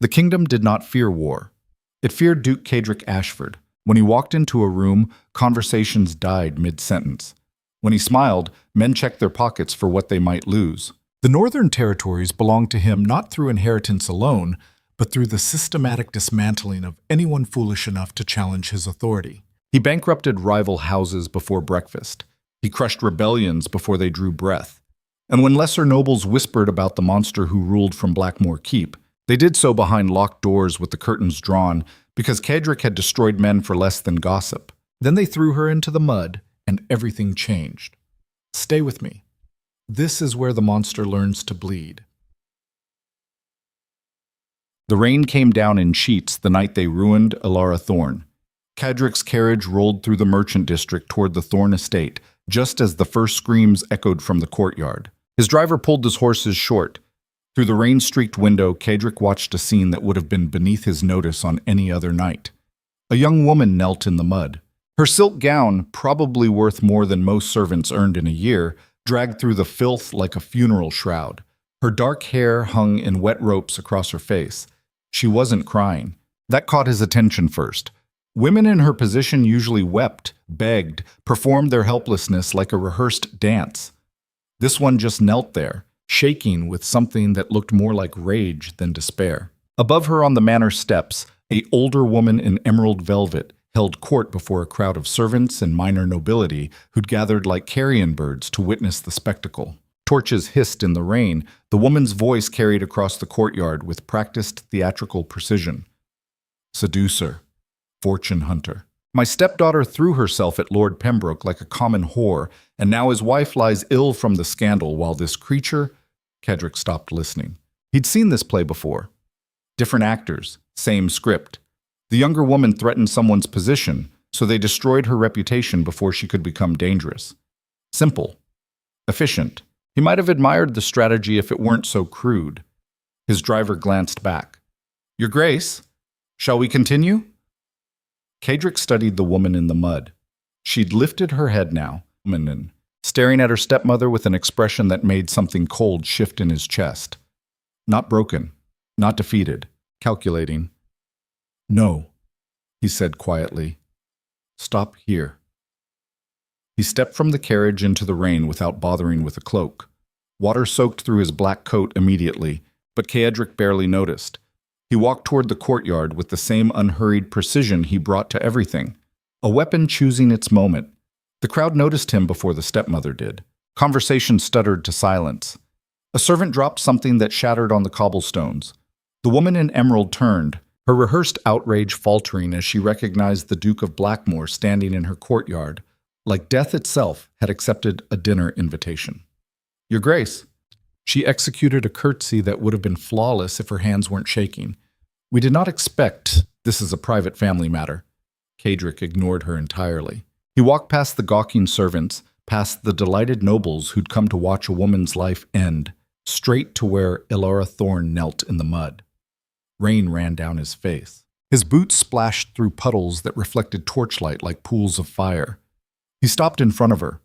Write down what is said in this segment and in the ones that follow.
The kingdom did not fear war. It feared Duke Caedric Ashford. When he walked into a room, conversations died mid-sentence. When he smiled, men checked their pockets for what they might lose. The Northern Territories belonged to him not through inheritance alone, but through the systematic dismantling of anyone foolish enough to challenge his authority. He bankrupted rival houses before breakfast. He crushed rebellions before they drew breath. And when lesser nobles whispered about the monster who ruled from Blackmore Keep, they did so behind locked doors with the curtains drawn, because Caedric had destroyed men for less than gossip. Then they threw her into the mud, and everything changed. Stay with me. This is where the monster learns to bleed. The rain came down in sheets the night they ruined Elara Thorne. Caedric's carriage rolled through the merchant district toward the Thorne estate, just as the first screams echoed from the courtyard. His driver pulled his horses short. Through the rain-streaked window, Caedric watched a scene that would have been beneath his notice on any other night. A young woman knelt in the mud. Her silk gown, probably worth more than most servants earned in a year, dragged through the filth like a funeral shroud. Her dark hair hung in wet ropes across her face. She wasn't crying. That caught his attention first. Women in her position usually wept, begged, performed their helplessness like a rehearsed dance. This one just knelt there, shaking with something that looked more like rage than despair. Above her on the manor steps, an older woman in emerald velvet held court before a crowd of servants and minor nobility who'd gathered like carrion birds to witness the spectacle. Torches hissed in the rain. The woman's voice carried across the courtyard with practiced theatrical precision. Seducer. Fortune hunter. My stepdaughter threw herself at Lord Pembroke like a common whore, and now his wife lies ill from the scandal while this creature— Caedric stopped listening. He'd seen this play before. Different actors, same script. The younger woman threatened someone's position, so they destroyed her reputation before she could become dangerous. Simple. Efficient. He might have admired the strategy if it weren't so crude. His driver glanced back. Your Grace, shall we continue? Caedric studied the woman in the mud. She'd lifted her head now, staring at her stepmother with an expression that made something cold shift in his chest. Not broken, not defeated, calculating. No, he said quietly. Stop here. He stepped from the carriage into the rain without bothering with a cloak. Water soaked through his black coat immediately, but Caedric barely noticed. He walked toward the courtyard with the same unhurried precision he brought to everything, a weapon choosing its moment. The crowd noticed him before the stepmother did. Conversation stuttered to silence. A servant dropped something that shattered on the cobblestones. The woman in emerald turned, her rehearsed outrage faltering as she recognized the Duke of Blackmore standing in her courtyard, like death itself had accepted a dinner invitation. Your Grace. She executed a curtsy that would have been flawless if her hands weren't shaking. We did not expect— This is a private family matter. Caedric ignored her entirely. He walked past the gawking servants, past the delighted nobles who'd come to watch a woman's life end, straight to where Elara Thorne knelt in the mud. Rain ran down his face. His boots splashed through puddles that reflected torchlight like pools of fire. He stopped in front of her.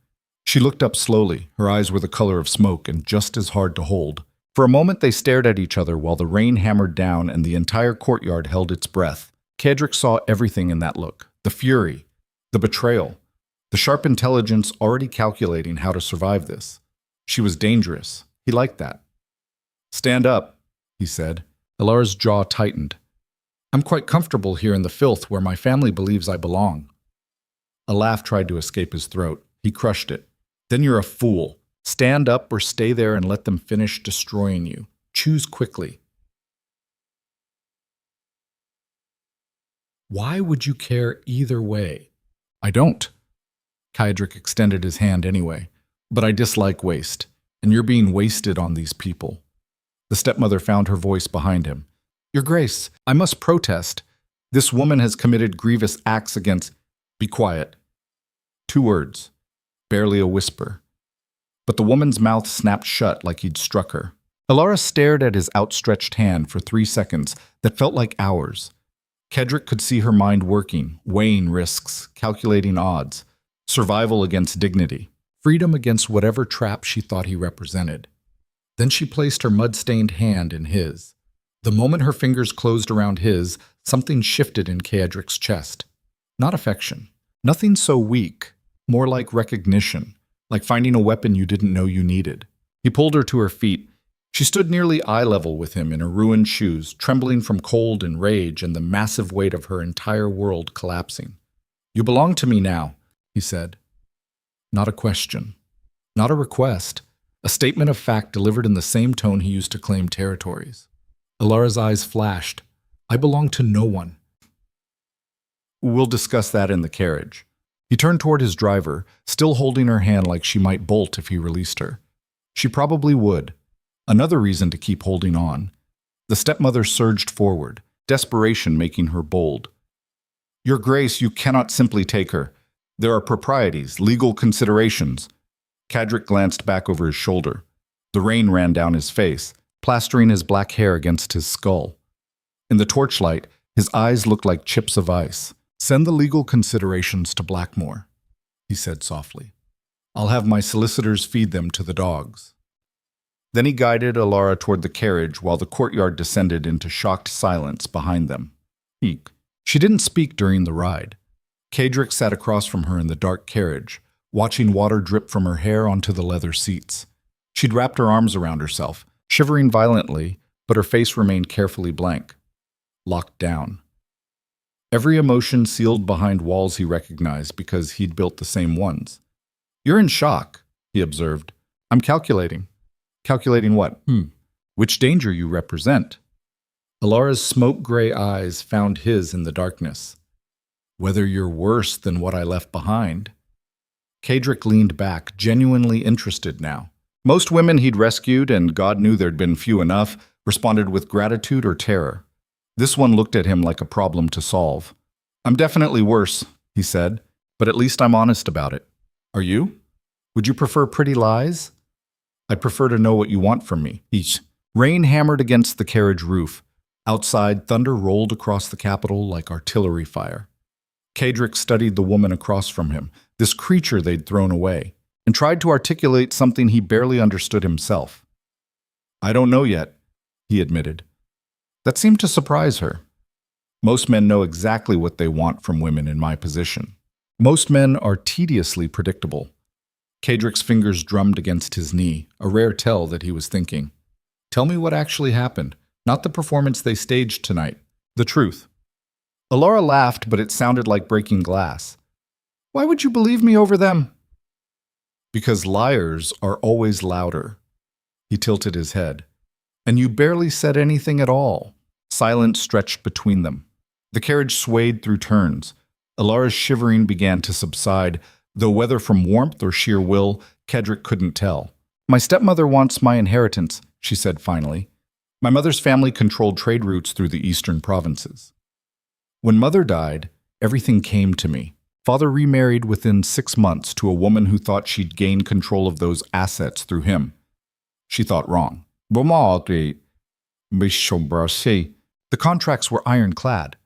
She looked up slowly. Her eyes were the color of smoke and just as hard to hold. For a moment they stared at each other while the rain hammered down and the entire courtyard held its breath. Caedric saw everything in that look. The fury, the betrayal, the sharp intelligence already calculating how to survive this. She was dangerous. He liked that. Stand up, he said. Elara's jaw tightened. I'm quite comfortable here in the filth where my family believes I belong. A laugh tried to escape his throat. He crushed it. Then you're a fool. Stand up or stay there and let them finish destroying you. Choose quickly. Why would you care either way? I don't. Caedric extended his hand anyway. But I dislike waste, and you're being wasted on these people. The stepmother found her voice behind him. Your Grace, I must protest. This woman has committed grievous acts against— Be quiet. 2 words. Barely a whisper. But the woman's mouth snapped shut like he'd struck her. Elara stared at his outstretched hand for 3 seconds that felt like hours. Caedric could see her mind working, weighing risks, calculating odds, survival against dignity, freedom against whatever trap she thought he represented. Then she placed her mud-stained hand in his. The moment her fingers closed around his, something shifted in Caedric's chest. Not affection. Nothing so weak. More like recognition. Like finding a weapon you didn't know you needed. He pulled her to her feet. She stood nearly eye level with him in her ruined shoes, trembling from cold and rage and the massive weight of her entire world collapsing. "You belong to me now," he said. Not a question. Not a request. A statement of fact delivered in the same tone he used to claim territories. Alara's eyes flashed. "I belong to no one." "We'll discuss that in the carriage." He turned toward his driver, still holding her hand like she might bolt if he released her. She probably would. Another reason to keep holding on. The stepmother surged forward, desperation making her bold. "Your Grace, you cannot simply take her. There are proprieties, legal considerations." Caedric glanced back over his shoulder. The rain ran down his face, plastering his black hair against his skull. In the torchlight, his eyes looked like chips of ice. "Send the legal considerations to Blackmore," he said softly. "I'll have my solicitors feed them to the dogs." Then he guided Alara toward the carriage while the courtyard descended into shocked silence behind them. She didn't speak during the ride. Caedric sat across from her in the dark carriage, watching water drip from her hair onto the leather seats. She'd wrapped her arms around herself, shivering violently, but her face remained carefully blank, locked down. Every emotion sealed behind walls he recognized because he'd built the same ones. "You're in shock," he observed. "I'm calculating." "Calculating what?" "Which danger you represent." Alara's smoke-gray eyes found his in the darkness. "Whether you're worse than what I left behind." Caedric leaned back, genuinely interested now. Most women he'd rescued, and God knew there'd been few enough, responded with gratitude or terror. This one looked at him like a problem to solve. "I'm definitely worse," he said, "but at least I'm honest about it. Are you? Would you prefer pretty lies?" "I'd prefer to know what you want from me." Rain hammered against the carriage roof. Outside, thunder rolled across the capital like artillery fire. Caedric studied the woman across from him, this creature they'd thrown away, and tried to articulate something he barely understood himself. "I don't know yet," he admitted. That seemed to surprise her. Most men know exactly what they want from women in my position. Most men are tediously predictable. Caedric's fingers drummed against his knee, a rare tell that he was thinking. "Tell me what actually happened, not the performance they staged tonight. The truth." Alara laughed, but it sounded like breaking glass. "Why would you believe me over them?" "Because liars are always louder." He tilted his head. "And you barely said anything at all." Silence stretched between them. The carriage swayed through turns. Alara's shivering began to subside, though whether from warmth or sheer will, Caedric couldn't tell. "My stepmother wants my inheritance," she said finally. "My mother's family controlled trade routes through the eastern provinces. When Mother died, everything came to me. Father remarried within 6 months to a woman who thought she'd gain control of those assets through him. She thought wrong. The contracts were ironclad,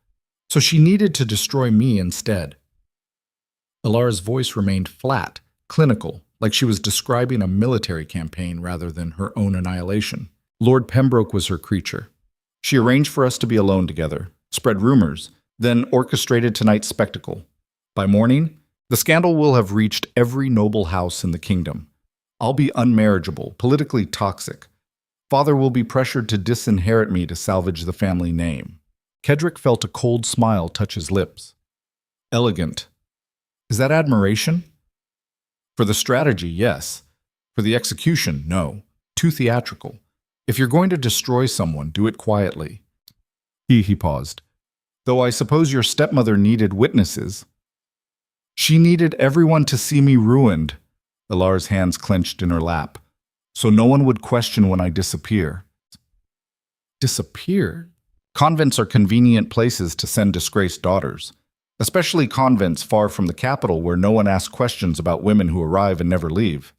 so she needed to destroy me instead." Alara's voice remained flat, clinical, like she was describing a military campaign rather than her own annihilation. "Lord Pembroke was her creature. She arranged for us to be alone together, spread rumors, then orchestrated tonight's spectacle. By morning, the scandal will have reached every noble house in the kingdom. I'll be unmarriageable, politically toxic. Father will be pressured to disinherit me to salvage the family name." Caedric felt a cold smile touch his lips. "Elegant. Is that admiration?" "For the strategy, yes. For the execution, no. Too theatrical. If you're going to destroy someone, do it quietly." He paused. "Though I suppose your stepmother needed witnesses." "She needed everyone to see me ruined." Alara's hands clenched in her lap. "So no one would question when I disappear." Disappear? Convents are convenient places to send disgraced daughters, especially convents far from the capital where no one asks questions about women who arrive and never leave.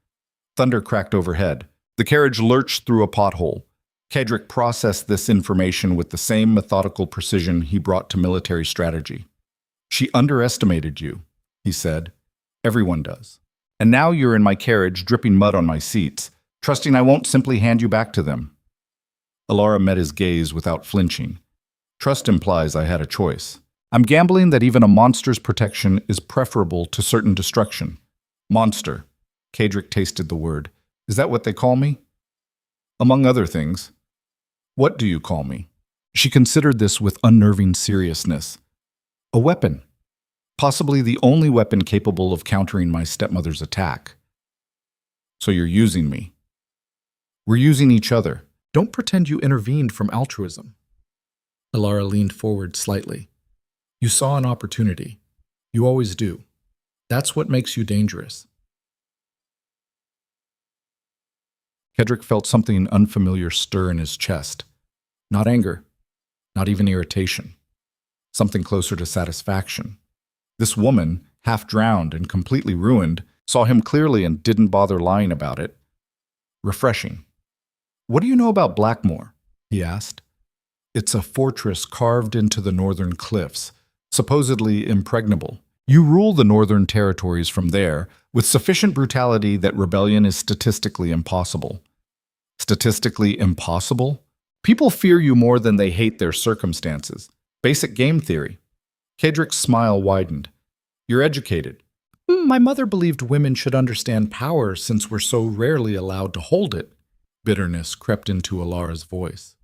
Thunder cracked overhead. The carriage lurched through a pothole. Caedric processed this information with the same methodical precision he brought to military strategy. "She underestimated you," he said. "Everyone does. And now you're in my carriage, dripping mud on my seats, trusting I won't simply hand you back to them." Alara met his gaze without flinching. Trust implies I had a choice. I'm gambling that even a monster's protection is preferable to certain destruction. Monster. Caedric tasted the word. Is that what they call me? Among other things. What do you call me? She considered this with unnerving seriousness. A weapon. Possibly the only weapon capable of countering my stepmother's attack. So you're using me. We're using each other. Don't pretend you intervened from altruism. Alara leaned forward slightly. You saw an opportunity. You always do. That's what makes you dangerous. Caedric felt something unfamiliar stir in his chest. Not anger, not even irritation. Something closer to satisfaction. This woman, half drowned and completely ruined, saw him clearly and didn't bother lying about it. Refreshing. What do you know about Blackmore? He asked. It's a fortress carved into the northern cliffs, supposedly impregnable. You rule the northern territories from there with sufficient brutality that rebellion is statistically impossible. Statistically impossible? People fear you more than they hate their circumstances. Basic game theory. Caedric's smile widened. You're educated. My mother believed women should understand power since we're so rarely allowed to hold it. Bitterness crept into Alara's voice.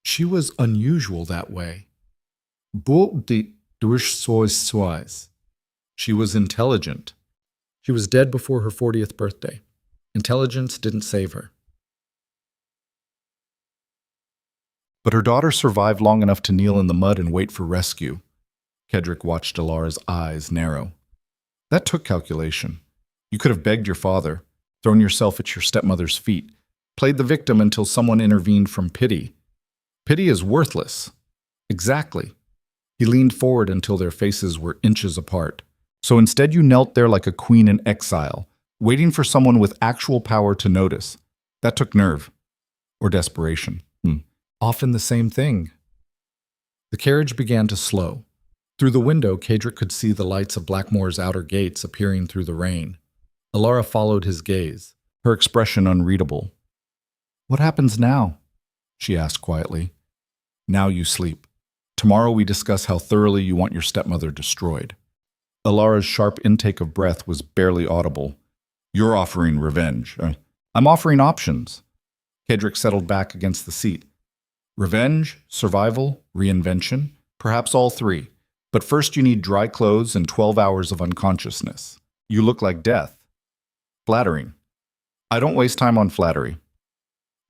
She was unusual that way. She was intelligent. She was dead before her 40th birthday. Intelligence didn't save her. But her daughter survived long enough to kneel in the mud and wait for rescue. Caedric watched Alara's eyes narrow. That took calculation. You could have begged your father, thrown yourself at your stepmother's feet, played the victim until someone intervened from pity. Pity is worthless. Exactly. He leaned forward until their faces were inches apart. So instead you knelt there like a queen in exile, waiting for someone with actual power to notice. That took nerve. Or desperation. Often the same thing. The carriage began to slow. Through the window, Caedric could see the lights of Blackmore's outer gates appearing through the rain. Alara followed his gaze, her expression unreadable. What happens now? She asked quietly. Now you sleep. Tomorrow we discuss how thoroughly you want your stepmother destroyed. Alara's sharp intake of breath was barely audible. You're offering revenge. I'm offering options. Caedric settled back against the seat. Revenge, survival, reinvention, perhaps all three. But first you need dry clothes and 12 hours of unconsciousness. You look like death. Flattering. I don't waste time on flattery.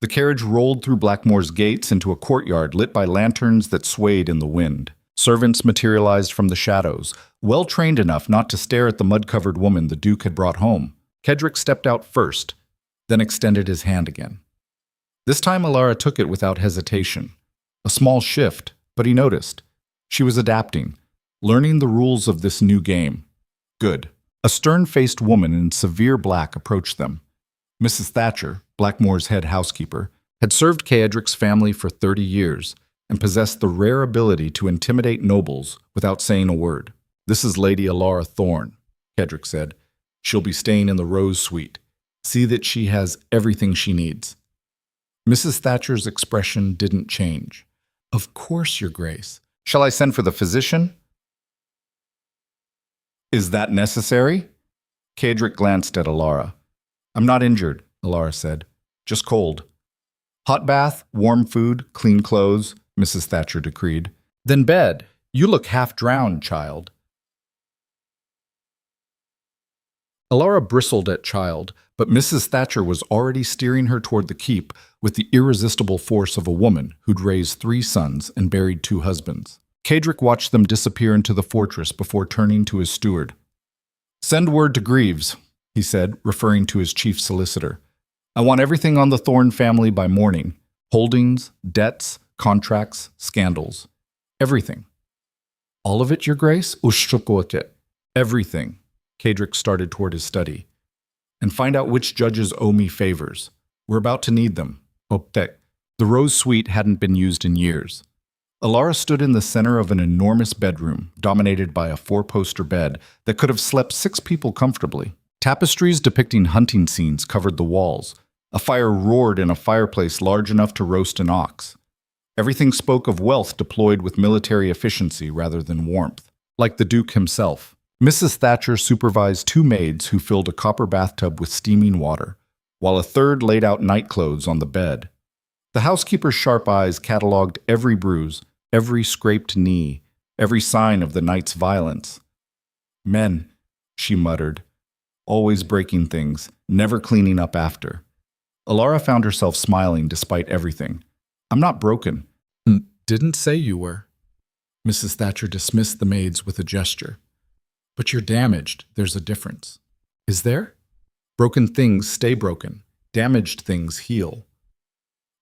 The carriage rolled through Blackmore's gates into a courtyard lit by lanterns that swayed in the wind. Servants materialized from the shadows, well-trained enough not to stare at the mud-covered woman the Duke had brought home. Caedric stepped out first, then extended his hand again. This time Alara took it without hesitation. A small shift, but he noticed. She was adapting, learning the rules of this new game. Good. A stern-faced woman in severe black approached them. Mrs. Thatcher, Blackmore's head housekeeper, had served Caedric's family for 30 years and possessed the rare ability to intimidate nobles without saying a word. This is Lady Alara Thorne, Caedric said. She'll be staying in the Rose Suite. See that she has everything she needs. Mrs. Thatcher's expression didn't change. Of course, Your Grace. Shall I send for the physician? Is that necessary? Caedric glanced at Alara. I'm not injured, Alara said. Just cold. Hot bath, warm food, clean clothes, Mrs. Thatcher decreed. Then bed. You look half drowned, child. Alara bristled at child, but Mrs. Thatcher was already steering her toward the keep with the irresistible force of a woman who'd raised 3 sons and buried 2 husbands. Caedric watched them disappear into the fortress before turning to his steward. Send word to Greaves, he said, referring to his chief solicitor. I want everything on the Thorne family by morning. Holdings, debts, contracts, scandals. Everything. All of it, Your Grace? Everything. Caedric started toward his study. And find out which judges owe me favors. We're about to need them. The Rose Suite hadn't been used in years. Alara stood in the center of an enormous bedroom, dominated by a 4-poster bed that could have slept 6 people comfortably. Tapestries depicting hunting scenes covered the walls, A fire roared in a fireplace large enough to roast an ox. Everything spoke of wealth deployed with military efficiency rather than warmth, like the Duke himself. Mrs. Thatcher supervised 2 maids who filled a copper bathtub with steaming water, while a third laid out nightclothes on the bed. The housekeeper's sharp eyes catalogued every bruise, every scraped knee, every sign of the night's violence. Men, she muttered, always breaking things, never cleaning up after. Alara found herself smiling despite everything. I'm not broken. Didn't say you were. Mrs. Thatcher dismissed the maids with a gesture. But you're damaged. There's a difference. Is there? Broken things stay broken. Damaged things heal.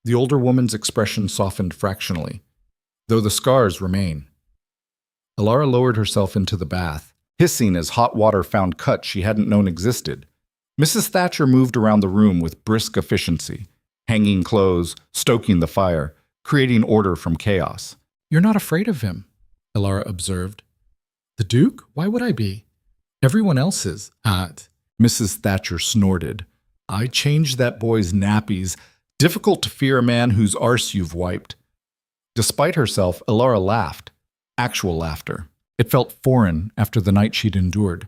The older woman's expression softened fractionally, though the scars remain. Alara lowered herself into the bath, hissing as hot water found cuts she hadn't known existed. Mrs. Thatcher moved around the room with brisk efficiency, hanging clothes, stoking the fire, creating order from chaos. You're not afraid of him, Alara observed. The Duke? Why would I be? Everyone else is. Mrs. Thatcher snorted. I changed that boy's nappies. Difficult to fear a man whose arse you've wiped. Despite herself, Alara laughed. Actual laughter. It felt foreign after the night she'd endured.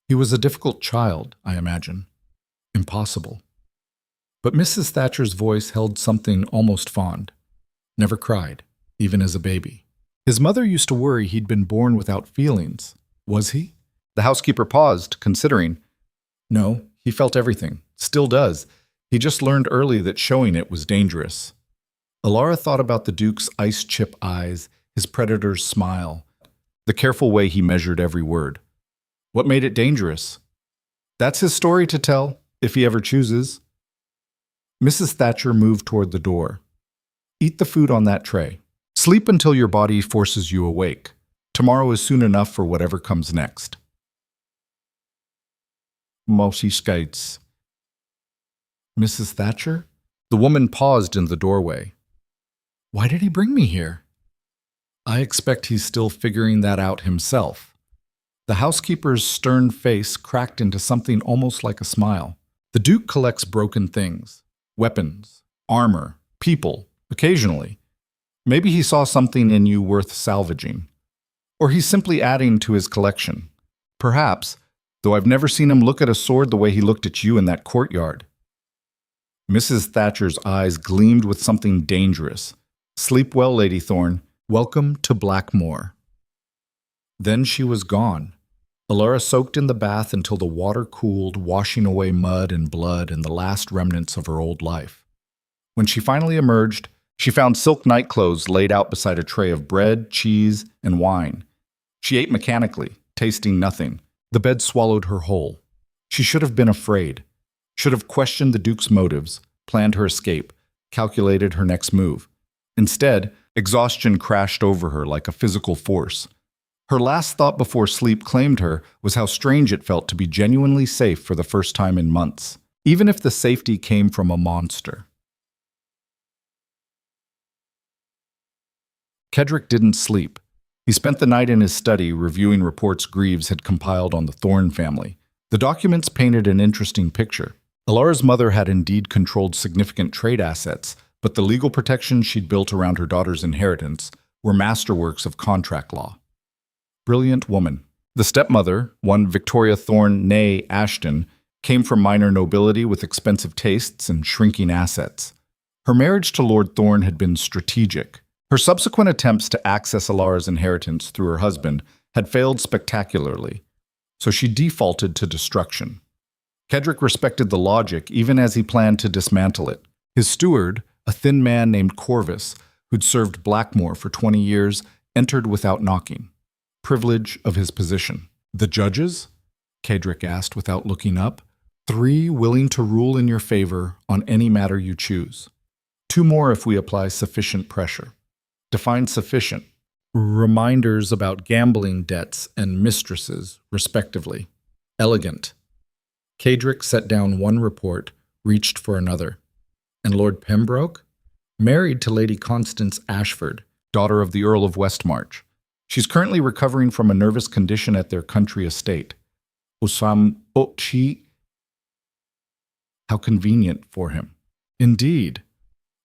He was a difficult child, I imagine. Impossible. But Mrs. Thatcher's voice held something almost fond. Never cried, even as a baby. His mother used to worry he'd been born without feelings. Was he? The housekeeper paused, considering. No, he felt everything. Still does. He just learned early that showing it was dangerous. Alara thought about the Duke's ice chip eyes, his predator's smile, the careful way he measured every word. What made it dangerous? That's his story to tell, if he ever chooses. Mrs. Thatcher moved toward the door. Eat the food on that tray. Sleep until your body forces you awake. Tomorrow is soon enough for whatever comes next. Mousy skates. Mrs. Thatcher? The woman paused in the doorway. Why did he bring me here? I expect he's still figuring that out himself. The housekeeper's stern face cracked into something almost like a smile. The Duke collects broken things. Weapons, armor, people, occasionally. Maybe he saw something in you worth salvaging. Or he's simply adding to his collection. Perhaps, though I've never seen him look at a sword the way he looked at you in that courtyard. Mrs. Thatcher's eyes gleamed with something dangerous. Sleep well, Lady Thorne. Welcome to Blackmore. Then she was gone. Alara soaked in the bath until the water cooled, washing away mud and blood and the last remnants of her old life. When she finally emerged, she found silk nightclothes laid out beside a tray of bread, cheese, and wine. She ate mechanically, tasting nothing. The bed swallowed her whole. She should have been afraid, should have questioned the Duke's motives, planned her escape, calculated her next move. Instead, exhaustion crashed over her like a physical force. Her last thought before sleep claimed her was how strange it felt to be genuinely safe for the first time in months, even if the safety came from a monster. Caedric didn't sleep. He spent the night in his study reviewing reports Greaves had compiled on the Thorne family. The documents painted an interesting picture. Alara's mother had indeed controlled significant trade assets, but the legal protections she'd built around her daughter's inheritance were masterworks of contract law. Brilliant woman. The stepmother, one Victoria Thorne née Ashton, came from minor nobility with expensive tastes and shrinking assets. Her marriage to Lord Thorne had been strategic. Her subsequent attempts to access Alara's inheritance through her husband had failed spectacularly, so she defaulted to destruction. Caedric respected the logic even as he planned to dismantle it. His steward, a thin man named Corvus, who'd served Blackmore for 20 years, entered without knocking. Privilege of his position. The judges? Caedric asked without looking up. 3 willing to rule in your favor on any matter you choose. 2 more if we apply sufficient pressure. Define sufficient. Reminders about gambling debts and mistresses, respectively. Elegant. Caedric set down one report, reached for another. And Lord Pembroke? Married to Lady Constance Ashford, daughter of the Earl of Westmarch. She's currently recovering from a nervous condition at their country estate. How convenient for him. Indeed.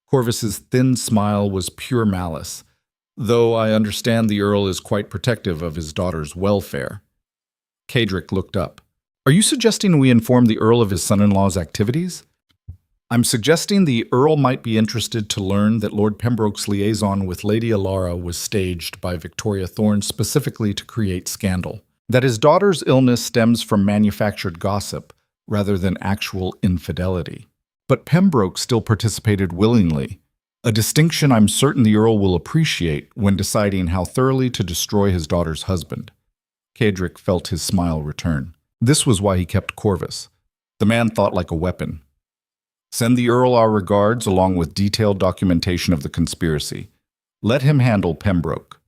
Corvus's thin smile was pure malice, though I understand the Earl is quite protective of his daughter's welfare. Caedric looked up. Are you suggesting we inform the Earl of his son-in-law's activities? I'm suggesting the Earl might be interested to learn that Lord Pembroke's liaison with Lady Alara was staged by Victoria Thorne specifically to create scandal. That his daughter's illness stems from manufactured gossip rather than actual infidelity. But Pembroke still participated willingly, a distinction I'm certain the Earl will appreciate when deciding how thoroughly to destroy his daughter's husband. Caedric felt his smile return. This was why he kept Corvus. The man thought like a weapon. Send the Earl our regards along with detailed documentation of the conspiracy. Let him handle Pembroke.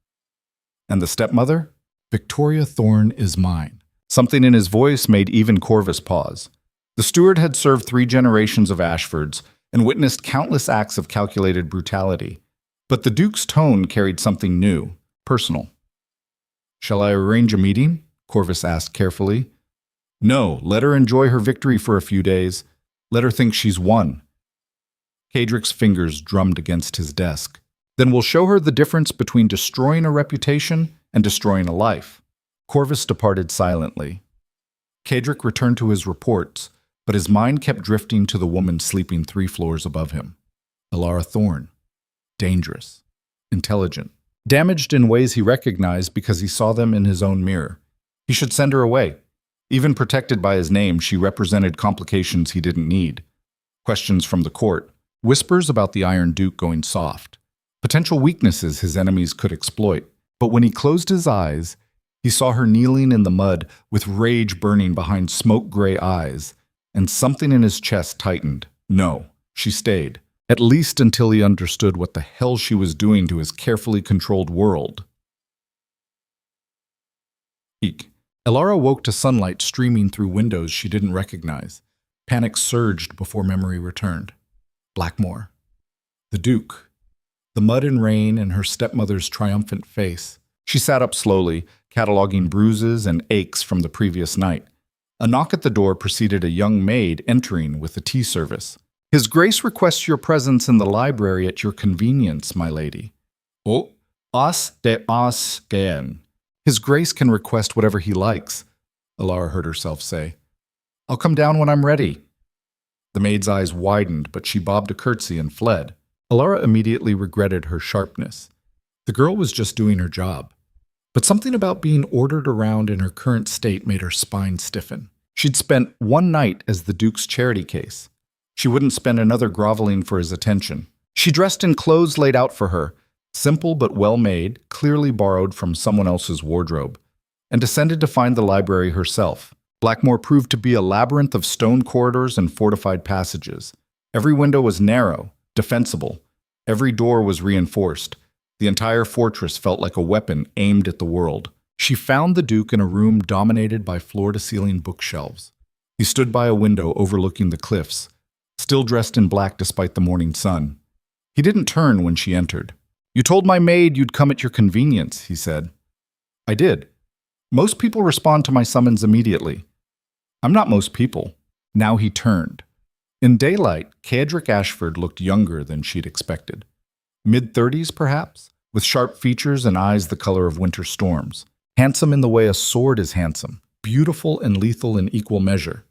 And the stepmother? Victoria Thorne is mine. Something in his voice made even Corvus pause. The steward had served 3 generations of Ashfords and witnessed countless acts of calculated brutality. But the Duke's tone carried something new, personal. Shall I arrange a meeting? Corvus asked carefully. No, let her enjoy her victory for a few days. Let her think she's won. Caedric's fingers drummed against his desk. Then we'll show her the difference between destroying a reputation and destroying a life. Corvus departed silently. Caedric returned to his reports, but his mind kept drifting to the woman sleeping 3 floors above him. Alara Thorne. Dangerous. Intelligent. Damaged in ways he recognized because he saw them in his own mirror. He should send her away. Even protected by his name, she represented complications he didn't need. Questions from the court. Whispers about the Iron Duke going soft. Potential weaknesses his enemies could exploit. But when he closed his eyes, he saw her kneeling in the mud with rage burning behind smoke-gray eyes, and something in his chest tightened. No, she stayed. At least until he understood what the hell she was doing to his carefully controlled world. Alara woke to sunlight streaming through windows she didn't recognize. Panic surged before memory returned. Blackmore. The Duke. The mud and rain and her stepmother's triumphant face. She sat up slowly, cataloging bruises and aches from the previous night. A knock at the door preceded a young maid entering with a tea service. His Grace requests your presence in the library at your convenience, my lady. Oh, os de os gen. His Grace can request whatever he likes, Alara heard herself say. I'll come down when I'm ready. The maid's eyes widened, but she bobbed a curtsy and fled. Alara immediately regretted her sharpness. The girl was just doing her job. But something about being ordered around in her current state made her spine stiffen. She'd spent 1 night as the Duke's charity case. She wouldn't spend another groveling for his attention. She dressed in clothes laid out for her, simple but well-made, clearly borrowed from someone else's wardrobe, and descended to find the library herself. Blackmore proved to be a labyrinth of stone corridors and fortified passages. Every window was narrow, defensible. Every door was reinforced. The entire fortress felt like a weapon aimed at the world. She found the Duke in a room dominated by floor-to-ceiling bookshelves. He stood by a window overlooking the cliffs, still dressed in black despite the morning sun. He didn't turn when she entered. You told my maid you'd come at your convenience, he said. I did. Most people respond to my summons immediately. I'm not most people. Now he turned. In daylight, Caedric Ashford looked younger than she'd expected. Mid-30s, perhaps, with sharp features and eyes the color of winter storms. Handsome in the way a sword is handsome, beautiful and lethal in equal measure.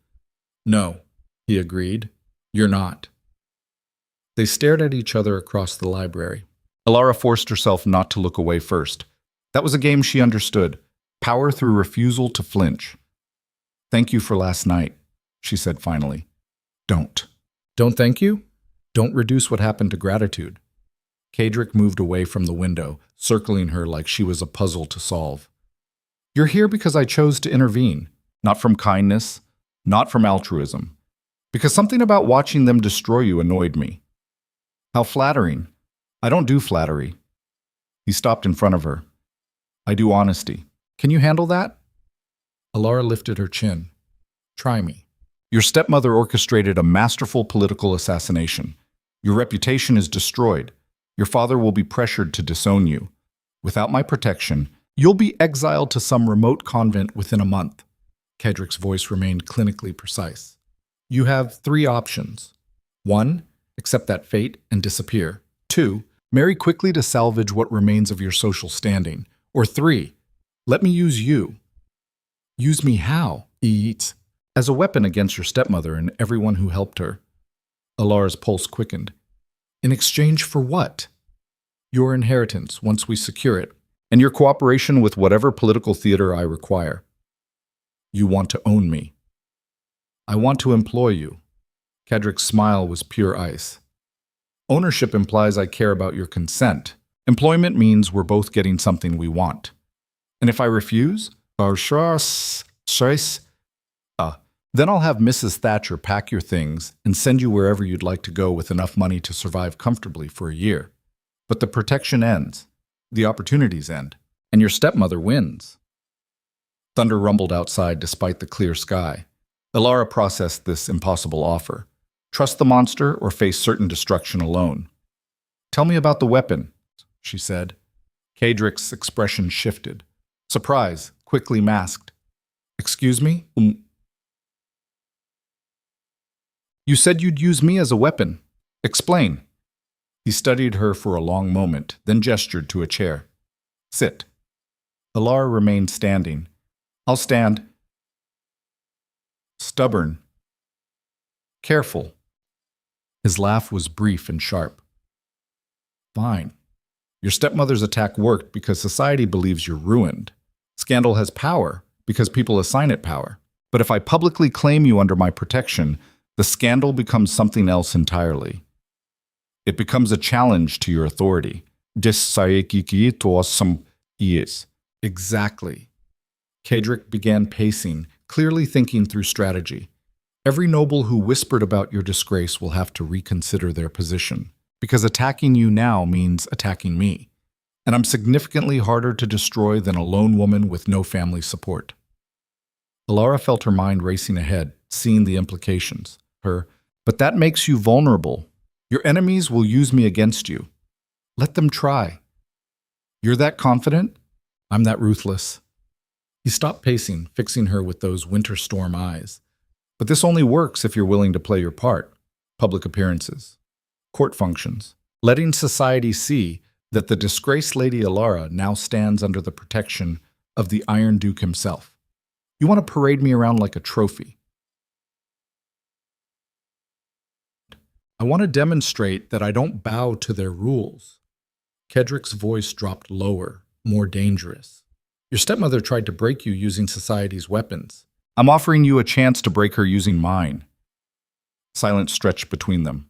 No, he agreed. You're not. They stared at each other across the library. Alara forced herself not to look away first. That was a game she understood. Power through refusal to flinch. Thank you for last night, she said finally. Don't. Don't thank you? Don't reduce what happened to gratitude. Caedric moved away from the window, circling her like she was a puzzle to solve. You're here because I chose to intervene, not from kindness, not from altruism, because something about watching them destroy you annoyed me. How flattering. I don't do flattery. He stopped in front of her. I do honesty. Can you handle that? Alara lifted her chin. Try me. Your stepmother orchestrated a masterful political assassination. Your reputation is destroyed. Your father will be pressured to disown you. Without my protection, you'll be exiled to some remote convent within a month. Caedric's voice remained clinically precise. You have three options. 1. Accept that fate and disappear. 2. Marry quickly to salvage what remains of your social standing. Or 3. Let me use you. Use me how? Eat. As a weapon against your stepmother and everyone who helped her. Alara's pulse quickened. In exchange for what? Your inheritance, once we secure it, and your cooperation with whatever political theater I require. You want to own me. I want to employ you. Caedric's smile was pure ice. Ownership implies I care about your consent. Employment means we're both getting something we want. And if I refuse, then I'll have Mrs. Thatcher pack your things and send you wherever you'd like to go with enough money to survive comfortably for a year. But the protection ends, the opportunities end, and your stepmother wins. Thunder rumbled outside despite the clear sky. Alara processed this impossible offer. Trust the monster or face certain destruction alone. Tell me about the weapon, she said. Caedric's expression shifted. Surprise, quickly masked. Excuse me? You said you'd use me as a weapon. Explain. He studied her for a long moment, then gestured to a chair. Sit. Alara remained standing. I'll stand. Stubborn. Careful. His laugh was brief and sharp. Fine. Your stepmother's attack worked because society believes you're ruined. Scandal has power because people assign it power. But if I publicly claim you under my protection, the scandal becomes something else entirely. It becomes a challenge to your authority. Exactly. Caedric began pacing, clearly thinking through strategy. Every noble who whispered about your disgrace will have to reconsider their position, because attacking you now means attacking me. And I'm significantly harder to destroy than a lone woman with no family support. Alara felt her mind racing ahead, seeing the implications. But that makes you vulnerable. Your enemies will use me against you. Let them try. You're that confident? I'm that ruthless. He stopped pacing, fixing her with those winter storm eyes. But this only works if you're willing to play your part. Public appearances, court functions, letting society see that the disgraced Lady Alara now stands under the protection of the Iron Duke himself. You want to parade me around like a trophy. I want to demonstrate that I don't bow to their rules. Caedric's voice dropped lower, more dangerous. Your stepmother tried to break you using society's weapons. I'm offering you a chance to break her using mine. Silence stretched between them.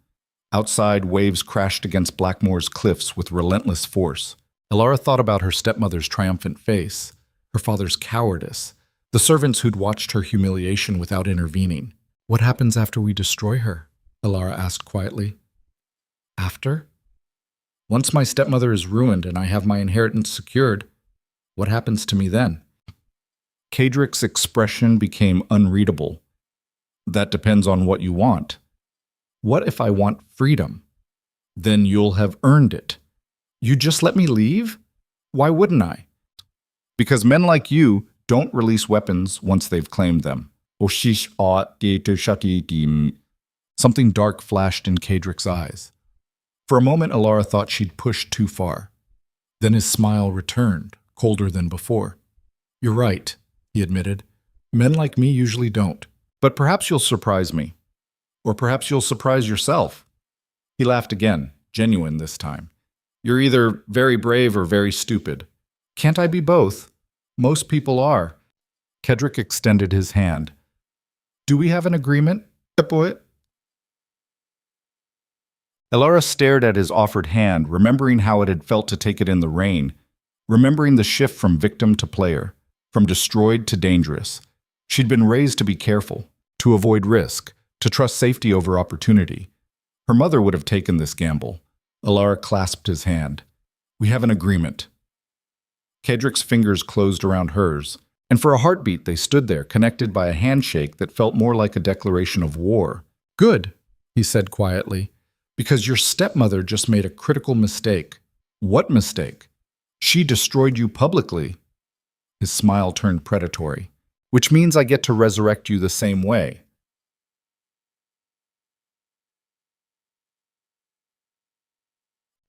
Outside, waves crashed against Blackmoor's cliffs with relentless force. Alara thought about her stepmother's triumphant face, her father's cowardice, the servants who'd watched her humiliation without intervening. What happens after we destroy her? Alara asked quietly. After? Once my stepmother is ruined and I have my inheritance secured, what happens to me then? Caedric's expression became unreadable. That depends on what you want. What if I want freedom? Then you'll have earned it. You just let me leave? Why wouldn't I? Because men like you don't release weapons once they've claimed them. Something dark flashed in Caedric's eyes. For a moment, Alara thought she'd pushed too far. Then his smile returned, colder than before. You're right, he admitted. Men like me usually don't. But perhaps you'll surprise me. Or perhaps you'll surprise yourself. He laughed again, genuine this time. You're either very brave or very stupid. Can't I be both? Most people are. Caedric extended his hand. Do we have an agreement, boy? Alara stared at his offered hand, remembering how it had felt to take it in the rain, remembering the shift from victim to player, from destroyed to dangerous. She'd been raised to be careful, to avoid risk, to trust safety over opportunity. Her mother would have taken this gamble. Alara clasped his hand. We have an agreement. Caedric's fingers closed around hers, and for a heartbeat they stood there, connected by a handshake that felt more like a declaration of war. Good, he said quietly. Because your stepmother just made a critical mistake. What mistake? She destroyed you publicly. His smile turned predatory. Which means I get to resurrect you the same way.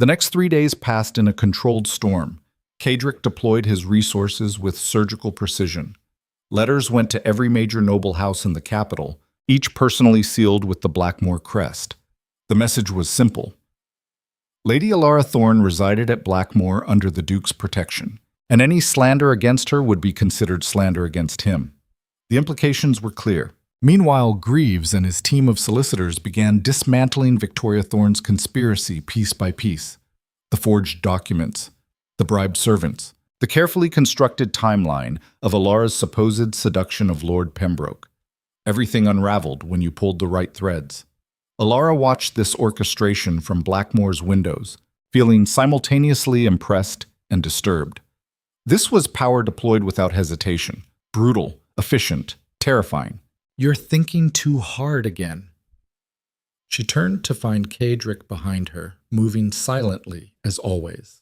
The next 3 days passed in a controlled storm. Caedric deployed his resources with surgical precision. Letters went to every major noble house in the capital, each personally sealed with the Blackmore crest. The message was simple. Lady Alara Thorne resided at Blackmore under the Duke's protection, and any slander against her would be considered slander against him. The implications were clear. Meanwhile, Greaves and his team of solicitors began dismantling Victoria Thorne's conspiracy piece by piece. The forged documents, the bribed servants, the carefully constructed timeline of Alara's supposed seduction of Lord Pembroke. Everything unraveled when you pulled the right threads. Alara watched this orchestration from Blackmore's windows, feeling simultaneously impressed and disturbed. This was power deployed without hesitation, brutal, efficient, terrifying. "You're thinking too hard again." She turned to find Caedric behind her, moving silently as always.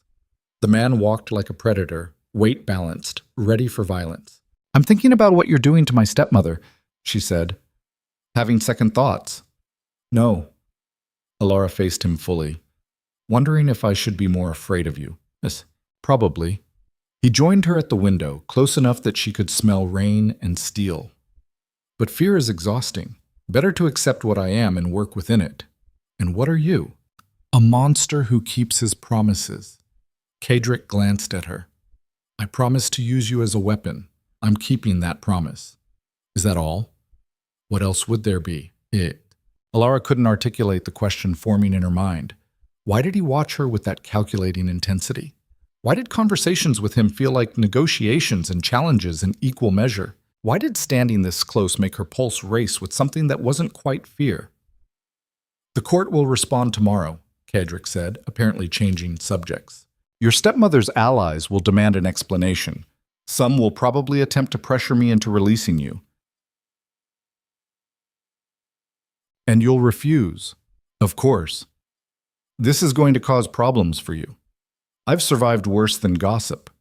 The man walked like a predator, weight balanced, ready for violence. "I'm thinking about what you're doing to my stepmother," she said. "Having second thoughts." "No." Alara faced him fully. "Wondering if I should be more afraid of you." "Yes, probably." He joined her at the window, close enough that she could smell rain and steel. "But fear is exhausting. Better to accept what I am and work within it." "And what are you?" "A monster who keeps his promises." Caedric glanced at her. "I promised to use you as a weapon. I'm keeping that promise." "Is that all?" "What else would there be?" Alara couldn't articulate the question forming in her mind. Why did he watch her with that calculating intensity? Why did conversations with him feel like negotiations and challenges in equal measure? Why did standing this close make her pulse race with something that wasn't quite fear? "The court will respond tomorrow," Caedric said, apparently changing subjects. "Your stepmother's allies will demand an explanation. Some will probably attempt to pressure me into releasing you. And you'll refuse. Of course. This is going to cause problems for you. I've survived worse than gossip."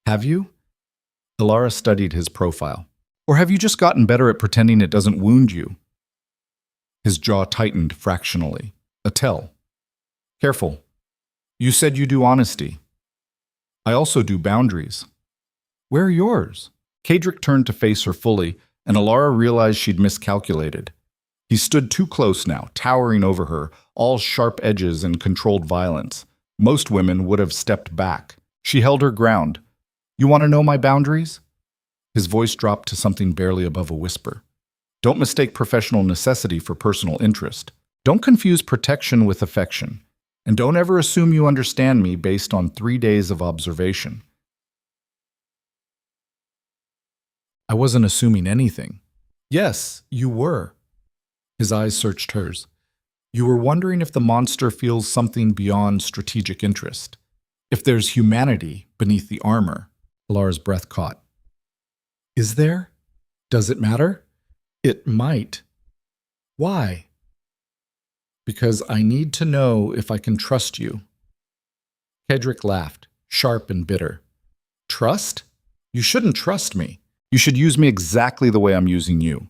"Have you?" Alara studied his profile. "Or have you just gotten better at pretending it doesn't wound you?" His jaw tightened fractionally. "A tell." "Careful. You said you do honesty." "I also do boundaries." "Where are yours?" Caedric turned to face her fully, and Alara realized she'd miscalculated. He stood too close now, towering over her, all sharp edges and controlled violence. Most women would have stepped back. She held her ground. "You want to know my boundaries?" His voice dropped to something barely above a whisper. "Don't mistake professional necessity for personal interest. Don't confuse protection with affection. And don't ever assume you understand me based on 3 days of observation." "I wasn't assuming anything." "Yes, you were." His eyes searched hers. "You were wondering if the monster feels something beyond strategic interest. If there's humanity beneath the armor." Alara's breath caught. "Is there? Does it matter?" "It might." "Why?" "Because I need to know if I can trust you." Caedric laughed, sharp and bitter. "Trust? You shouldn't trust me. You should use me exactly the way I'm using you.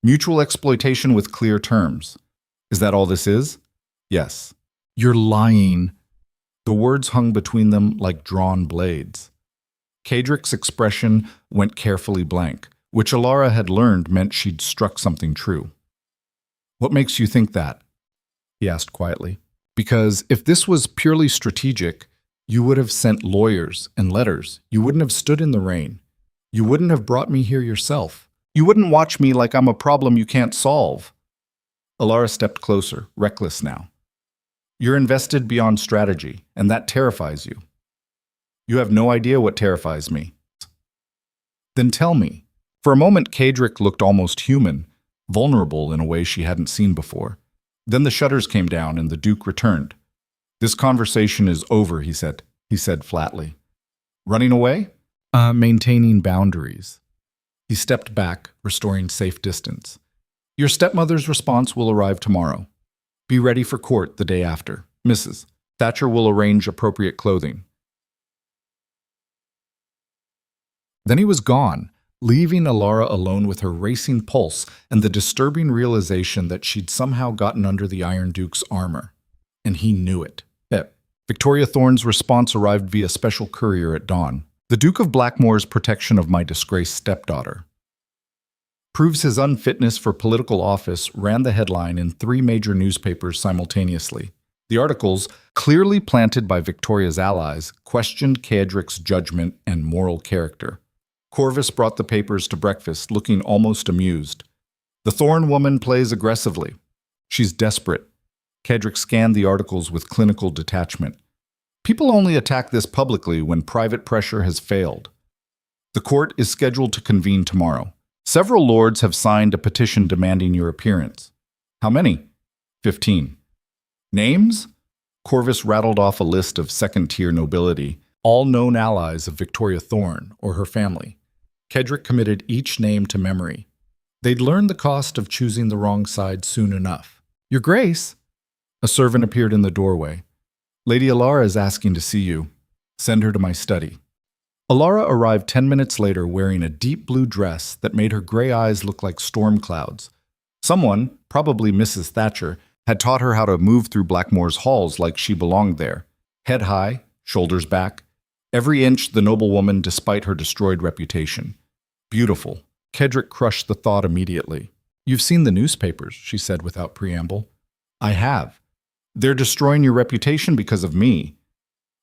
Mutual exploitation with clear terms. Is that all this is?" "Yes." "You're lying." The words hung between them like drawn blades. Caedric's expression went carefully blank, which Alara had learned meant she'd struck something true. "What makes you think that?" he asked quietly. "Because if this was purely strategic, you would have sent lawyers and letters. You wouldn't have stood in the rain. You wouldn't have brought me here yourself. You wouldn't watch me like I'm a problem you can't solve." Alara stepped closer, reckless now. "You're invested beyond strategy, and that terrifies you." "You have no idea what terrifies me." "Then tell me." For a moment, Caedric looked almost human, vulnerable in a way she hadn't seen before. Then the shutters came down and the Duke returned. "This conversation is over," he said flatly. "Running away?" Maintaining boundaries." He stepped back, restoring safe distance. "Your stepmother's response will arrive tomorrow. Be ready for court the day after. Mrs. Thatcher will arrange appropriate clothing." Then he was gone, leaving Alara alone with her racing pulse and the disturbing realization that she'd somehow gotten under the Iron Duke's armor. And he knew it. Victoria Thorne's response arrived via special courier at dawn. The Duke of Blackmore's protection of my disgraced stepdaughter. Proves his unfitness for political office ran the headline in 3 major newspapers simultaneously. The articles, clearly planted by Victoria's allies, questioned Caedric's judgment and moral character. Corvus brought the papers to breakfast, looking almost amused. The Thorne woman plays aggressively. She's desperate. Caedric scanned the articles with clinical detachment. People only attack this publicly when private pressure has failed. The court is scheduled to convene tomorrow. Several lords have signed a petition demanding your appearance. How many? 15. Names? Corvus rattled off a list of second-tier nobility, all known allies of Victoria Thorne or her family. Caedric committed each name to memory. They'd learn the cost of choosing the wrong side soon enough. Your Grace! A servant appeared in the doorway. Lady Alara is asking to see you. Send her to my study. Alara arrived 10 minutes later wearing a deep blue dress that made her gray eyes look like storm clouds. Someone, probably Mrs. Thatcher, had taught her how to move through Blackmore's halls like she belonged there. Head high, shoulders back, every inch the noblewoman despite her destroyed reputation. Beautiful. Caedric crushed the thought immediately. You've seen the newspapers, she said without preamble. I have. They're destroying your reputation because of me.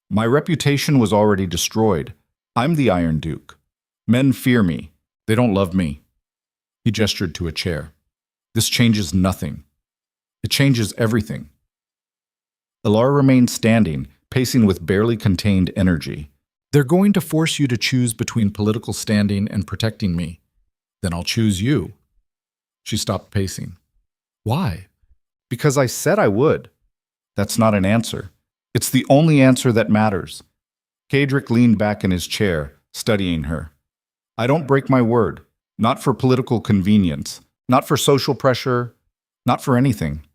My reputation was already destroyed. I'm the Iron Duke. Men fear me. They don't love me. He gestured to a chair. This changes nothing. It changes everything. Alara remained standing, pacing with barely contained energy. They're going to force you to choose between political standing and protecting me. Then I'll choose you. She stopped pacing. Why? Because I said I would. That's not an answer. It's the only answer that matters. Caedric leaned back in his chair, studying her. I don't break my word. Not for political convenience. Not for social pressure. Not for anything.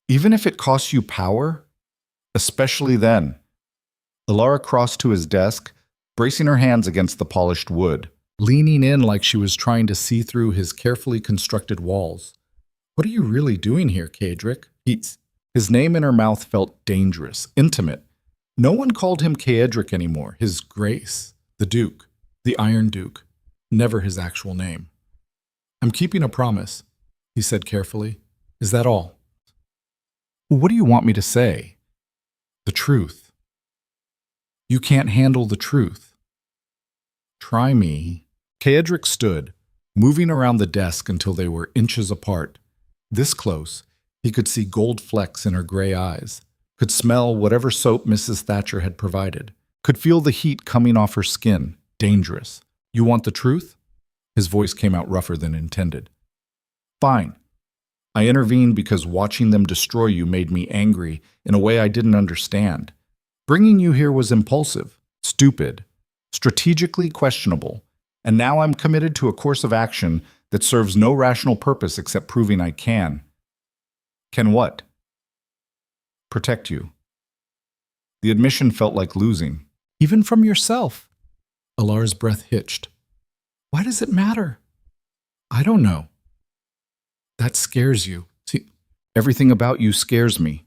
Even if it costs you power? Especially then. Alara crossed to his desk, bracing her hands against the polished wood, leaning in like she was trying to see through his carefully constructed walls. What are you really doing here, Caedric? His name in her mouth felt dangerous, intimate. No one called him Caedric anymore. His Grace, the Duke, the Iron Duke, never his actual name. I'm keeping a promise, he said carefully. Is that all? What do you want me to say? The truth. You can't handle the truth. Try me. Caedric stood, moving around the desk until they were inches apart. This close, he could see gold flecks in her gray eyes, could smell whatever soap Mrs. Thatcher had provided, could feel the heat coming off her skin. Dangerous. You want the truth? His voice came out rougher than intended. Fine. I intervened because watching them destroy you made me angry in a way I didn't understand. Bringing you here was impulsive, stupid, strategically questionable, and now I'm committed to a course of action that serves no rational purpose except proving I can. Can what? Protect you. The admission felt like losing, even from yourself. Alara's breath hitched. Why does it matter? I don't know. That scares you. See, everything about you scares me.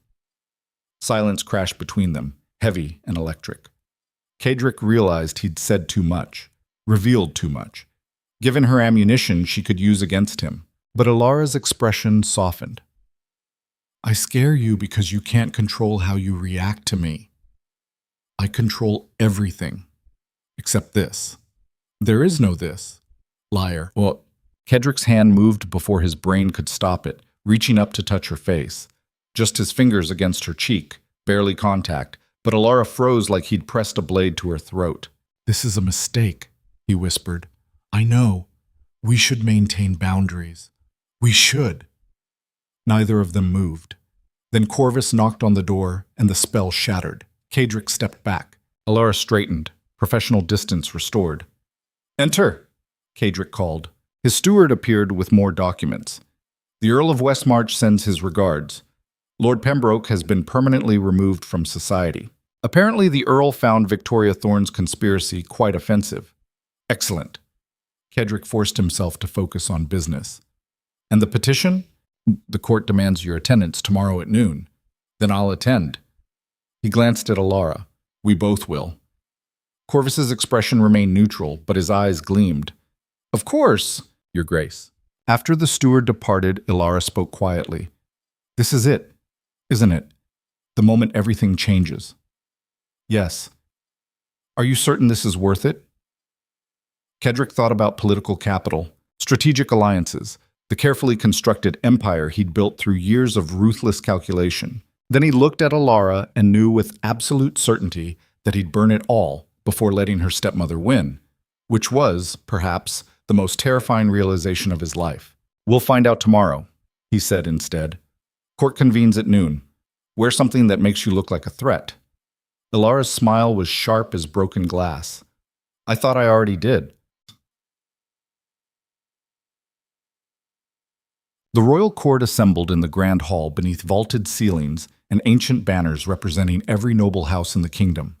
Silence crashed between them, heavy and electric. Caedric realized he'd said too much, revealed too much. Given her ammunition she could use against him. But Alara's expression softened. I scare you because you can't control how you react to me. I control everything, except this. There is no this. Liar. Well, Caedric's hand moved before his brain could stop it, reaching up to touch her face. Just his fingers against her cheek, barely contact, but Alara froze like he'd pressed a blade to her throat. This is a mistake, he whispered. I know. We should maintain boundaries. We should. Neither of them moved. Then Corvus knocked on the door, and the spell shattered. Caedric stepped back. Alara straightened, professional distance restored. Enter, Caedric called. His steward appeared with more documents. The Earl of Westmarch sends his regards. Lord Pembroke has been permanently removed from society. Apparently the Earl found Victoria Thorne's conspiracy quite offensive. Excellent. Caedric forced himself to focus on business. And the petition? The court demands your attendance tomorrow at noon. Then I'll attend. He glanced at Alara. We both will. Corvus's expression remained neutral, but his eyes gleamed. Of course, Your Grace. After the steward departed, Alara spoke quietly. This is it, isn't it? The moment everything changes. Yes. Are you certain this is worth it? Caedric thought about political capital, strategic alliances, the carefully constructed empire he'd built through years of ruthless calculation. Then he looked at Alara and knew with absolute certainty that he'd burn it all before letting her stepmother win, which was, perhaps, the most terrifying realization of his life. We'll find out tomorrow, he said instead. Court convenes at noon. Wear something that makes you look like a threat. Alara's smile was sharp as broken glass. I thought I already did. The royal court assembled in the grand hall beneath vaulted ceilings and ancient banners representing every noble house in the kingdom.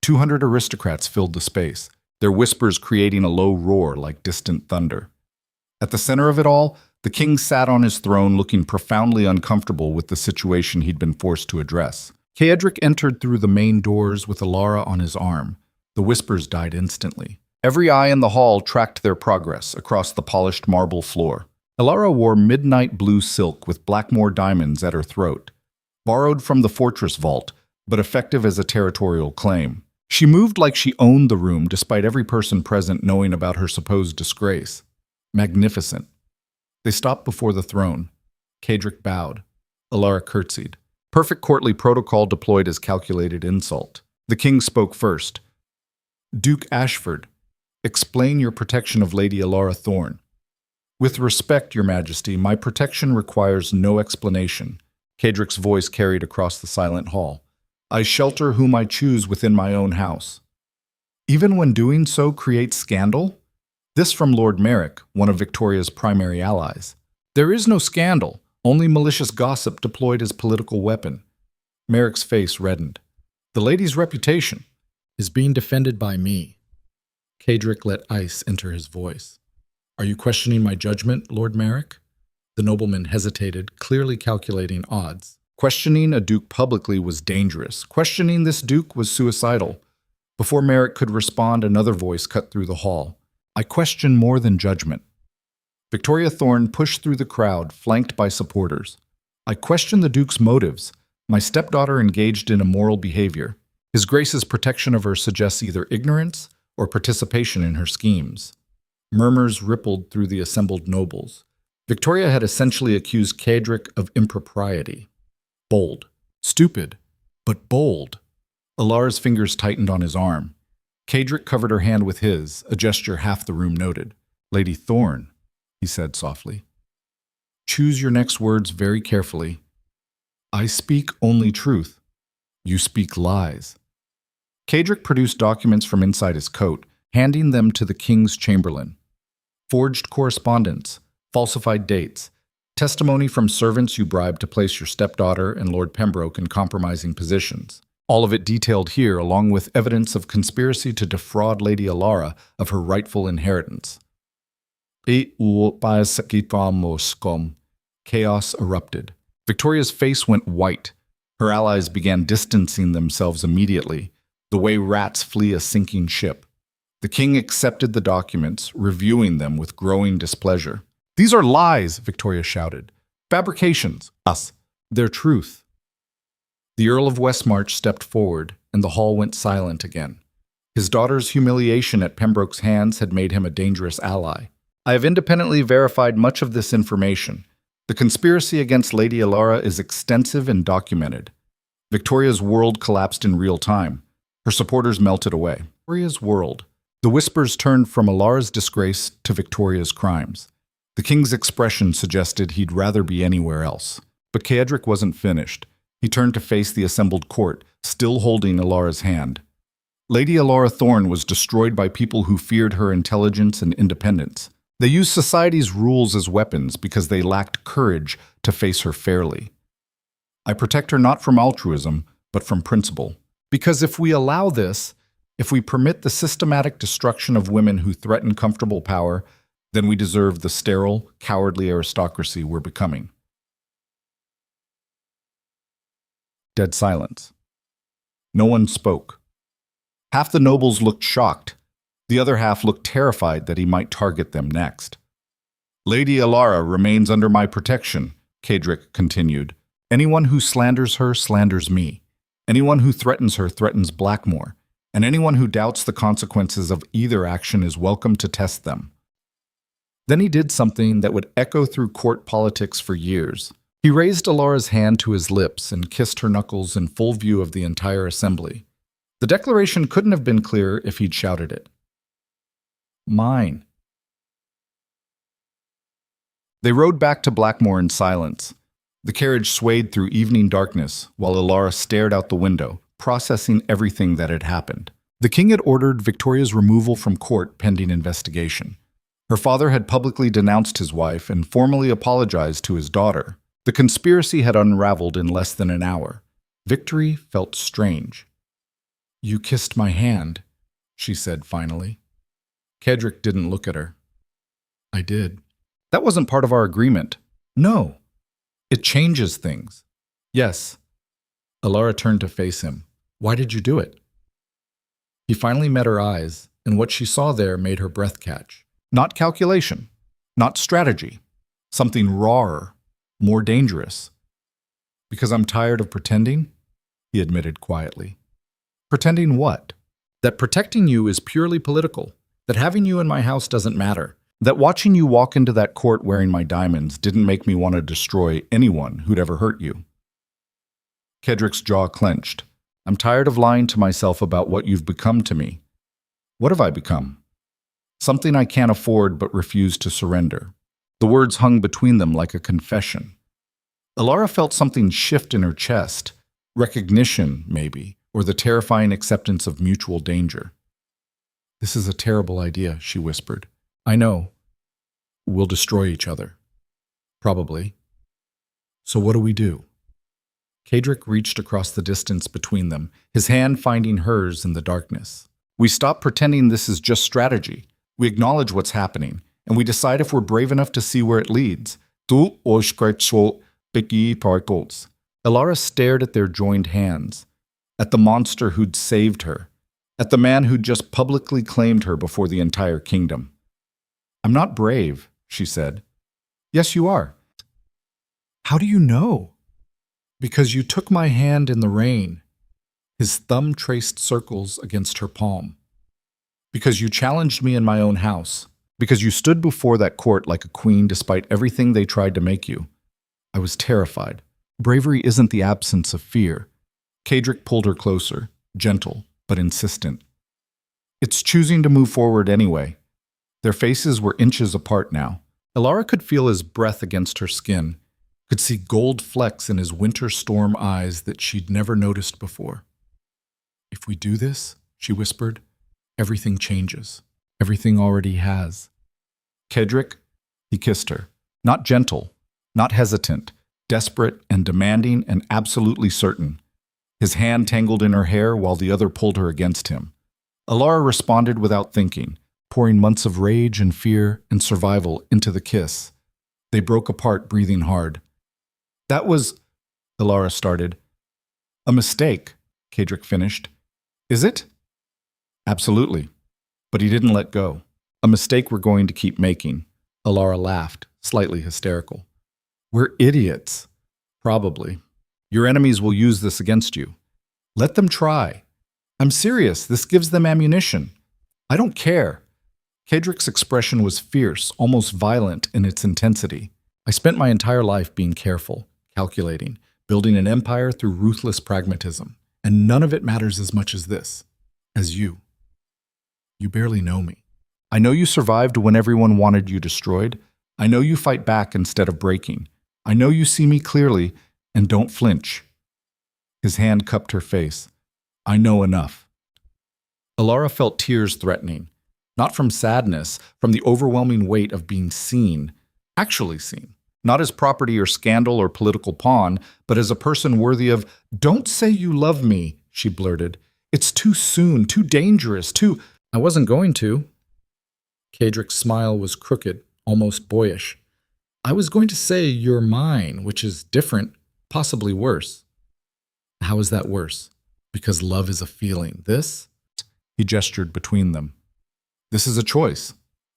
200 aristocrats filled the space, their whispers creating a low roar like distant thunder. At the center of it all, the king sat on his throne looking profoundly uncomfortable with the situation he'd been forced to address. Caedric entered through the main doors with Alara on his arm. The whispers died instantly. Every eye in the hall tracked their progress across the polished marble floor. Alara wore midnight blue silk with Blackmore diamonds at her throat, borrowed from the fortress vault, but effective as a territorial claim. She moved like she owned the room despite every person present knowing about her supposed disgrace. Magnificent. They stopped before the throne. Caedric bowed. Alara curtsied. Perfect courtly protocol deployed as calculated insult. The king spoke first. Duke Ashford, explain your protection of Lady Alara Thorne. With respect, Your Majesty, my protection requires no explanation. Caedric's voice carried across the silent hall. I shelter whom I choose within my own house. Even when doing so creates scandal? This from Lord Merrick, one of Victoria's primary allies. There is no scandal, only malicious gossip deployed as political weapon. Merrick's face reddened. The lady's reputation is being defended by me. Caedric let ice enter his voice. Are you questioning my judgment, Lord Merrick? The nobleman hesitated, clearly calculating odds. Questioning a duke publicly was dangerous. Questioning this duke was suicidal. Before Merrick could respond, another voice cut through the hall. I question more than judgment. Victoria Thorne pushed through the crowd, flanked by supporters. I question the duke's motives. My stepdaughter engaged in immoral behavior. His Grace's protection of her suggests either ignorance or participation in her schemes. Murmurs rippled through the assembled nobles. Victoria had essentially accused Caedric of impropriety. Bold. Stupid, but bold. Alara's fingers tightened on his arm. Caedric covered her hand with his, a gesture half the room noted. Lady Thorne, he said softly. Choose your next words very carefully. I speak only truth. You speak lies. Caedric produced documents from inside his coat, handing them to the king's chamberlain. Forged correspondence, falsified dates, testimony from servants you bribed to place your stepdaughter and Lord Pembroke in compromising positions. All of it detailed here, along with evidence of conspiracy to defraud Lady Alara of her rightful inheritance. Chaos erupted. Victoria's face went white. Her allies began distancing themselves immediately, the way rats flee a sinking ship. The king accepted the documents, reviewing them with growing displeasure. These are lies, Victoria shouted. Fabrications. Us. They're truth. The Earl of Westmarch stepped forward, and the hall went silent again. His daughter's humiliation at Pembroke's hands had made him a dangerous ally. I have independently verified much of this information. The conspiracy against Lady Alara is extensive and documented. Victoria's world collapsed in real time. Her supporters melted away. Victoria's world. The whispers turned from Alara's disgrace to Victoria's crimes. The king's expression suggested he'd rather be anywhere else. But Caedric wasn't finished. He turned to face the assembled court, still holding Alara's hand. Lady Alara Thorne was destroyed by people who feared her intelligence and independence. They used society's rules as weapons because they lacked courage to face her fairly. I protect her not from altruism, but from principle. Because if we allow this, if we permit the systematic destruction of women who threaten comfortable power, then we deserve the sterile, cowardly aristocracy we're becoming. Dead silence. No one spoke. Half the nobles looked shocked. The other half looked terrified that he might target them next. Lady Alara remains under my protection, Caedric continued. Anyone who slanders her slanders me. Anyone who threatens her threatens Blackmore. And anyone who doubts the consequences of either action is welcome to test them. Then he did something that would echo through court politics for years. He raised Alara's hand to his lips and kissed her knuckles in full view of the entire assembly. The declaration couldn't have been clearer if he'd shouted it. Mine. They rode back to Blackmore in silence. The carriage swayed through evening darkness while Alara stared out the window, processing everything that had happened. The king had ordered Victoria's removal from court pending investigation. Her father had publicly denounced his wife and formally apologized to his daughter. The conspiracy had unraveled in less than an hour. Victory felt strange. You kissed my hand, she said finally. Caedric didn't look at her. I did. That wasn't part of our agreement. No. It changes things. Yes. Alara turned to face him. Why did you do it? He finally met her eyes, and what she saw there made her breath catch. Not calculation. Not strategy. Something rawer, more dangerous. Because I'm tired of pretending, he admitted quietly. Pretending what? That protecting you is purely political. That having you in my house doesn't matter. That watching you walk into that court wearing my diamonds didn't make me want to destroy anyone who'd ever hurt you. Caedric's jaw clenched. I'm tired of lying to myself about what you've become to me. What have I become? Something I can't afford but refuse to surrender. The words hung between them like a confession. Alara felt something shift in her chest. Recognition, maybe, or the terrifying acceptance of mutual danger. This is a terrible idea, she whispered. I know. We'll destroy each other. Probably. So what do we do? Caedric reached across the distance between them, his hand finding hers in the darkness. We stop pretending this is just strategy. We acknowledge what's happening, and we decide if we're brave enough to see where it leads. Alara stared at their joined hands, at the monster who'd saved her, at the man who'd just publicly claimed her before the entire kingdom. I'm not brave, she said. Yes, you are. How do you know? Because you took my hand in the rain. His thumb traced circles against her palm. Because you challenged me in my own house. Because you stood before that court like a queen despite everything they tried to make you. I was terrified. Bravery isn't the absence of fear. Caedric pulled her closer, gentle but insistent. It's choosing to move forward anyway. Their faces were inches apart now. Alara could feel his breath against her skin, could see gold flecks in his winter storm eyes that she'd never noticed before. If we do this, she whispered, everything changes. Everything already has. Caedric, he kissed her. Not gentle, not hesitant, desperate and demanding and absolutely certain. His hand tangled in her hair while the other pulled her against him. Alara responded without thinking, pouring months of rage and fear and survival into the kiss. They broke apart, breathing hard. That was, Alara started. A mistake, Caedric finished. Is it? Absolutely. But he didn't let go. A mistake we're going to keep making. Alara laughed, slightly hysterical. We're idiots. Probably. Your enemies will use this against you. Let them try. I'm serious. This gives them ammunition. I don't care. Caedric's expression was fierce, almost violent in its intensity. I spent my entire life being careful, calculating, building an empire through ruthless pragmatism, and none of it matters as much as this, as you. You barely know me. I know you survived when everyone wanted you destroyed. I know you fight back instead of breaking. I know you see me clearly and don't flinch. His hand cupped her face. I know enough. Alara felt tears threatening. Not from sadness, from the overwhelming weight of being seen, actually seen. Not as property or scandal or political pawn, but as a person worthy of, don't say you love me, she blurted. It's too soon, too dangerous, too... I wasn't going to. Caedric's smile was crooked, almost boyish. I was going to say you're mine, which is different, possibly worse. How is that worse? Because love is a feeling. This, he gestured between them. This is a choice.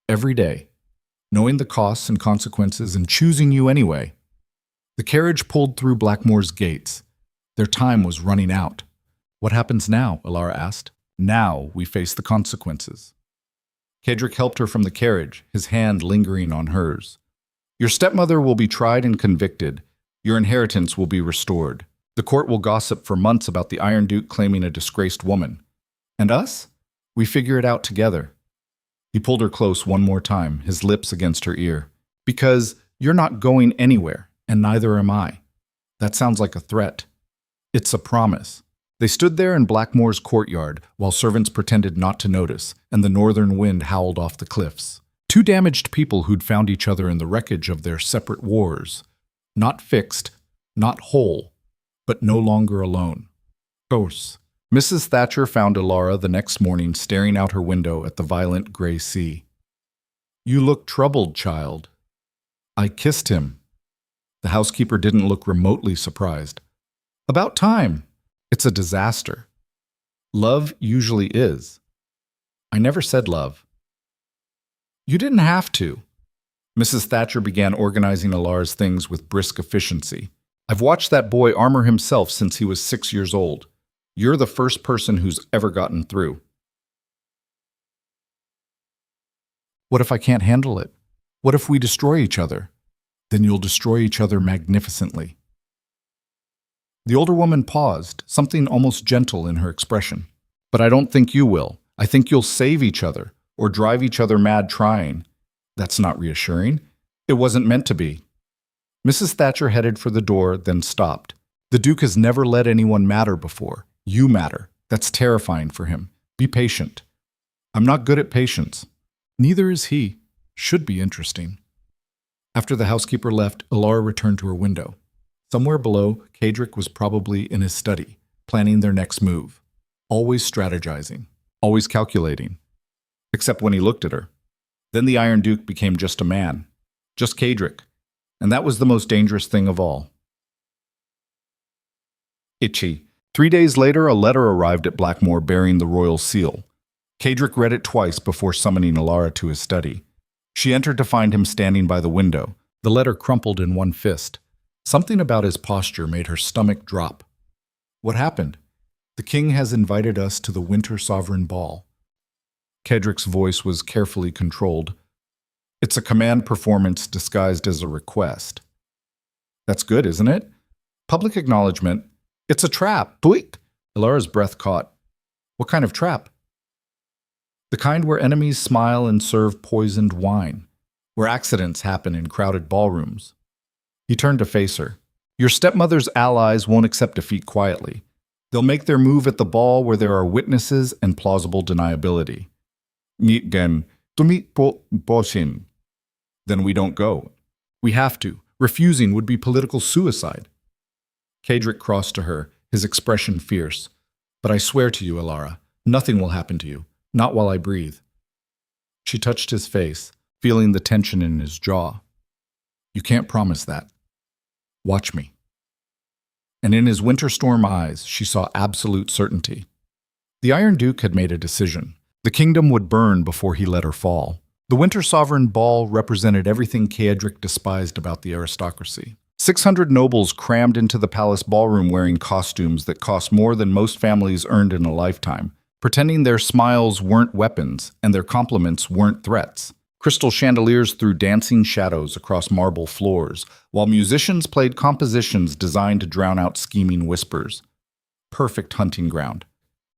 Every day. Knowing the costs and consequences and choosing you anyway. The carriage pulled through Blackmore's gates. Their time was running out. What happens now? Alara asked. Now we face the consequences. Caedric helped her from the carriage, his hand lingering on hers. Your stepmother will be tried and convicted. Your inheritance will be restored. The court will gossip for months about the Iron Duke claiming a disgraced woman. And us? We figure it out together. He pulled her close one more time, his lips against her ear. Because you're not going anywhere, and neither am I. That sounds like a threat. It's a promise. They stood there in Blackmore's courtyard while servants pretended not to notice, and the northern wind howled off the cliffs. Two damaged people who'd found each other in the wreckage of their separate wars. Not fixed, not whole, but no longer alone. Course. Mrs. Thatcher found Alara the next morning staring out her window at the violent gray sea. You look troubled, child. I kissed him. The housekeeper didn't look remotely surprised. About time. It's a disaster. Love usually is. I never said love. You didn't have to. Mrs. Thatcher began organizing Alara's things with brisk efficiency. I've watched that boy armor himself since he was 6 years old. You're the first person who's ever gotten through. What if I can't handle it? What if we destroy each other? Then you'll destroy each other magnificently. The older woman paused, something almost gentle in her expression. But I don't think you will. I think you'll save each other, or drive each other mad trying. That's not reassuring. It wasn't meant to be. Mrs. Thatcher headed for the door, then stopped. The Duke has never let anyone matter before. You matter. That's terrifying for him. Be patient. I'm not good at patience. Neither is he. Should be interesting. After the housekeeper left, Alara returned to her window. Somewhere below, Caedric was probably in his study, planning their next move. Always strategizing. Always calculating. Except when he looked at her. Then the Iron Duke became just a man. Just Caedric. And that was the most dangerous thing of all. Itchy. 3 days later, a letter arrived at Blackmore bearing the royal seal. Caedric read it twice before summoning Alara to his study. She entered to find him standing by the window, the letter crumpled in one fist. Something about his posture made her stomach drop. What happened? The king has invited us to the Winter Sovereign Ball. Caedric's voice was carefully controlled. It's a command performance disguised as a request. That's good, isn't it? Public acknowledgement. It's a trap. Bleak. Alara's breath caught. What kind of trap? The kind where enemies smile and serve poisoned wine, where accidents happen in crowded ballrooms. He turned to face her. Your stepmother's allies won't accept defeat quietly. They'll make their move at the ball where there are witnesses and plausible deniability. Then we don't go. We have to. Refusing would be political suicide. Caedric crossed to her, his expression fierce. But I swear to you, Alara, nothing will happen to you. Not while I breathe. She touched his face, feeling the tension in his jaw. You can't promise that. Watch me. And in his winter storm eyes, she saw absolute certainty. The Iron Duke had made a decision. The kingdom would burn before he let her fall. The Winter Sovereign Ball represented everything Caedric despised about the aristocracy. 600 nobles crammed into the palace ballroom wearing costumes that cost more than most families earned in a lifetime, pretending their smiles weren't weapons and their compliments weren't threats. Crystal chandeliers threw dancing shadows across marble floors, while musicians played compositions designed to drown out scheming whispers. Perfect hunting ground.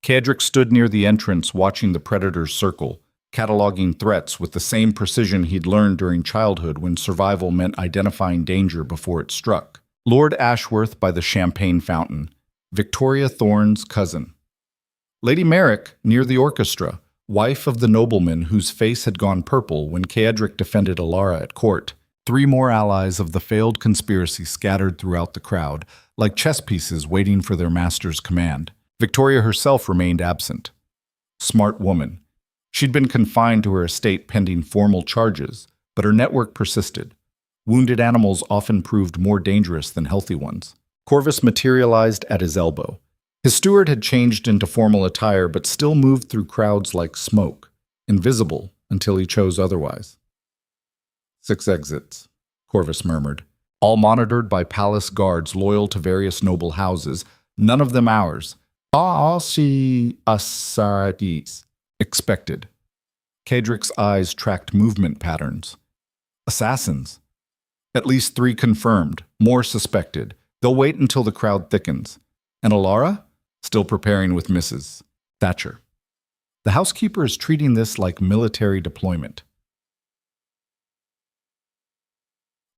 Caedric stood near the entrance watching the predators circle, cataloging threats with the same precision he'd learned during childhood when survival meant identifying danger before it struck. Lord Ashworth by the Champagne Fountain, Victoria Thorne's cousin. Lady Merrick, near the orchestra, wife of the nobleman whose face had gone purple when Caedric defended Alara at court. 3 more allies of the failed conspiracy scattered throughout the crowd, like chess pieces waiting for their master's command. Victoria herself remained absent. Smart woman. She'd been confined to her estate pending formal charges, but her network persisted. Wounded animals often proved more dangerous than healthy ones. Corvus materialized at his elbow. His steward had changed into formal attire but still moved through crowds like smoke, invisible until he chose otherwise. 6 exits, Corvus murmured, all monitored by palace guards loyal to various noble houses, none of them ours. Expected. Caedric's eyes tracked movement patterns. Assassins. At least 3 confirmed, more suspected. They'll wait until the crowd thickens. And Alara? Still preparing with Mrs. Thatcher. The housekeeper is treating this like military deployment.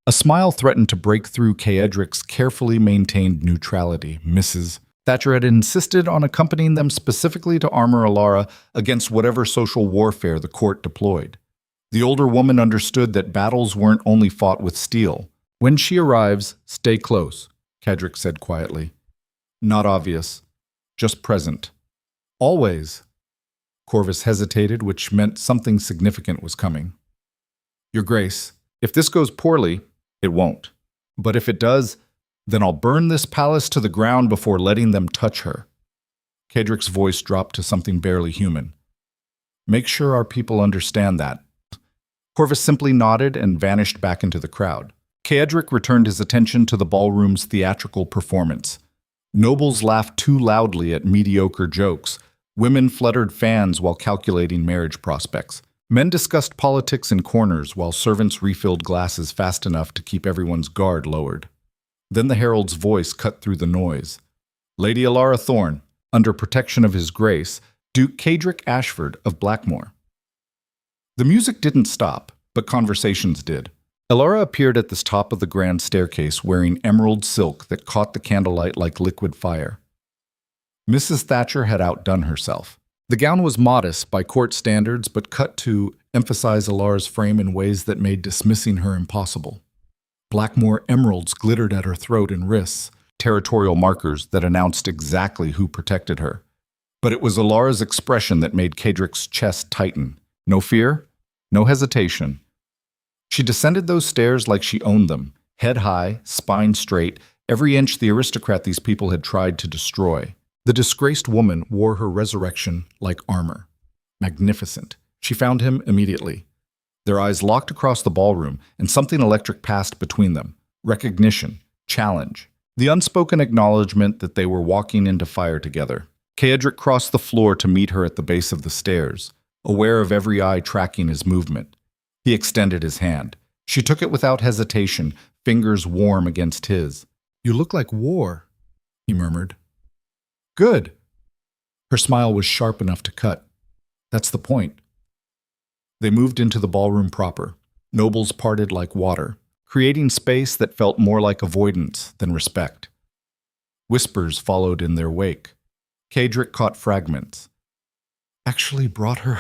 A smile threatened to break through Caedric's carefully maintained neutrality. Mrs. Thatcher had insisted on accompanying them specifically to armor Alara against whatever social warfare the court deployed. The older woman understood that battles weren't only fought with steel. When she arrives, stay close, Caedric said quietly. Not obvious, just present. Always. Corvus hesitated, which meant something significant was coming. Your Grace, if this goes poorly, it won't. But if it does, then I'll burn this palace to the ground before letting them touch her. Caedric's voice dropped to something barely human. Make sure our people understand that. Corvus simply nodded and vanished back into the crowd. Caedric returned his attention to the ballroom's theatrical performance. Nobles laughed too loudly at mediocre jokes. Women fluttered fans while calculating marriage prospects. Men discussed politics in corners while servants refilled glasses fast enough to keep everyone's guard lowered. Then the herald's voice cut through the noise. Lady Alara Thorne, under protection of His Grace, Duke Caedric Ashford of Blackmore. The music didn't stop, but conversations did. Alara appeared at the top of the grand staircase wearing emerald silk that caught the candlelight like liquid fire. Mrs. Thatcher had outdone herself. The gown was modest by court standards, but cut to emphasize Alara's frame in ways that made dismissing her impossible. Blackmore emeralds glittered at her throat and wrists, territorial markers that announced exactly who protected her. But it was Alara's expression that made Caedric's chest tighten. No fear, no hesitation. She descended those stairs like she owned them, head high, spine straight, every inch the aristocrat these people had tried to destroy. The disgraced woman wore her resurrection like armor. Magnificent. She found him immediately. Their eyes locked across the ballroom, and something electric passed between them. Recognition, challenge, the unspoken acknowledgement that they were walking into fire together. Caedric crossed the floor to meet her at the base of the stairs, aware of every eye tracking his movement. He extended his hand. She took it without hesitation, fingers warm against his. You look like war, he murmured. Good. Her smile was sharp enough to cut. That's the point. They moved into the ballroom proper. Nobles parted like water, creating space that felt more like avoidance than respect. Whispers followed in their wake. Caedric caught fragments. Actually brought her.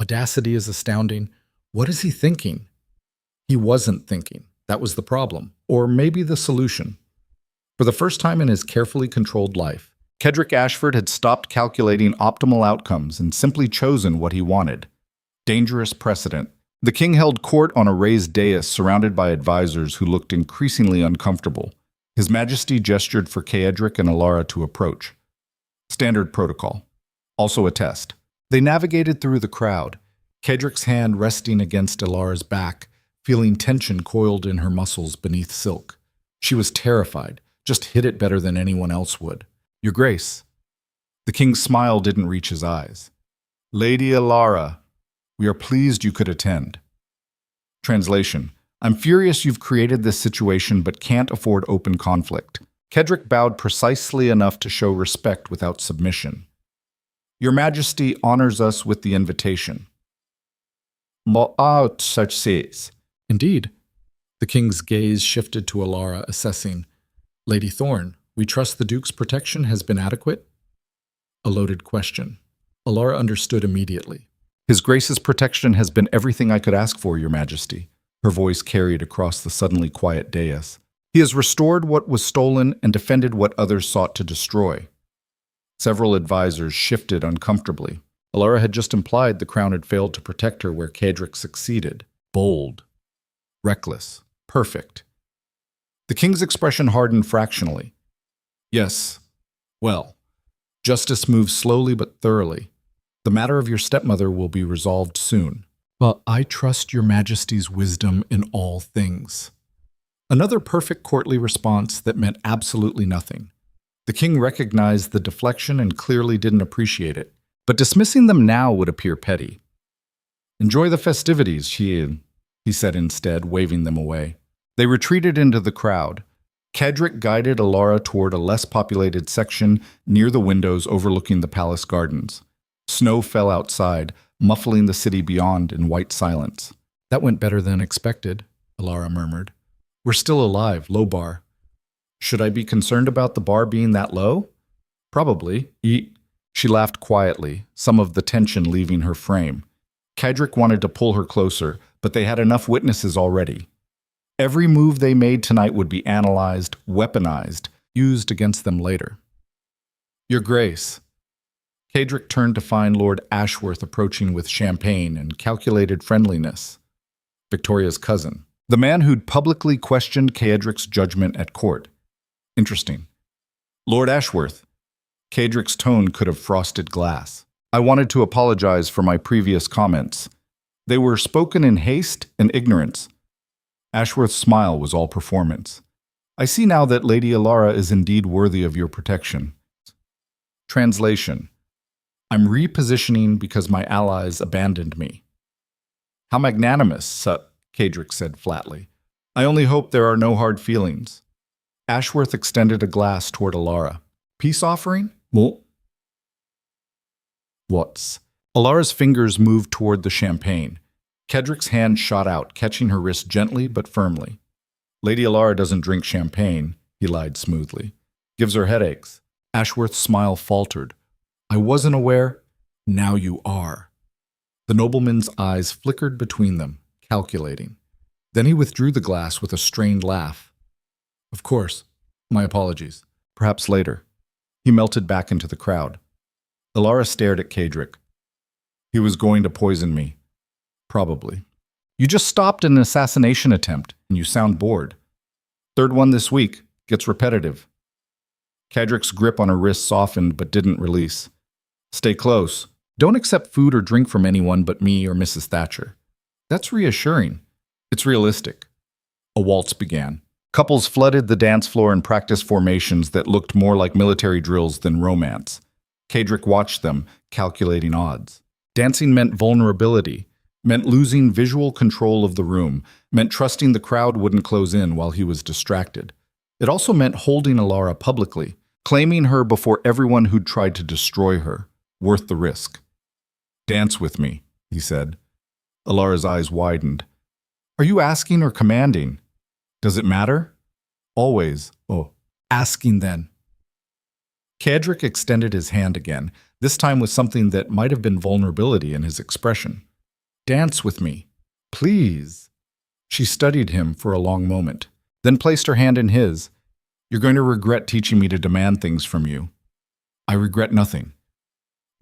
Audacity is astounding. What is he thinking? He wasn't thinking. That was the problem. Or maybe the solution. For the first time in his carefully controlled life, Caedric Ashford had stopped calculating optimal outcomes and simply chosen what he wanted. Dangerous precedent. The king held court on a raised dais surrounded by advisors who looked increasingly uncomfortable. His Majesty gestured for Caedric and Alara to approach. Standard protocol. Also a test. They navigated through the crowd, Caedric's hand resting against Alara's back, feeling tension coiled in her muscles beneath silk. She was terrified, just hid it better than anyone else would. Your Grace. The king's smile didn't reach his eyes. Lady Alara, we are pleased you could attend. Translation. I'm furious you've created this situation but can't afford open conflict. Caedric bowed precisely enough to show respect without submission. Your Majesty honors us with the invitation. Such says. Indeed. The king's gaze shifted to Alara, assessing. Lady Thorne, we trust the Duke's protection has been adequate? A loaded question. Alara understood immediately. His Grace's protection has been everything I could ask for, Your Majesty. Her voice carried across the suddenly quiet dais. He has restored what was stolen and defended what others sought to destroy. Several advisors shifted uncomfortably. Alara had just implied the crown had failed to protect her where Caedric succeeded. Bold. Reckless. Perfect. The king's expression hardened fractionally. Yes. Well, Justice moves slowly but thoroughly. The matter of your stepmother will be resolved soon. But I trust your majesty's wisdom in all things. Another perfect courtly response that meant absolutely nothing. The king recognized the deflection and clearly didn't appreciate it, but dismissing them now would appear petty. Enjoy the festivities, he said instead, waving them away. They retreated into the crowd. Caedric guided Alara toward a less populated section near the windows overlooking the palace gardens. Snow fell outside, muffling the city beyond in white silence. That went better than expected, Alara murmured. We're still alive, low bar. Should I be concerned about the bar being that low? Probably. She laughed quietly, some of the tension leaving her frame. Caedric wanted to pull her closer, but they had enough witnesses already. Every move they made tonight would be analyzed, weaponized, used against them later. Your Grace. Caedric turned to find Lord Ashworth approaching with champagne and calculated friendliness. Victoria's cousin. The man who'd publicly questioned Caedric's judgment at court. Interesting. Lord Ashworth. Caedric's tone could have frosted glass. I wanted to apologize for my previous comments. They were spoken in haste and ignorance. Ashworth's smile was all performance. I see now that Lady Alara is indeed worthy of your protection. Translation. I'm repositioning because my allies abandoned me. How magnanimous, Caedric said flatly. I only hope there are no hard feelings. Ashworth extended a glass toward Alara. Peace offering? Well, what's? Alara's fingers moved toward the champagne. Caedric's hand shot out, catching her wrist gently but firmly. Lady Alara doesn't drink champagne, he lied smoothly. Gives her headaches. Ashworth's smile faltered. I wasn't aware. Now you are. The nobleman's eyes flickered between them, calculating. Then he withdrew the glass with a strained laugh. Of course. My apologies. Perhaps later. He melted back into the crowd. Alara stared at Caedric. He was going to poison me. Probably. You just stopped an assassination attempt, and you sound bored. Third one this week. Gets repetitive. Caedric's grip on her wrist softened but didn't release. Stay close. Don't accept food or drink from anyone but me or Mrs. Thatcher. That's reassuring. It's realistic. A waltz began. Couples flooded the dance floor in practice formations that looked more like military drills than romance. Caedric watched them, calculating odds. Dancing meant vulnerability, meant losing visual control of the room, meant trusting the crowd wouldn't close in while he was distracted. It also meant holding Alara publicly, claiming her before everyone who'd tried to destroy her, worth the risk. Dance with me, he said. Alara's eyes widened. Are you asking or commanding? Does it matter? Always. Oh, asking then. Caedric extended his hand again, this time with something that might have been vulnerability in his expression. Dance with me. Please. She studied him for a long moment, then placed her hand in his. You're going to regret teaching me to demand things from you. I regret nothing.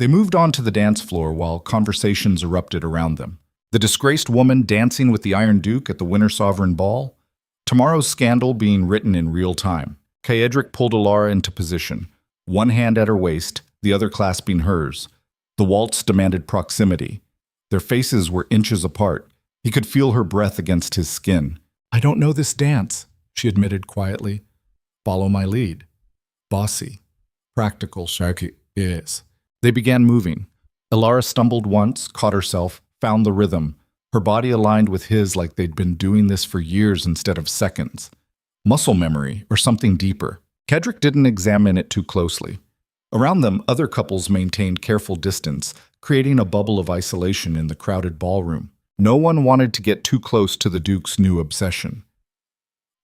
They moved on to the dance floor while conversations erupted around them. The disgraced woman dancing with the Iron Duke at the Winter Sovereign Ball. Tomorrow's scandal being written in real time. Caedric pulled Alara into position, one hand at her waist, the other clasping hers. The waltz demanded proximity. Their faces were inches apart. He could feel her breath against his skin. I don't know this dance, she admitted quietly. Follow my lead. Bossy. Practical, Sharky. Yes. They began moving. Alara stumbled once, caught herself, found the rhythm. Her body aligned with his like they'd been doing this for years instead of seconds. Muscle memory, or something deeper. Caedric didn't examine it too closely. Around them, other couples maintained careful distance, creating a bubble of isolation in the crowded ballroom. No one wanted to get too close to the Duke's new obsession.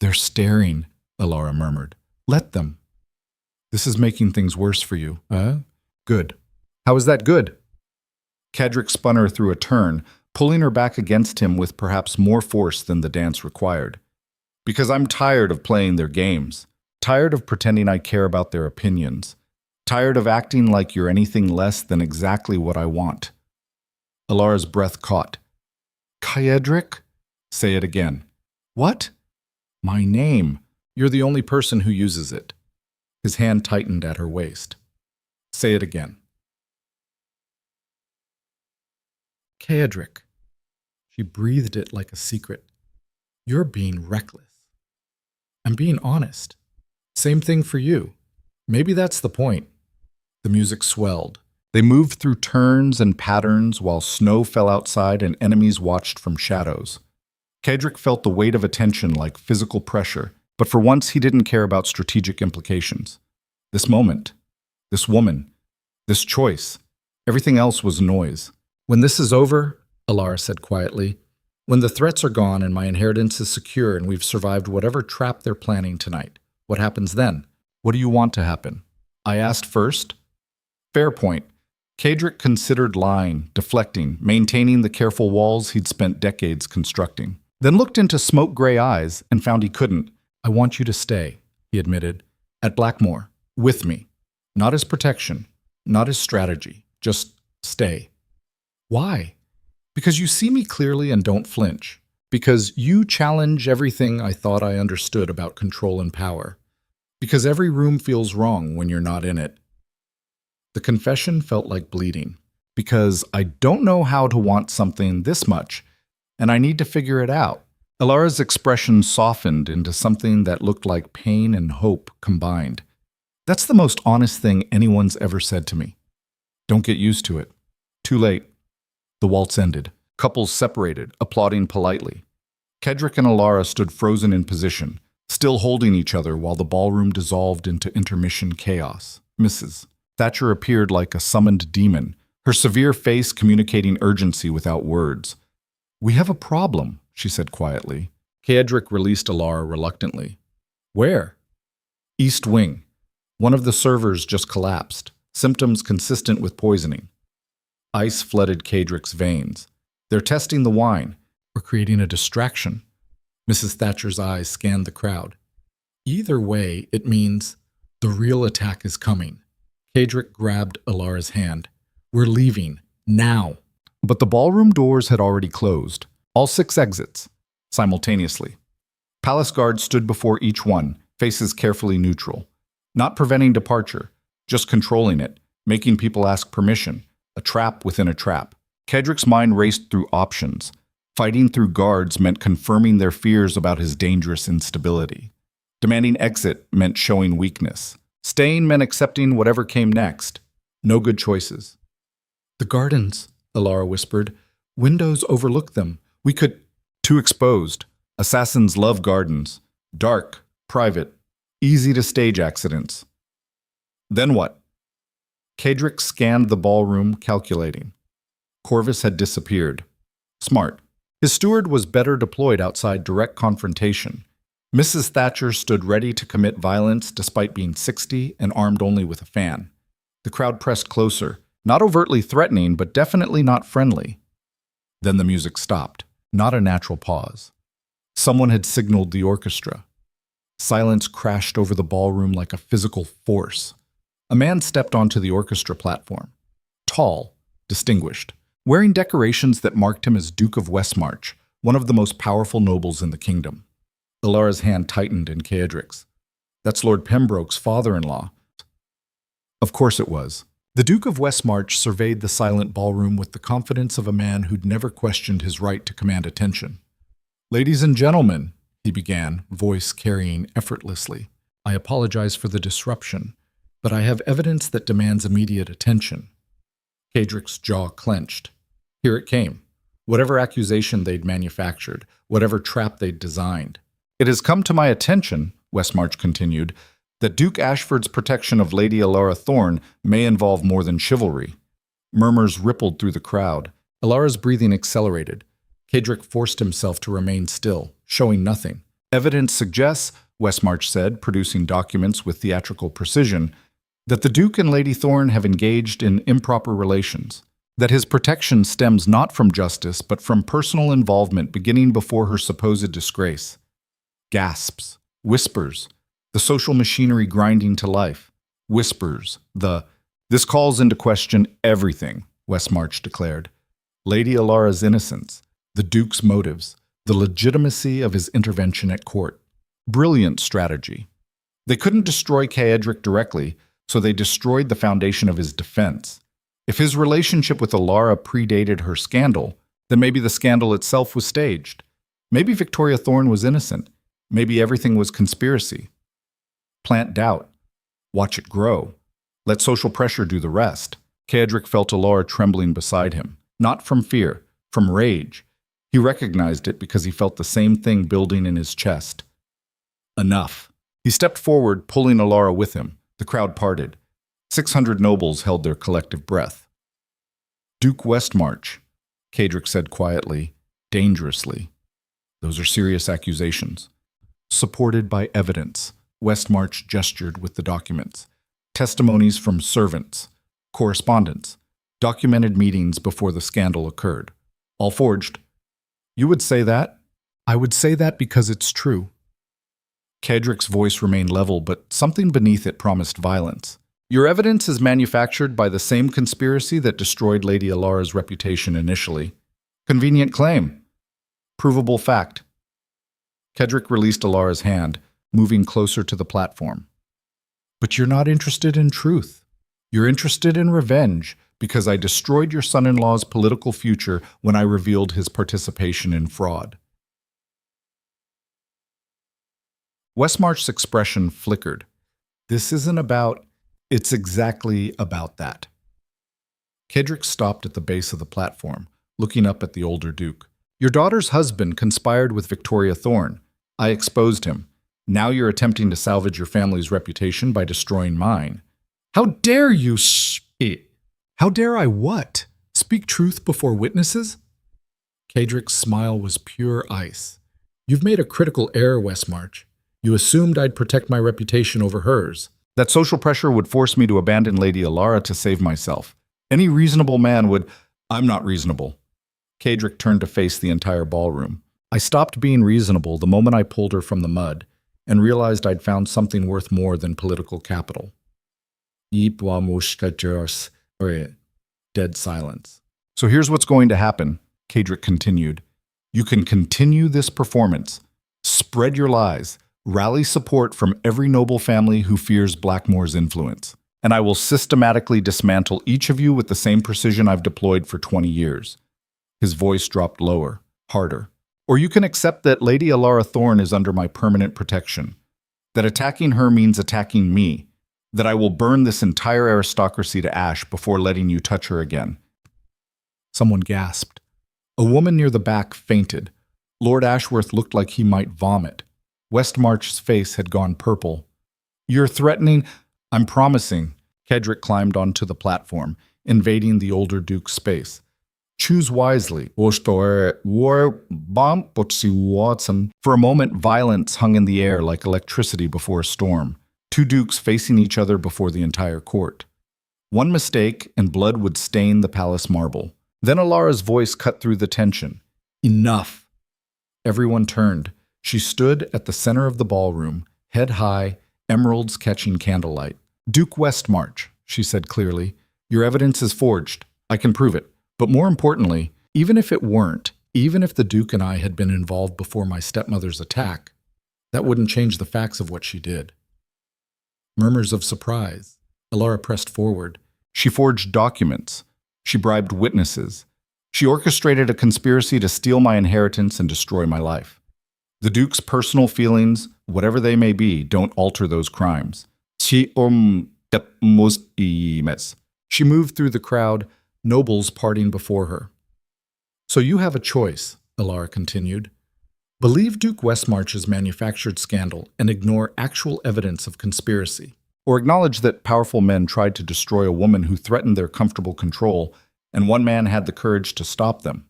They're staring, Alara murmured. Let them. This is making things worse for you. Good. How is that good? Caedric spun her through a turn, pulling her back against him with perhaps more force than the dance required. Because I'm tired of playing their games. Tired of pretending I care about their opinions. Tired of acting like you're anything less than exactly what I want. Alara's breath caught. Caedric? Say it again. What? My name. You're the only person who uses it. His hand tightened at her waist. Say it again. Caedric. She breathed it like a secret. You're being reckless. I'm being honest. Same thing for you. Maybe that's the point. The music swelled. They moved through turns and patterns while snow fell outside and enemies watched from shadows. Caedric felt the weight of attention like physical pressure, but for once he didn't care about strategic implications. This moment, this woman, this choice, everything else was noise. When this is over, Alara said quietly, when the threats are gone and my inheritance is secure and we've survived whatever trap they're planning tonight, what happens then? What do you want to happen? I asked first. Fair point. Caedric considered lying, deflecting, maintaining the careful walls he'd spent decades constructing. Then looked into smoke-gray eyes and found he couldn't. I want you to stay, he admitted, at Blackmore, with me. Not as protection, not as strategy, just stay. Why? Because you see me clearly and don't flinch. Because you challenge everything I thought I understood about control and power. Because every room feels wrong when you're not in it. The confession felt like bleeding. Because I don't know how to want something this much, and I need to figure it out. Alara's expression softened into something that looked like pain and hope combined. That's the most honest thing anyone's ever said to me. Don't get used to it. Too late. The waltz ended. Couples separated, applauding politely. Caedric and Alara stood frozen in position, still holding each other while the ballroom dissolved into intermission chaos. Mrs. Thatcher appeared like a summoned demon, her severe face communicating urgency without words. We have a problem, she said quietly. Caedric released Alara reluctantly. Where? East Wing. One of the servers just collapsed, symptoms consistent with poisoning. Ice flooded Caedric's veins. They're testing the wine. We're creating a distraction. Mrs. Thatcher's eyes scanned the crowd. Either way, it means the real attack is coming. Caedric grabbed Alara's hand. We're leaving, now. But the ballroom doors had already closed. All 6 exits, simultaneously. Palace guards stood before each one, faces carefully neutral. Not preventing departure, just controlling it, making people ask permission, a trap within a trap. Caedric's mind raced through options. Fighting through guards meant confirming their fears about his dangerous instability. Demanding exit meant showing weakness. Staying meant accepting whatever came next. No good choices. The gardens, Alara whispered. Windows overlook them. We could... Too exposed. Assassins love gardens. Dark, private, easy to stage accidents. Then what? Caedric scanned the ballroom, calculating. Corvus had disappeared. Smart. His steward was better deployed outside direct confrontation. Mrs. Thatcher stood ready to commit violence despite being 60 and armed only with a fan. The crowd pressed closer, not overtly threatening, but definitely not friendly. Then the music stopped, not a natural pause. Someone had signaled the orchestra. Silence crashed over the ballroom like a physical force. A man stepped onto the orchestra platform. Tall, distinguished, wearing decorations that marked him as Duke of Westmarch, one of the most powerful nobles in the kingdom. Alara's hand tightened in Caedric's. That's Lord Pembroke's father-in-law. Of course it was. The Duke of Westmarch surveyed the silent ballroom with the confidence of a man who'd never questioned his right to command attention. Ladies and gentlemen, he began, voice carrying effortlessly. I apologize for the disruption, but I have evidence that demands immediate attention. Caedric's jaw clenched. Here it came. Whatever accusation they'd manufactured, whatever trap they'd designed. It has come to my attention, Westmarch continued, that Duke Ashford's protection of Lady Alara Thorne may involve more than chivalry. Murmurs rippled through the crowd. Alara's breathing accelerated. Caedric forced himself to remain still, showing nothing. Evidence suggests, Westmarch said, producing documents with theatrical precision, that the Duke and Lady Thorne have engaged in improper relations, that his protection stems not from justice but from personal involvement beginning before her supposed disgrace. Gasps, whispers, the social machinery grinding to life. Whispers, this calls into question everything, Westmarch declared. Lady Alara's innocence, the Duke's motives, the legitimacy of his intervention at court. Brilliant strategy. They couldn't destroy Caedric directly, so they destroyed the foundation of his defense. If his relationship with Alara predated her scandal, then maybe the scandal itself was staged. Maybe Victoria Thorne was innocent. Maybe everything was conspiracy. Plant doubt. Watch it grow. Let social pressure do the rest. Caedric felt Alara trembling beside him, not from fear, from rage. He recognized it because he felt the same thing building in his chest. Enough. He stepped forward, pulling Alara with him. The crowd parted. 600 nobles held their collective breath. Duke Westmarch, Caedric said quietly, dangerously. Those are serious accusations. Supported by evidence, Westmarch gestured with the documents. Testimonies from servants, correspondence, documented meetings before the scandal occurred. All forged. You would say that? I would say that because it's true. Caedric's voice remained level, but something beneath it promised violence. Your evidence is manufactured by the same conspiracy that destroyed Lady Alara's reputation initially. Convenient claim. Provable fact. Caedric released Alara's hand, moving closer to the platform. But you're not interested in truth. You're interested in revenge, because I destroyed your son-in-law's political future when I revealed his participation in fraud. Westmarch's expression flickered. This isn't about... It's exactly about that. Caedric stopped at the base of the platform, looking up at the older duke. Your daughter's husband conspired with Victoria Thorne. I exposed him. Now you're attempting to salvage your family's reputation by destroying mine. How dare you speak? How dare I what? Speak truth before witnesses? Caedric's smile was pure ice. You've made a critical error, Westmarch. You assumed I'd protect my reputation over hers. That social pressure would force me to abandon Lady Alara to save myself. Any reasonable man would... I'm not reasonable. Caedric turned to face the entire ballroom. I stopped being reasonable the moment I pulled her from the mud and realized I'd found something worth more than political capital. Dead silence. So here's what's going to happen, Caedric continued. You can continue this performance. Spread your lies. Rally support from every noble family who fears Blackmore's influence. And I will systematically dismantle each of you with the same precision I've deployed for 20 years. His voice dropped lower, harder. Or you can accept that Lady Alara Thorne is under my permanent protection. That attacking her means attacking me. That I will burn this entire aristocracy to ash before letting you touch her again. Someone gasped. A woman near the back fainted. Lord Ashworth looked like he might vomit. Westmarch's face had gone purple. You're threatening... I'm promising. Caedric climbed onto the platform, invading the older duke's space. Choose wisely. For a moment, violence hung in the air like electricity before a storm. Two dukes facing each other before the entire court. One mistake, and blood would stain the palace marble. Then Alara's voice cut through the tension. Enough. Everyone turned. She stood at the center of the ballroom, head high, emeralds catching candlelight. Duke Westmarch, she said clearly, your evidence is forged. I can prove it. But more importantly, even if it weren't, even if the Duke and I had been involved before my stepmother's attack, that wouldn't change the facts of what she did. Murmurs of surprise. Alara pressed forward. She forged documents. She bribed witnesses. She orchestrated a conspiracy to steal my inheritance and destroy my life. The Duke's personal feelings, whatever they may be, don't alter those crimes. She moved through the crowd, nobles parting before her. So you have a choice, Alara continued. Believe Duke Westmarch's manufactured scandal and ignore actual evidence of conspiracy. Or acknowledge that powerful men tried to destroy a woman who threatened their comfortable control, and one man had the courage to stop them.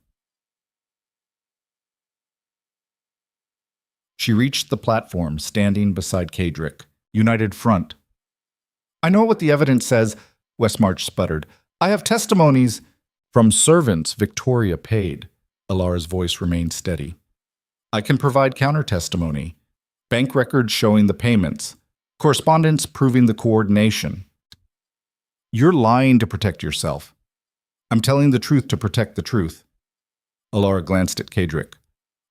She reached the platform, standing beside Caedric. United front. I know what the evidence says, Westmarch sputtered. I have testimonies from servants Victoria paid. Alara's voice remained steady. I can provide counter-testimony. Bank records showing the payments. Correspondence proving the coordination. You're lying to protect yourself. I'm telling the truth to protect the truth. Alara glanced at Caedric.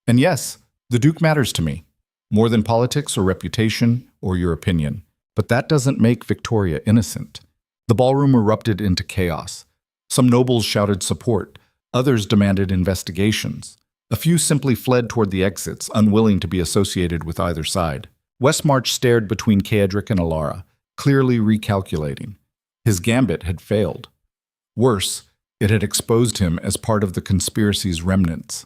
And yes, the Duke matters to me, more than politics or reputation or your opinion. But that doesn't make Victoria innocent. The ballroom erupted into chaos. Some nobles shouted support. Others demanded investigations. A few simply fled toward the exits, unwilling to be associated with either side. Westmarch stared between Caedric and Alara, clearly recalculating. His gambit had failed. Worse, it had exposed him as part of the conspiracy's remnants.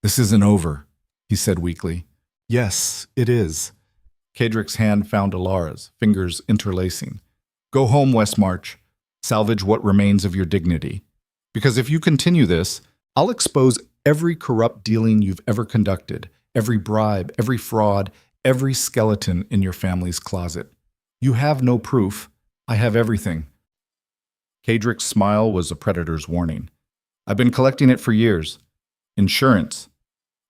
"This isn't over," he said weakly. "Yes, it is." Caedric's hand found Alara's, fingers interlacing. "Go home, Westmarch. Salvage what remains of your dignity. Because if you continue this, I'll expose every corrupt dealing you've ever conducted, every bribe, every fraud, every skeleton in your family's closet. You have no proof. I have everything." Caedric's smile was a predator's warning. "I've been collecting it for years. Insurance.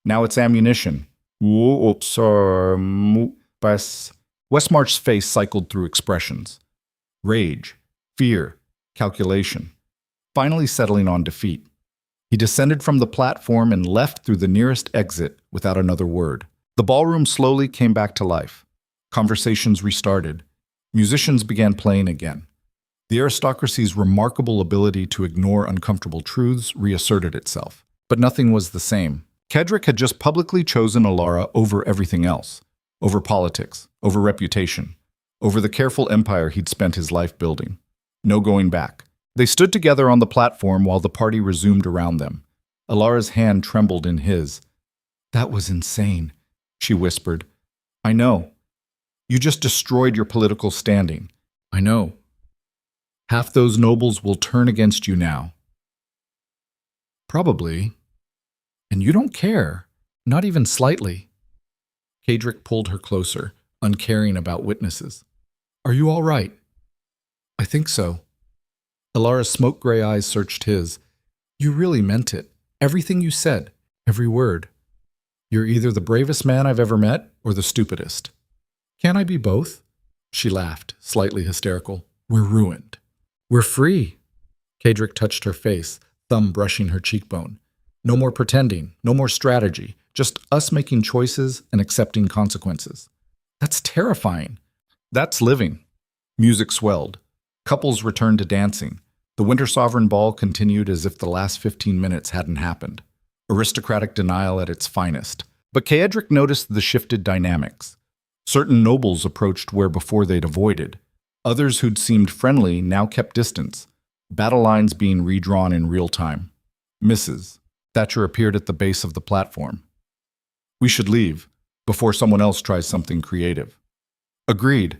Now it's ammunition." Westmarch's face cycled through expressions. Rage, fear, calculation. Finally settling on defeat. He descended from the platform and left through the nearest exit without another word. The ballroom slowly came back to life. Conversations restarted. Musicians began playing again. The aristocracy's remarkable ability to ignore uncomfortable truths reasserted itself. But nothing was the same. Caedric had just publicly chosen Alara over everything else. Over politics, over reputation, over the careful empire he'd spent his life building. No going back. They stood together on the platform while the party resumed around them. Alara's hand trembled in his. "That was insane," she whispered. "I know. You just destroyed your political standing." "I know. Half those nobles will turn against you now." "Probably. And you don't care. Not even slightly." Caedric pulled her closer, uncaring about witnesses. "Are you all right?" "I think so." Alara's smoke-gray eyes searched his. "You really meant it. Everything you said. Every word. You're either the bravest man I've ever met or the stupidest." "Can't I be both?" She laughed, slightly hysterical. "We're ruined. We're free." Caedric touched her face, thumb brushing her cheekbone. "No more pretending, no more strategy, just us making choices and accepting consequences." "That's terrifying." "That's living." Music swelled. Couples returned to dancing. The Winter Sovereign Ball continued as if the last 15 minutes hadn't happened. Aristocratic denial at its finest. But Caedric noticed the shifted dynamics. Certain nobles approached where before they'd avoided. Others who'd seemed friendly now kept distance, battle lines being redrawn in real time. Mrs. Thatcher appeared at the base of the platform. "We should leave, before someone else tries something creative." "Agreed."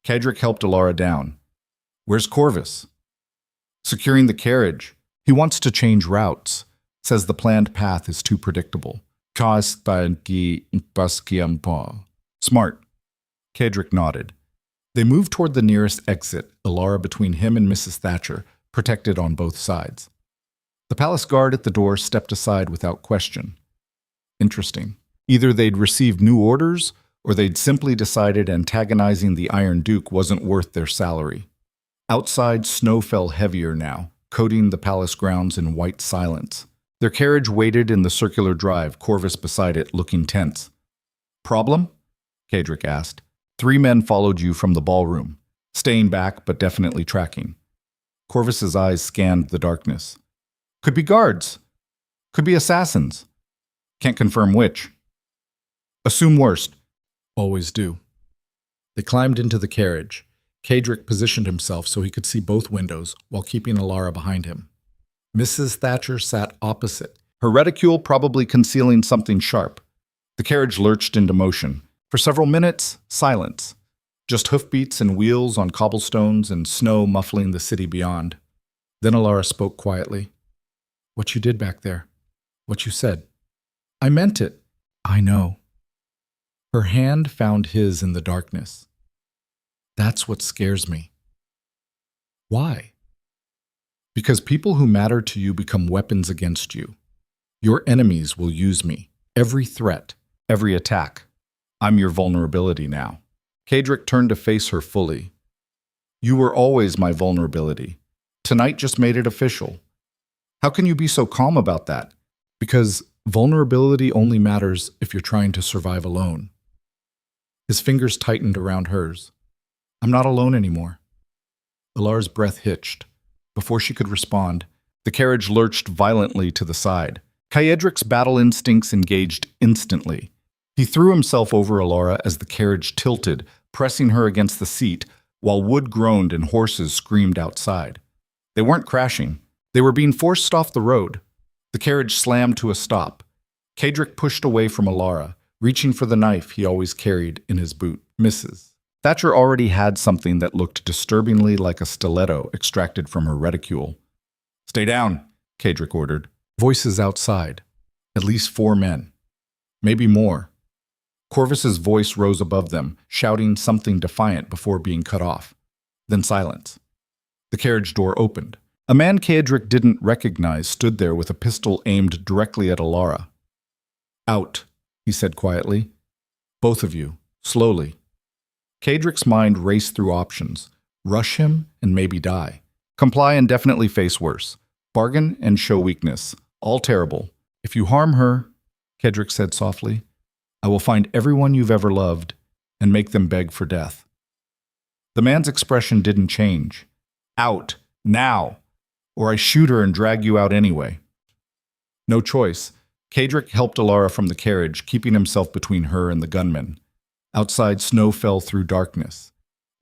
Caedric helped Alara down. "Where's Corvus?" "Securing the carriage. He wants to change routes. Says the planned path is too predictable." "Smart." Caedric nodded. They moved toward the nearest exit, Alara between him and Mrs. Thatcher, protected on both sides. The palace guard at the door stepped aside without question. Interesting. Either they'd received new orders, or they'd simply decided antagonizing the Iron Duke wasn't worth their salary. Outside, snow fell heavier now, coating the palace grounds in white silence. Their carriage waited in the circular drive, Corvus beside it, looking tense. "Problem?" Caedric asked. "3 men followed you from the ballroom, staying back but definitely tracking." Corvus's eyes scanned the darkness. "Could be guards. Could be assassins. Can't confirm which." "Assume worst." "Always do." They climbed into the carriage. Caedric positioned himself so he could see both windows while keeping Alara behind him. Mrs. Thatcher sat opposite, her reticule probably concealing something sharp. The carriage lurched into motion. For several minutes, silence. Just hoofbeats and wheels on cobblestones and snow muffling the city beyond. Then Alara spoke quietly. "What you did back there. What you said. I meant it." "I know." Her hand found his in the darkness. "That's what scares me." "Why?" "Because people who matter to you become weapons against you. Your enemies will use me. Every threat, every attack. I'm your vulnerability now." Caedric turned to face her fully. "You were always my vulnerability. Tonight just made it official. How can you be so calm about that? Because vulnerability only matters if you're trying to survive alone." His fingers tightened around hers. I'm not alone anymore. Alara's breath hitched. Before she could respond, the carriage lurched violently to the side. Caedric's battle instincts engaged instantly. He threw himself over Alara as the carriage tilted, pressing her against the seat, while wood groaned and horses screamed outside. They weren't crashing. They were being forced off the road. The carriage slammed to a stop. Caedric pushed away from Alara, reaching for the knife he always carried in his boot. Misses. Thatcher already had something that looked disturbingly like a stiletto extracted from her reticule. "Stay down," Caedric ordered. Voices outside. At least 4 men. Maybe more. Corvus's voice rose above them, shouting something defiant before being cut off. Then silence. The carriage door opened. A man Caedric didn't recognize stood there with a pistol aimed directly at Alara. "Out," he said quietly. "Both of you, slowly." Caedric's mind raced through options. Rush him and maybe die. Comply and definitely face worse. Bargain and show weakness. All terrible. "If you harm her," Caedric said softly, "I will find everyone you've ever loved and make them beg for death." The man's expression didn't change. "Out, now, or I shoot her and drag you out anyway." No choice. Caedric helped Alara from the carriage, keeping himself between her and the gunmen. Outside, snow fell through darkness.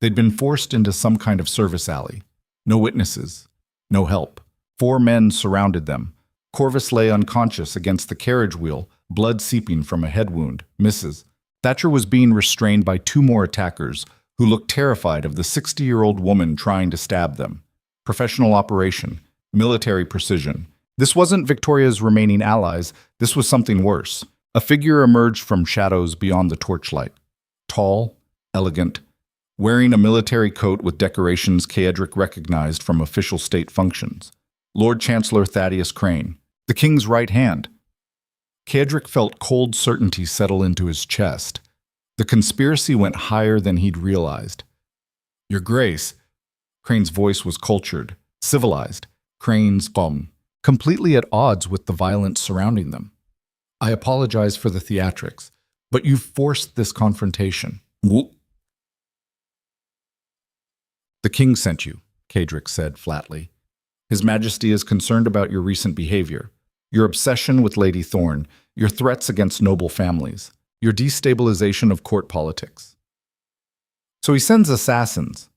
They'd been forced into some kind of service alley. No witnesses. No help. 4 men surrounded them. Corvus lay unconscious against the carriage wheel, blood seeping from a head wound. Misses. Thatcher was being restrained by 2 more attackers who looked terrified of the 60-year-old woman trying to stab them. Professional operation. Military precision. This wasn't Victoria's remaining allies. This was something worse. A figure emerged from shadows beyond the torchlight. Tall, elegant, wearing a military coat with decorations Caedric recognized from official state functions. Lord Chancellor Thaddeus Crane, the king's right hand. Caedric felt cold certainty settle into his chest. The conspiracy went higher than he'd realized. "Your Grace," Crane's voice was cultured, civilized. Crane's completely at odds with the violence surrounding them. "I apologize for the theatrics, but you've forced this confrontation." "The king sent you," Caedric said flatly. "His Majesty is concerned about your recent behavior, your obsession with Lady Thorne, your threats against noble families, your destabilization of court politics. So he sends assassins.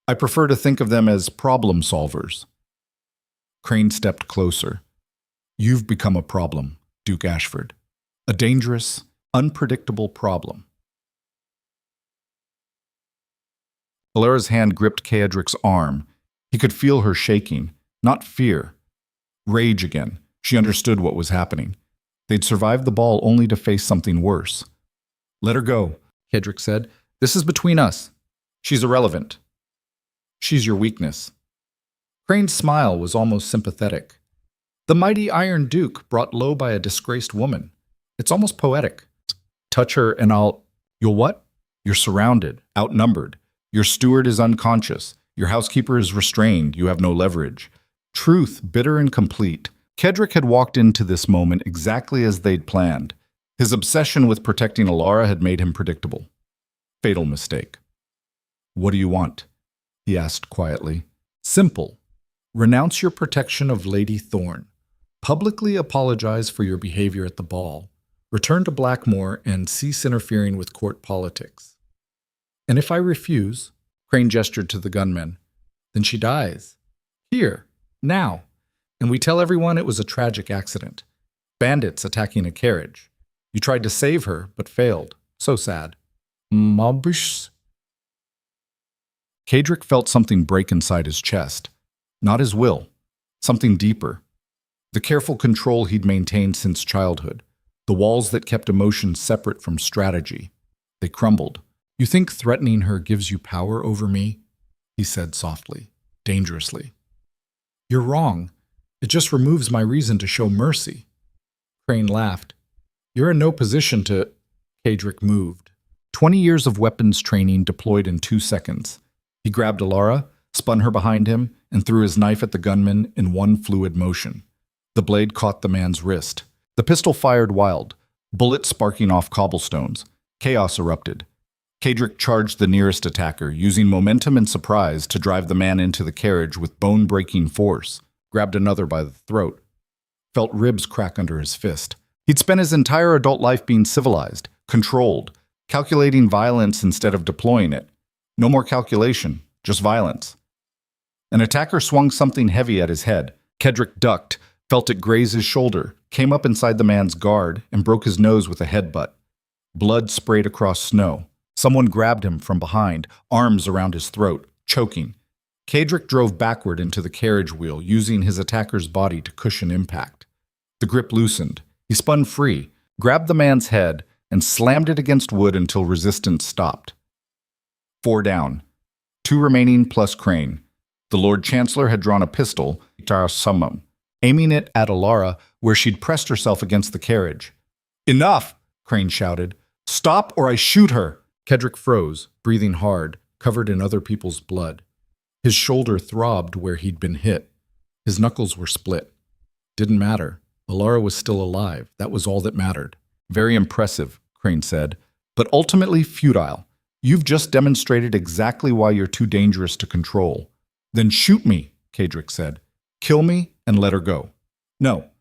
I prefer to think of them as problem solvers." Crane stepped closer. "You've become a problem, Duke Ashford. A dangerous, unpredictable problem." Alara's hand gripped Caedric's arm. He could feel her shaking, not fear. Rage again. She understood what was happening. They'd survived the ball only to face something worse. "Let her go," Caedric said. "This is between us. She's irrelevant. She's your weakness." Crane's smile was almost sympathetic. The mighty Iron Duke brought low by a disgraced woman. It's almost poetic. "Touch her and You'll what? You're surrounded, outnumbered. Your steward is unconscious. Your housekeeper is restrained. You have no leverage." Truth, bitter and complete. Caedric had walked into this moment exactly as they'd planned. His obsession with protecting Alara had made him predictable. Fatal mistake. "What do you want?" he asked quietly. "Simple. Renounce your protection of Lady Thorne. Publicly apologize for your behavior at the ball. Return to Blackmore and cease interfering with court politics. And if I refuse," Crane gestured to the gunmen, "then she dies. Here, now. And we tell everyone it was a tragic accident. Bandits attacking a carriage. You tried to save her, but failed. So sad." "Mabush." Caedric felt something break inside his chest. Not his will. Something deeper. The careful control he'd maintained since childhood. The walls that kept emotion separate from strategy. They crumbled. "You think threatening her gives you power over me?" he said softly, dangerously. "You're wrong. It just removes my reason to show mercy." Crane laughed. "You're in no position to—" Caedric moved. 20 years of weapons training deployed in 2 seconds. He grabbed Alara, spun her behind him, and threw his knife at the gunman in one fluid motion. The blade caught the man's wrist. The pistol fired wild, bullets sparking off cobblestones. Chaos erupted. Caedric charged the nearest attacker, using momentum and surprise to drive the man into the carriage with bone-breaking force, grabbed another by the throat, felt ribs crack under his fist. He'd spent his entire adult life being civilized, controlled, calculating violence instead of deploying it. No more calculation, just violence. An attacker swung something heavy at his head. Caedric ducked, felt it graze his shoulder, came up inside the man's guard, and broke his nose with a headbutt. Blood sprayed across snow. Someone grabbed him from behind, arms around his throat, choking. Caedric drove backward into the carriage wheel, using his attacker's body to cushion impact. The grip loosened. He spun free, grabbed the man's head, and slammed it against wood until resistance stopped. 4 down. 2 remaining plus Crane. The Lord Chancellor had drawn a pistol, summum, aiming it at Alara where she'd pressed herself against the carriage. "Enough!" Crane shouted. "Stop or I shoot her!" Caedric froze, breathing hard, covered in other people's blood. His shoulder throbbed where he'd been hit. His knuckles were split. Didn't matter. Alara was still alive. That was all that mattered. "Very impressive," Crane said, "but ultimately futile. You've just demonstrated exactly why you're too dangerous to control." "Then shoot me," Caedric said. "Kill me and let her go." "No."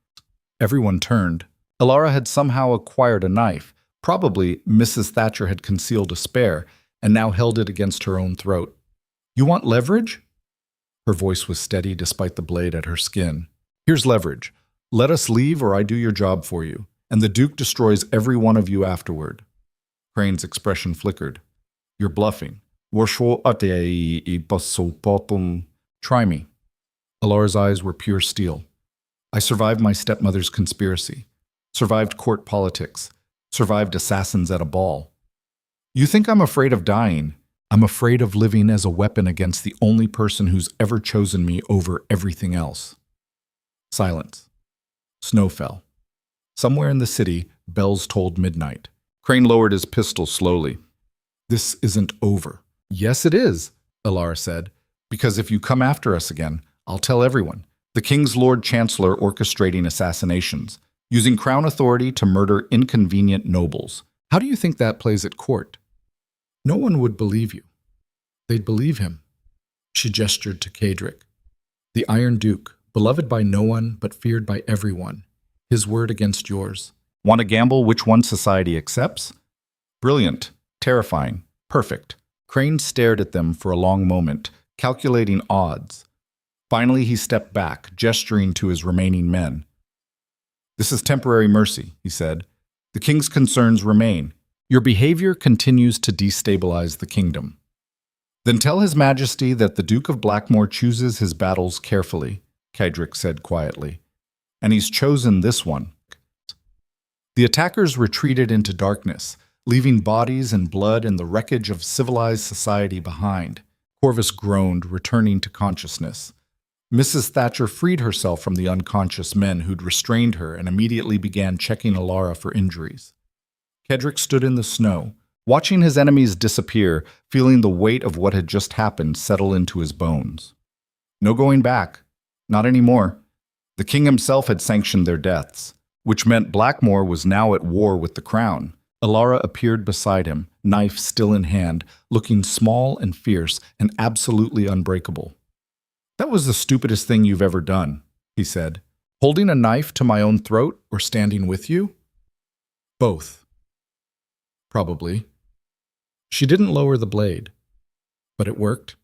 Everyone turned. Alara had somehow acquired a knife. Probably Mrs. Thatcher had concealed a spare and now held it against her own throat. "You want leverage?" Her voice was steady despite the blade at her skin. "Here's leverage. Let us leave or I do your job for you, and the Duke destroys every one of you afterward." Crane's expression flickered. "You're bluffing." "Try me." Alara's eyes were pure steel. "I survived my stepmother's conspiracy, survived court politics, survived assassins at a ball. You think I'm afraid of dying? I'm afraid of living as a weapon against the only person who's ever chosen me over everything else." Silence. Snow fell. Somewhere in the city, bells tolled midnight. Crane lowered his pistol slowly. "This isn't over." "Yes, it is," Alara said. "Because if you come after us again, I'll tell everyone. The King's Lord Chancellor orchestrating assassinations, using crown authority to murder inconvenient nobles. How do you think that plays at court? No one would believe you. They'd believe him." She gestured to Caedric. "The Iron Duke, beloved by no one but feared by everyone. His word against yours. Want to gamble which one society accepts? Brilliant, terrifying, perfect." Crane stared at them for a long moment, calculating odds. Finally, he stepped back, gesturing to his remaining men. "This is temporary mercy," he said. "The king's concerns remain. Your behavior continues to destabilize the kingdom. Then tell His Majesty that the Duke of Blackmore chooses his battles carefully," Caedric said quietly. "And he's chosen this one." The attackers retreated into darkness, leaving bodies and blood and the wreckage of civilized society behind. Corvus groaned, returning to consciousness. Mrs. Thatcher freed herself from the unconscious men who'd restrained her and immediately began checking Alara for injuries. Caedric stood in the snow, watching his enemies disappear, feeling the weight of what had just happened settle into his bones. No going back. Not anymore. The king himself had sanctioned their deaths, which meant Blackmore was now at war with the crown. Alara appeared beside him, knife still in hand, looking small and fierce and absolutely unbreakable. "That was the stupidest thing you've ever done," he said. "Holding a knife to my own throat or standing with you?" "Both." "Probably." She didn't lower the blade, but it worked.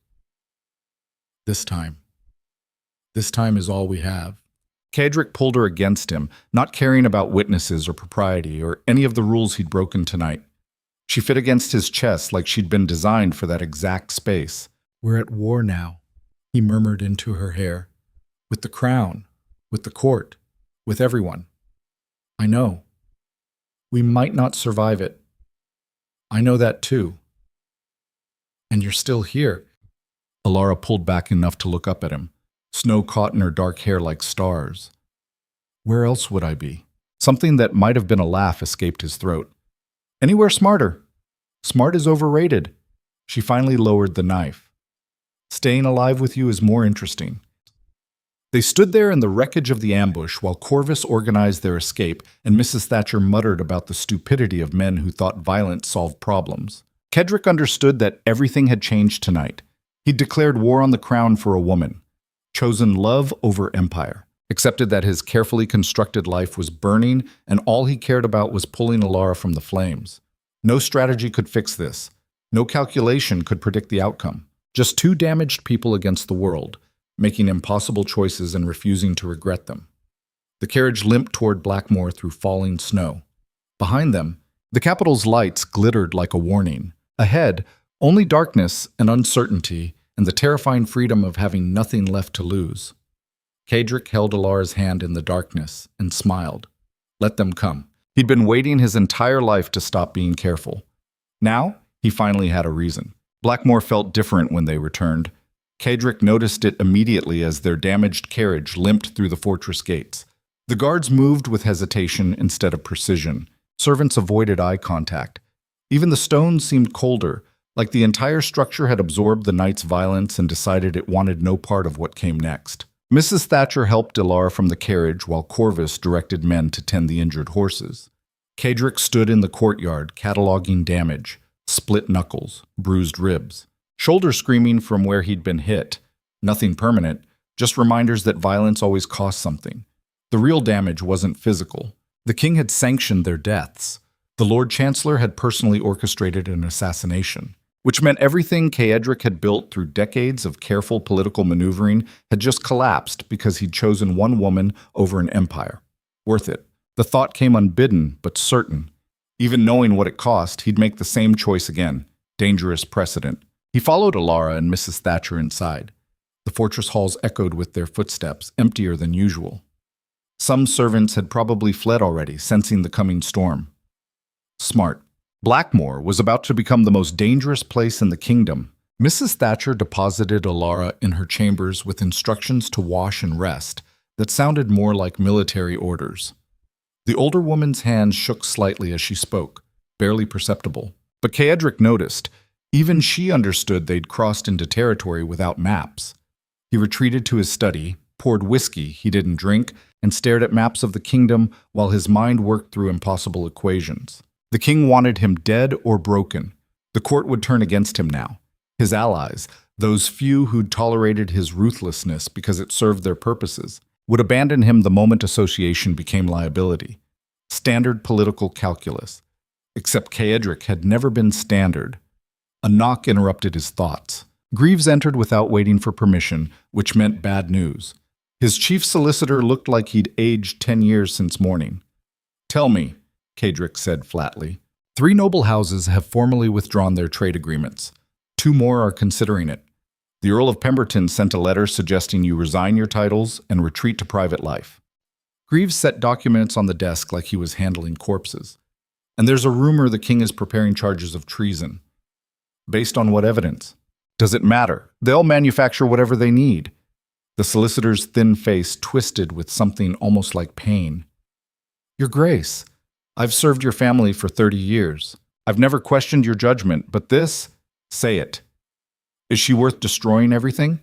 This time is all we have." Caedric pulled her against him, not caring about witnesses or propriety or any of the rules he'd broken tonight. She fit against his chest like she'd been designed for that exact space. "We're at war now," he murmured into her hair. "With the crown, with the court, with everyone. I know. We might not survive it. I know that too. And you're still here." Alara pulled back enough to look up at him. Snow caught in her dark hair like stars. "Where else would I be?" Something that might have been a laugh escaped his throat. "Anywhere smarter. Smart is overrated." She finally lowered the knife. "Staying alive with you is more interesting." They stood there in the wreckage of the ambush while Corvus organized their escape and Mrs. Thatcher muttered about the stupidity of men who thought violence solved problems. Caedric understood that everything had changed tonight. He'd declared war on the crown for a woman, chosen love over empire, accepted that his carefully constructed life was burning and all he cared about was pulling Alara from the flames. No strategy could fix this. No calculation could predict the outcome. Just two damaged people against the world, making impossible choices and refusing to regret them. The carriage limped toward Blackmoor through falling snow. Behind them, the capital's lights glittered like a warning. Ahead, only darkness and uncertainty and the terrifying freedom of having nothing left to lose. Caedric held Alara's hand in the darkness and smiled. Let them come. He'd been waiting his entire life to stop being careful. Now, he finally had a reason. Blackmoor felt different when they returned. Caedric noticed it immediately as their damaged carriage limped through the fortress gates. The guards moved with hesitation instead of precision. Servants avoided eye contact. Even the stones seemed colder, like the entire structure had absorbed the night's violence and decided it wanted no part of what came next. Mrs. Thatcher helped Alara from the carriage while Corvus directed men to tend the injured horses. Caedric stood in the courtyard, cataloging damage, split knuckles, bruised ribs, shoulder screaming from where he'd been hit. Nothing permanent, just reminders that violence always costs something. The real damage wasn't physical. The king had sanctioned their deaths. The Lord Chancellor had personally orchestrated an assassination, which meant everything Caedric had built through decades of careful political maneuvering had just collapsed because he'd chosen one woman over an empire. Worth it. The thought came unbidden, but certain. Even knowing what it cost, he'd make the same choice again. Dangerous precedent. He followed Alara and Mrs. Thatcher inside. The fortress halls echoed with their footsteps, emptier than usual. Some servants had probably fled already, sensing the coming storm. Smart. Blackmoor was about to become the most dangerous place in the kingdom. Mrs. Thatcher deposited Alara in her chambers with instructions to wash and rest that sounded more like military orders. The older woman's hands shook slightly as she spoke, barely perceptible. But Caedric noticed. Even she understood they'd crossed into territory without maps. He retreated to his study, poured whiskey he didn't drink, and stared at maps of the kingdom while his mind worked through impossible equations. The king wanted him dead or broken. The court would turn against him now. His allies, those few who'd tolerated his ruthlessness because it served their purposes, would abandon him the moment association became liability. Standard political calculus. Except Caedric had never been standard. A knock interrupted his thoughts. Greaves entered without waiting for permission, which meant bad news. His chief solicitor looked like he'd aged 10 years since morning. Tell me, Caedric said flatly. 3 noble houses have formally withdrawn their trade agreements. 2 more are considering it. The Earl of Pemberton sent a letter suggesting you resign your titles and retreat to private life. Greaves set documents on the desk like he was handling corpses. And there's a rumor the king is preparing charges of treason. Based on what evidence? Does it matter? They'll manufacture whatever they need. The solicitor's thin face twisted with something almost like pain. Your Grace, I've served your family for 30 years. I've never questioned your judgment, but this? Say it. Is she worth destroying everything?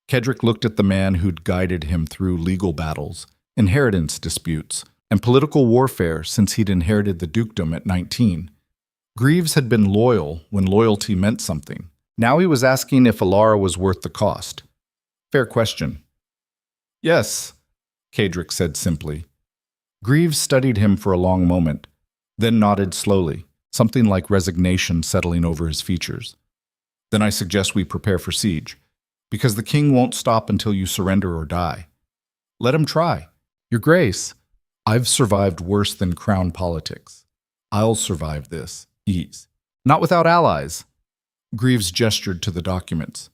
Caedric looked at the man who'd guided him through legal battles, inheritance disputes, and political warfare since he'd inherited the dukedom at 19. Greaves had been loyal when loyalty meant something. Now he was asking if Alara was worth the cost. Fair question. Yes, Caedric said simply. Greaves studied him for a long moment, then nodded slowly, something like resignation settling over his features. Then I suggest we prepare for siege, because the king won't stop until you surrender or die. Let him try. Your Grace, I've survived worse than crown politics. I'll survive this. Ease. Not without allies. Greaves gestured to the documents.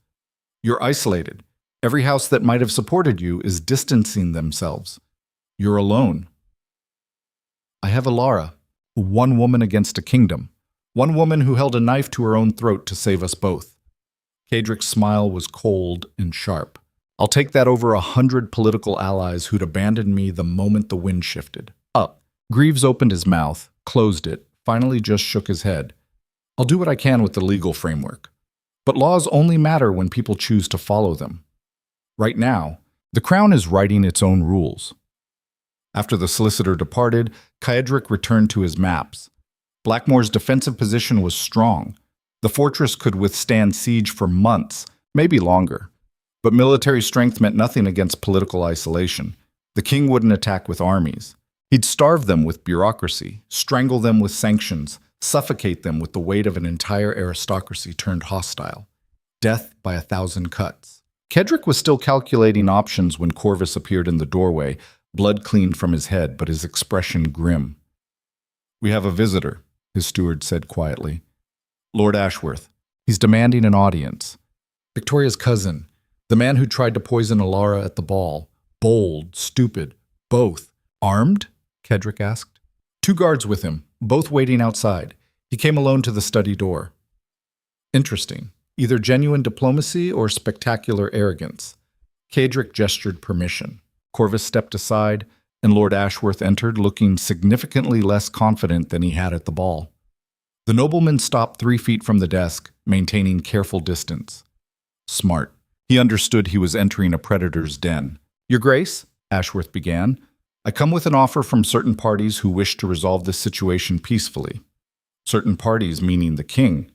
You're isolated. Every house that might have supported you is distancing themselves. You're alone. I have Alara, one woman against a kingdom, one woman who held a knife to her own throat to save us both. Caedric's smile was cold and sharp. I'll take that over 100 political allies who'd abandoned me the moment the wind shifted. Up. Greaves opened his mouth, closed it, finally just shook his head. I'll do what I can with the legal framework. But laws only matter when people choose to follow them. Right now, the crown is writing its own rules. After the solicitor departed, Caedric returned to his maps. Blackmore's defensive position was strong. The fortress could withstand siege for months, maybe longer. But military strength meant nothing against political isolation. The king wouldn't attack with armies. He'd starve them with bureaucracy, strangle them with sanctions, suffocate them with the weight of an entire aristocracy turned hostile. Death by 1,000 cuts. Caedric was still calculating options when Corvus appeared in the doorway, blood cleaned from his head, but his expression grim. "We have a visitor," his steward said quietly. "Lord Ashworth. He's demanding an audience." Victoria's cousin, the man who tried to poison Alara at the ball. Bold, stupid, both. "Armed?" Caedric asked. "2 guards with him, both waiting outside. He came alone to the study door." Interesting. Either genuine diplomacy or spectacular arrogance. Caedric gestured permission. Corvus stepped aside, and Lord Ashworth entered, looking significantly less confident than he had at the ball. The nobleman stopped 3 feet from the desk, maintaining careful distance. Smart. He understood he was entering a predator's den. "Your Grace," Ashworth began, "I come with an offer from certain parties who wish to resolve this situation peacefully." Certain parties meaning the king,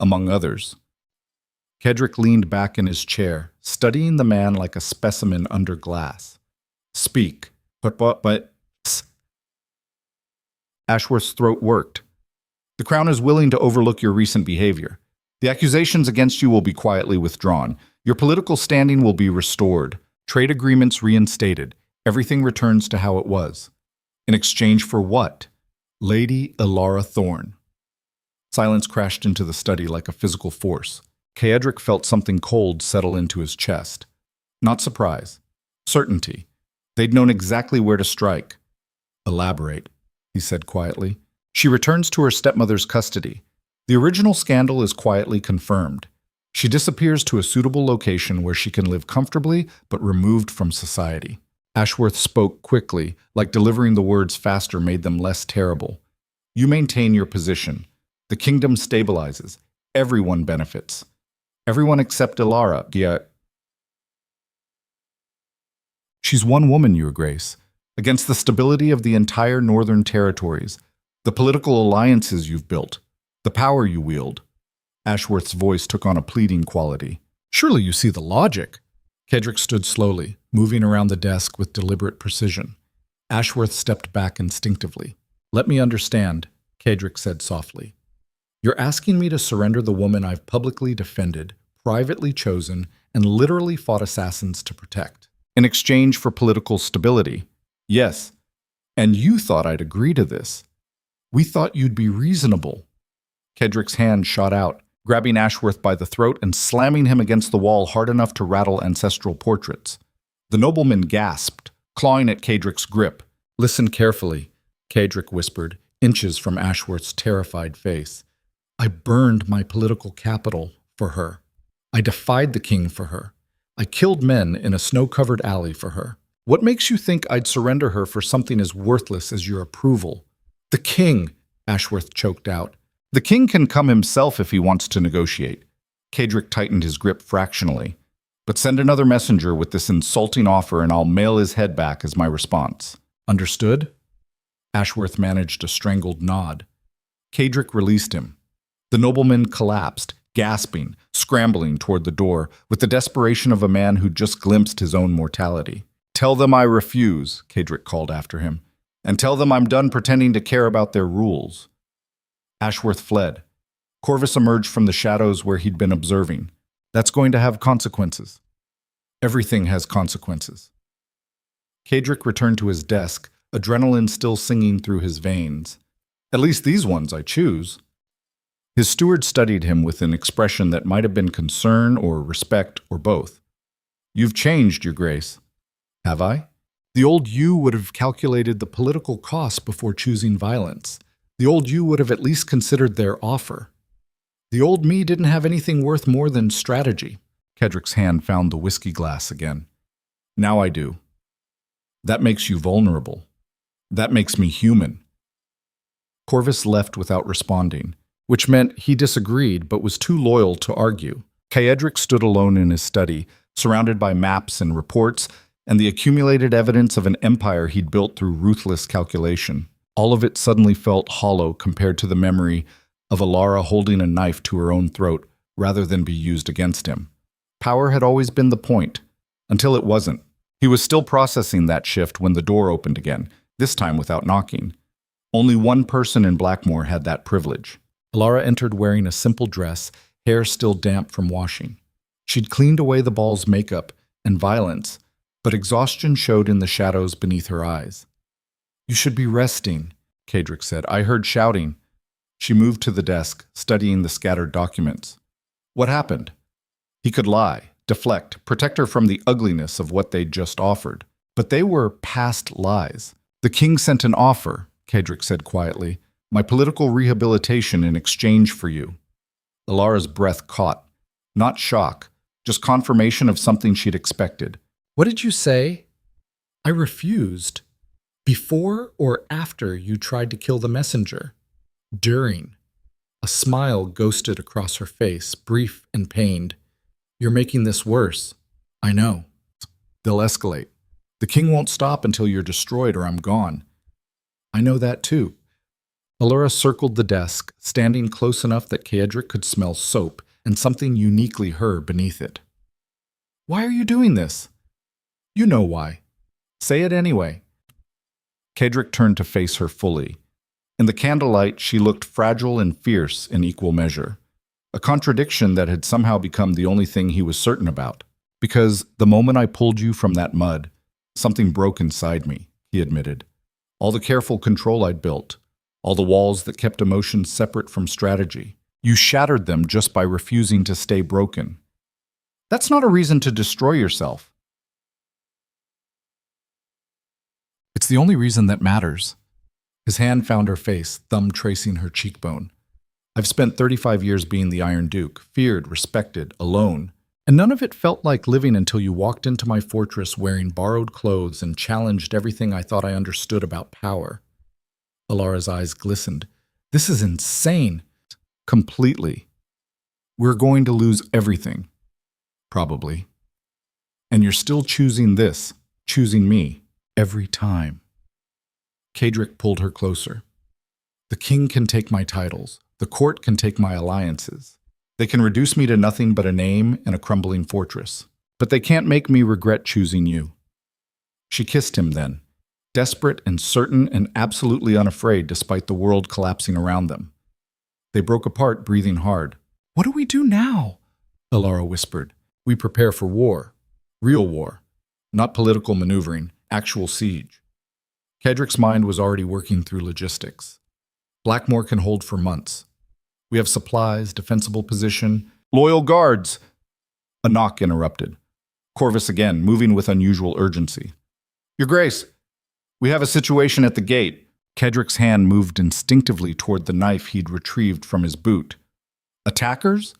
among others. Caedric leaned back in his chair, studying the man like a specimen under glass. "Speak." But... Ashworth's throat worked. "The Crown is willing to overlook your recent behavior. The accusations against you will be quietly withdrawn. Your political standing will be restored. Trade agreements reinstated. Everything returns to how it was. In exchange for what? Lady Alara Thorne." Silence crashed into the study like a physical force. Caedric felt something cold settle into his chest. Not surprise. Certainty. They'd known exactly where to strike. "Elaborate," he said quietly. "She returns to her stepmother's custody. The original scandal is quietly confirmed. She disappears to a suitable location where she can live comfortably but removed from society." Ashworth spoke quickly, like delivering the words faster made them less terrible. "You maintain your position. The kingdom stabilizes. Everyone benefits. Everyone except Alara. She's one woman, Your Grace, against the stability of the entire northern territories, the political alliances you've built, the power you wield." Ashworth's voice took on a pleading quality. "Surely you see the logic." Caedric stood slowly, moving around the desk with deliberate precision. Ashworth stepped back instinctively. "Let me understand," Caedric said softly. "You're asking me to surrender the woman I've publicly defended, privately chosen, and literally fought assassins to protect, in exchange for political stability." "Yes. And you thought I'd agree to this. We thought you'd be reasonable." Caedric's hand shot out, grabbing Ashworth by the throat and slamming him against the wall hard enough to rattle ancestral portraits. The nobleman gasped, clawing at Caedric's grip. "Listen carefully," Caedric whispered, inches from Ashworth's terrified face. "I burned my political capital for her. I defied the king for her. I killed men in a snow-covered alley for her. What makes you think I'd surrender her for something as worthless as your approval?" "The king," Ashworth choked out. "The king can come himself if he wants to negotiate." Caedric tightened his grip fractionally. "But send another messenger with this insulting offer and I'll mail his head back as my response." "Understood?" Ashworth managed a strangled nod. Caedric released him. The nobleman collapsed, gasping, scrambling toward the door, with the desperation of a man who'd just glimpsed his own mortality. "Tell them I refuse," Caedric called after him. "And tell them I'm done pretending to care about their rules." Ashworth fled. Corvus emerged from the shadows where he'd been observing. "That's going to have consequences." "Everything has consequences." Caedric returned to his desk, adrenaline still singing through his veins. "At least these ones I choose." His steward studied him with an expression that might have been concern or respect or both. "You've changed, Your Grace." "Have I?" "The old you would have calculated the political costs before choosing violence. The old you would have at least considered their offer. The old me didn't have anything worth more than strategy." Caedric's hand found the whiskey glass again. "Now I do. That makes you vulnerable. That makes me human." Corvus left without responding, which meant he disagreed but was too loyal to argue. Caedric stood alone in his study, surrounded by maps and reports and the accumulated evidence of an empire he'd built through ruthless calculation. All of it suddenly felt hollow compared to the memory of Alara holding a knife to her own throat rather than be used against him. Power had always been the point, until it wasn't. He was still processing that shift when the door opened again, this time without knocking. Only one person in Blackmore had that privilege. Alara entered wearing a simple dress, hair still damp from washing. She'd cleaned away the ball's makeup and violence, but exhaustion showed in the shadows beneath her eyes. "You should be resting," Caedric said. "I heard shouting." She moved to the desk, studying the scattered documents. What happened? He could lie, deflect, protect her from the ugliness of what they'd just offered. But they were past lies. "The king sent an offer," Caedric said quietly. "My political rehabilitation in exchange for you." Alara's breath caught. Not shock, just confirmation of something she'd expected. "What did you say?" "I refused. Before or after you tried to kill the messenger?" "During." A smile ghosted across her face, brief and pained. "You're making this worse." "I know." "They'll escalate. The king won't stop until you're destroyed or I'm gone." "I know that too." Alara circled the desk, standing close enough that Caedric could smell soap and something uniquely her beneath it. "Why are you doing this?" "You know why." "Say it anyway." Caedric turned to face her fully. In the candlelight, she looked fragile and fierce in equal measure, a contradiction that had somehow become the only thing he was certain about. "Because the moment I pulled you from that mud, something broke inside me," he admitted. "All the careful control I'd built, all the walls that kept emotions separate from strategy. You shattered them just by refusing to stay broken. That's not a reason to destroy yourself." "It's the only reason that matters." His hand found her face, thumb tracing her cheekbone. "I've spent 35 years being the Iron Duke, feared, respected, alone. And none of it felt like living until you walked into my fortress wearing borrowed clothes and challenged everything I thought I understood about power." Alara's eyes glistened. "This is insane." "Completely. We're going to lose everything. Probably. And you're still choosing this, choosing me, every time." Caedric pulled her closer. "The king can take my titles. The court can take my alliances. They can reduce me to nothing but a name and a crumbling fortress. But they can't make me regret choosing you." She kissed him then, desperate and certain and absolutely unafraid despite the world collapsing around them. They broke apart, breathing hard. "What do we do now?" Alara whispered. "We prepare for war. Real war. Not political maneuvering, actual siege." Caedric's mind was already working through logistics. Blackmore can hold for months. We have supplies, defensible position, loyal guards. A knock interrupted. Corvus again, moving with unusual urgency. "Your Grace, we have a situation at the gate." Caedric's hand moved instinctively toward the knife he'd retrieved from his boot. "Attackers?"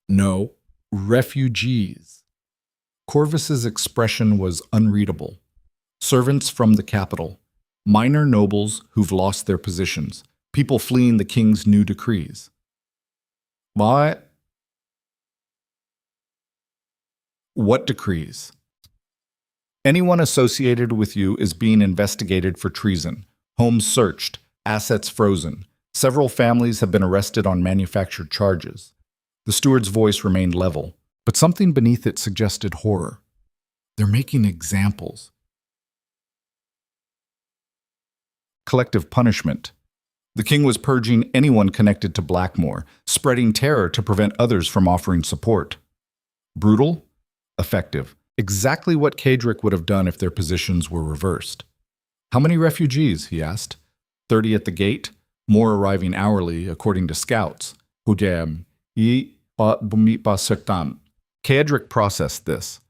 "No, refugees." Corvus's expression was unreadable. "Servants from the capital. Minor nobles who've lost their positions. People fleeing the king's new decrees." "What?" "What decrees?" "Anyone associated with you is being investigated for treason. Homes searched, assets frozen. Several families have been arrested on manufactured charges." The steward's voice remained level, but something beneath it suggested horror. "They're making examples." Collective punishment. The king was purging anyone connected to Blackmore, spreading terror to prevent others from offering support. Brutal? Effective. Exactly what Caedric would have done if their positions were reversed. "How many refugees?" he asked. 30 at the gate, more arriving hourly, according to scouts. Caedric processed this.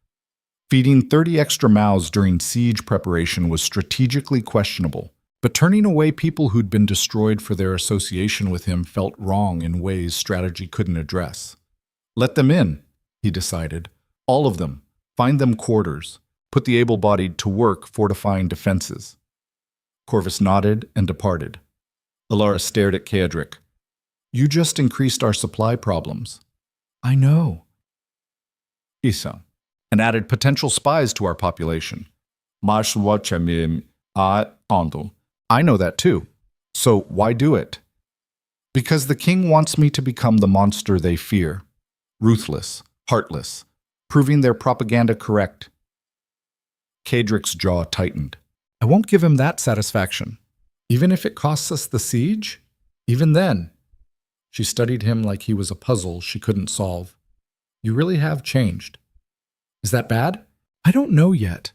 Feeding 30 extra mouths during siege preparation was strategically questionable, but turning away people who'd been destroyed for their association with him felt wrong in ways strategy couldn't address. "Let them in," he decided. "All of them. Find them quarters. Put the able-bodied to work fortifying defenses." Corvus nodded and departed. Alara stared at Caedric. "You just increased our supply problems." "I know." "Isa, and added potential spies to our population." I know that too. So why do it? Because the king wants me to become the monster they fear. Ruthless, heartless, proving their propaganda correct. Caedric's jaw tightened. I won't give him that satisfaction. Even if it costs us the siege? Even then. She studied him like he was a puzzle she couldn't solve. You really have changed. Is that bad? I don't know yet.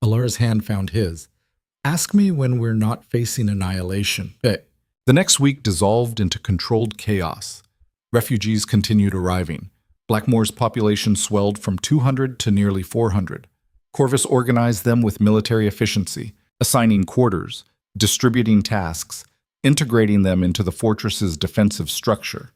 Alara's hand found his. Ask me when we're not facing annihilation. The next week dissolved into controlled chaos. Refugees continued arriving. Blackmore's population swelled from 200 to nearly 400. Corvus organized them with military efficiency, assigning quarters, distributing tasks, integrating them into the fortress's defensive structure.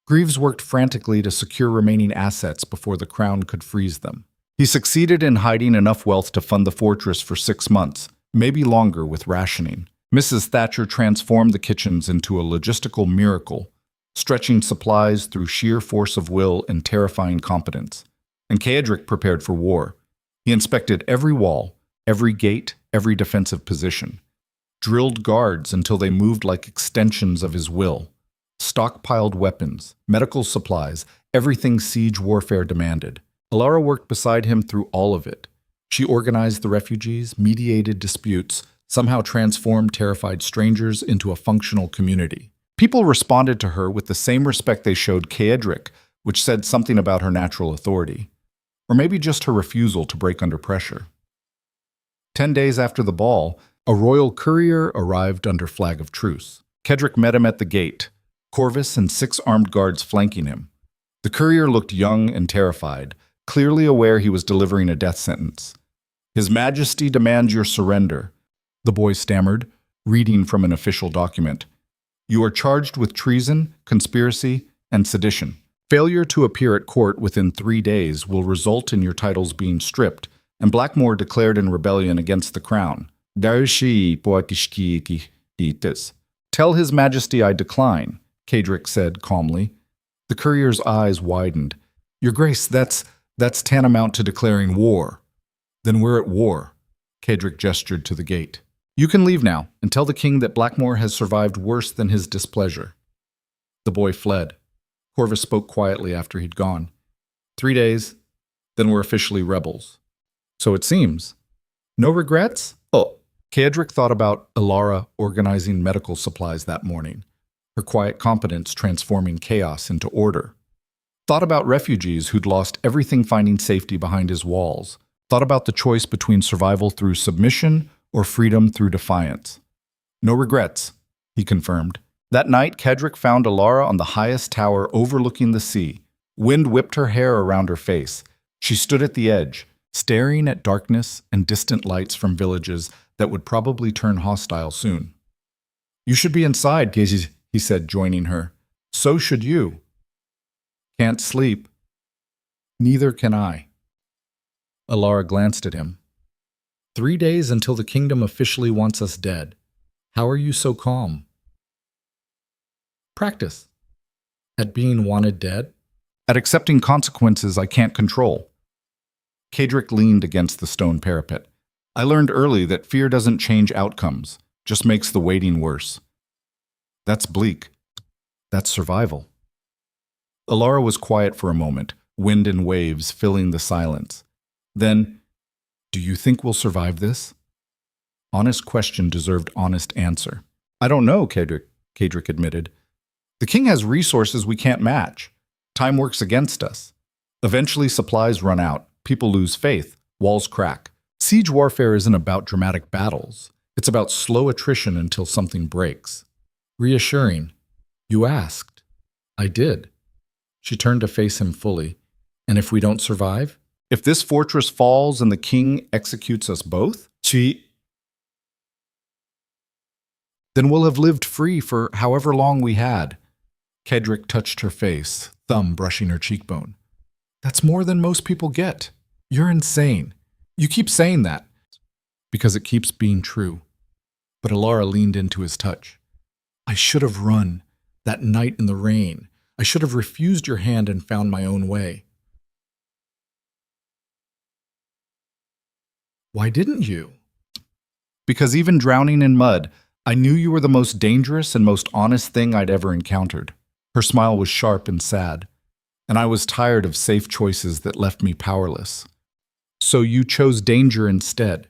Greaves worked frantically to secure remaining assets before the crown could freeze them. He succeeded in hiding enough wealth to fund the fortress for 6 months, maybe longer with rationing. Mrs. Thatcher transformed the kitchens into a logistical miracle, stretching supplies through sheer force of will and terrifying competence. And Caedric prepared for war. He inspected every wall, every gate, every defensive position. Drilled guards until they moved like extensions of his will. Stockpiled weapons, medical supplies, everything siege warfare demanded. Alara worked beside him through all of it. She organized the refugees, mediated disputes, somehow transformed terrified strangers into a functional community. People responded to her with the same respect they showed Caedric, which said something about her natural authority. Or maybe just her refusal to break under pressure. 10 days after the ball, a royal courier arrived under flag of truce. Caedric met him at the gate, Corvus and 6 armed guards flanking him. The courier looked young and terrified, clearly aware he was delivering a death sentence. His Majesty demands your surrender, the boy stammered, reading from an official document. You are charged with treason, conspiracy, and sedition. Failure to appear at court within 3 days will result in your titles being stripped, and Blackmore declared in rebellion against the crown. Tell His Majesty I decline, Caedric said calmly. The courier's eyes widened. Your Grace, that's tantamount to declaring war. Then we're at war. Caedric gestured to the gate. You can leave now and tell the king that Blackmore has survived worse than his displeasure. The boy fled. Corvus spoke quietly after he'd gone. 3 days, then we're officially rebels. So it seems. No regrets? Oh. Caedric thought about Alara organizing medical supplies that morning, her quiet competence transforming chaos into order. Thought about refugees who'd lost everything finding safety behind his walls. Thought about the choice between survival through submission or freedom through defiance. No regrets, he confirmed. That night, Caedric found Alara on the highest tower overlooking the sea. Wind whipped her hair around her face. She stood at the edge, staring at darkness and distant lights from villages that would probably turn hostile soon. You should be inside, Gezi, he said, joining her. So should you. Can't sleep. Neither can I. Alara glanced at him. 3 days until the kingdom officially wants us dead. How are you so calm? Practice. At being wanted dead? At accepting consequences I can't control. Caedric leaned against the stone parapet. I learned early that fear doesn't change outcomes, just makes the waiting worse. That's bleak. That's survival. Alara was quiet for a moment, wind and waves filling the silence. Then, do you think we'll survive this? Honest question deserved honest answer. I don't know, Caedric admitted. The king has resources we can't match. Time works against us. Eventually supplies run out, people lose faith, walls crack. Siege warfare isn't about dramatic battles. It's about slow attrition until something breaks. Reassuring. You asked. I did. She turned to face him fully. And if we don't survive? If this fortress falls and the king executes us both? Then we'll have lived free for however long we had. Caedric touched her face, thumb brushing her cheekbone. That's more than most people get. You're insane. You keep saying that. Because it keeps being true. But Alara leaned into his touch. I should have run. That night in the rain. I should have refused your hand and found my own way. Why didn't you? Because even drowning in mud, I knew you were the most dangerous and most honest thing I'd ever encountered. Her smile was sharp and sad, and I was tired of safe choices that left me powerless. So you chose danger instead.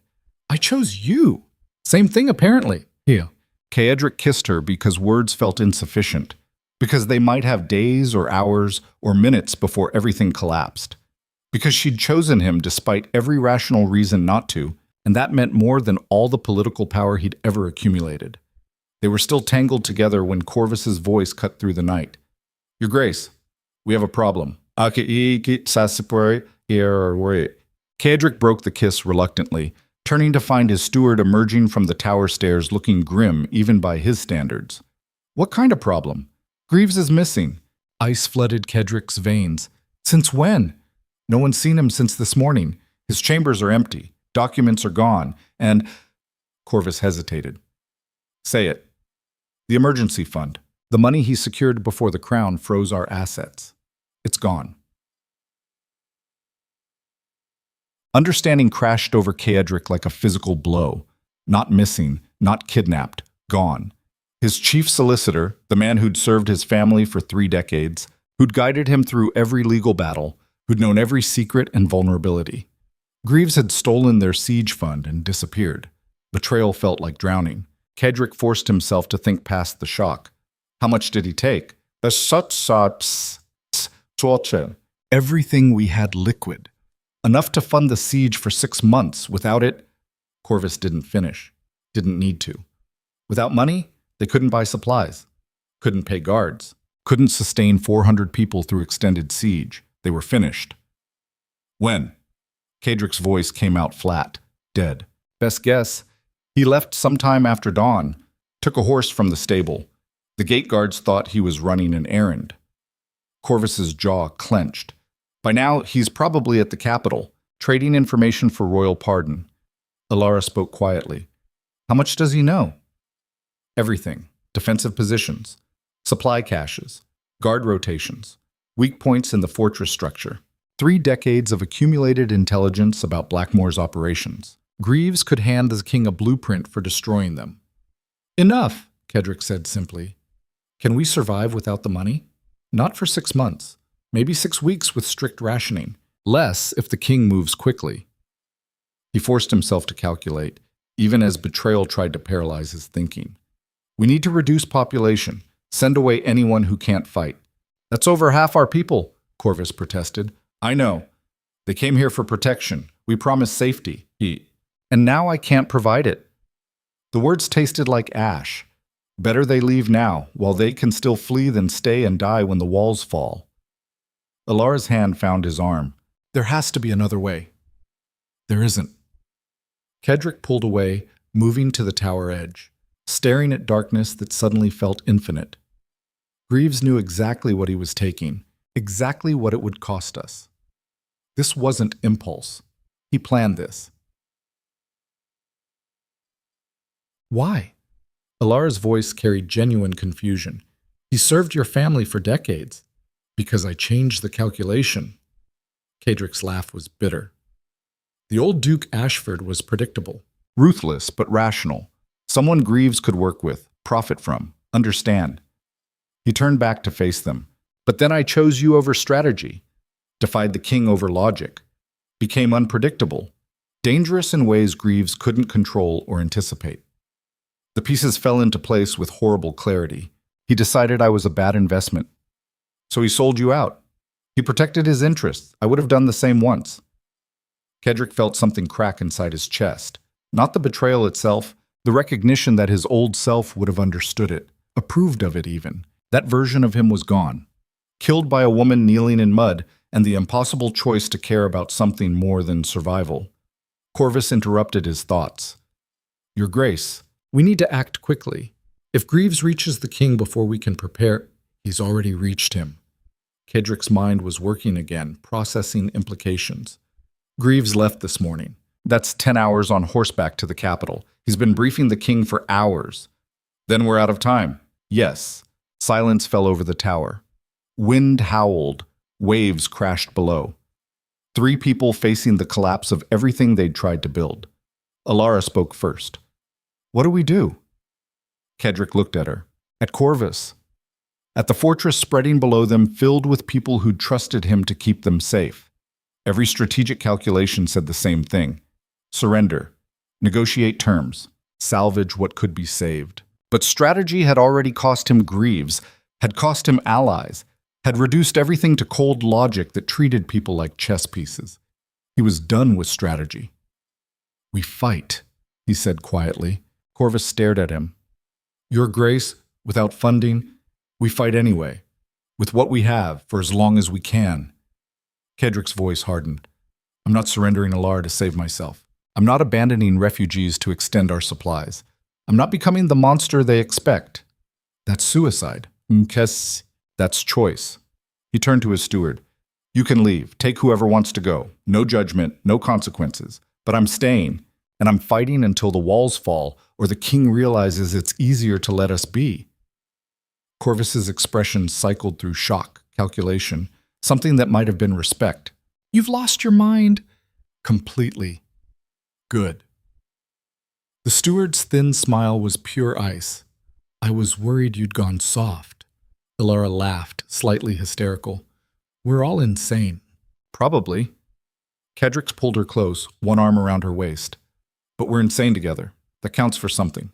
I chose you. Same thing, apparently. Here. Caedric kissed her because words felt insufficient, because they might have days or hours or minutes before everything collapsed, because she'd chosen him despite every rational reason not to, and that meant more than all the political power he'd ever accumulated. They were still tangled together when Corvus's voice cut through the night. Your Grace, we have a problem. Caedric broke the kiss reluctantly, turning to find his steward emerging from the tower stairs looking grim even by his standards. What kind of problem? Greaves is missing. Ice flooded Caedric's veins. Since when? No one's seen him since this morning. His chambers are empty. Documents are gone, and Corvus hesitated. Say it. The emergency fund. The money he secured before the crown froze our assets. It's gone. Understanding crashed over Caedric like a physical blow. Not missing, not kidnapped, gone. His chief solicitor, the man who'd served his family for 3 decades, who'd guided him through every legal battle, who'd known every secret and vulnerability. Greaves had stolen their siege fund and disappeared. Betrayal felt like drowning. Caedric forced himself to think past the shock. How much did he take? Everything we had liquid. Enough to fund the siege for 6 months. Without it, Corvus didn't finish. Didn't need to. Without money, they couldn't buy supplies. Couldn't pay guards. Couldn't sustain 400 people through extended siege. They were finished. When? Caedric's voice came out flat, dead. Best guess, he left sometime after dawn, took a horse from the stable. The gate guards thought he was running an errand. Corvus's jaw clenched. By now, he's probably at the capital, trading information for royal pardon. Alara spoke quietly. How much does he know? Everything. Defensive positions, supply caches, guard rotations, weak points in the fortress structure. 3 decades of accumulated intelligence about Blackmore's operations. Greaves could hand the king a blueprint for destroying them. Enough, Caedric said simply. Can we survive without the money? Not for 6 months. Maybe 6 weeks with strict rationing. Less if the king moves quickly. He forced himself to calculate, even as betrayal tried to paralyze his thinking. We need to reduce population. Send away anyone who can't fight. That's over half our people, Corvus protested. I know. They came here for protection. We promised safety. And now I can't provide it. The words tasted like ash. Better they leave now, while they can still flee than stay and die when the walls fall. Alara's hand found his arm. There has to be another way. There isn't. Caedric pulled away, moving to the tower edge, staring at darkness that suddenly felt infinite. Greaves knew exactly what he was taking, exactly what it would cost us. This wasn't impulse. He planned this. Why? Alara's voice carried genuine confusion. He served your family for decades. Because I changed the calculation. Caedric's laugh was bitter. The old Duke Ashford was predictable. Ruthless, but rational. Someone Greaves could work with, profit from, understand. He turned back to face them. But then I chose you over strategy. Defied the king over logic. Became unpredictable. Dangerous in ways Greaves couldn't control or anticipate. The pieces fell into place with horrible clarity. He decided I was a bad investment. So he sold you out. He protected his interests. I would have done the same once. Caedric felt something crack inside his chest. Not the betrayal itself, the recognition that his old self would have understood it, approved of it even. That version of him was gone. Killed by a woman kneeling in mud, and the impossible choice to care about something more than survival. Corvus interrupted his thoughts. Your Grace, we need to act quickly. If Greaves reaches the king before we can prepare, he's already reached him. Caedric's mind was working again, processing implications. Greaves left this morning. That's 10 hours on horseback to the capital. He's been briefing the king for hours. Then we're out of time. Yes. Silence fell over the tower. Wind howled. Waves crashed below. 3 people facing the collapse of everything they'd tried to build. Alara spoke first. What do we do? Caedric looked at her. At Corvus. At the fortress spreading below them, filled with people who'd trusted him to keep them safe. Every strategic calculation said the same thing. Surrender. Negotiate terms. Salvage what could be saved. But strategy had already cost him Greaves, had cost him allies, had reduced everything to cold logic that treated people like chess pieces. He was done with strategy. We fight, he said quietly. Corvus stared at him. Your Grace, without funding, we fight anyway, with what we have for as long as we can. Caedric's voice hardened. I'm not surrendering Alara to save myself. I'm not abandoning refugees to extend our supplies. I'm not becoming the monster they expect. That's suicide. M'kes, that's choice. He turned to his steward. You can leave. Take whoever wants to go. No judgment, no consequences. But I'm staying, and I'm fighting until the walls fall or the king realizes it's easier to let us be. Corvus's expression cycled through shock, calculation, something that might have been respect. You've lost your mind. Completely. Good. The steward's thin smile was pure ice. I was worried you'd gone soft. Alara laughed, slightly hysterical. We're all insane. Probably. Caedric pulled her close, one arm around her waist. But we're insane together. That counts for something.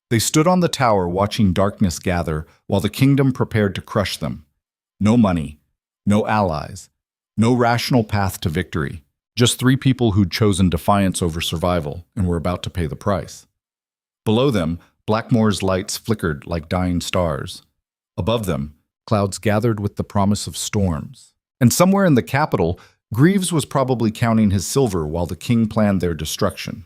They stood on the tower watching darkness gather while the kingdom prepared to crush them. No money, no allies, no rational path to victory. Just three people who'd chosen defiance over survival and were about to pay the price. Below them, Blackmore's lights flickered like dying stars. Above them, clouds gathered with the promise of storms. And somewhere in the capital, Greaves was probably counting his silver while the king planned their destruction.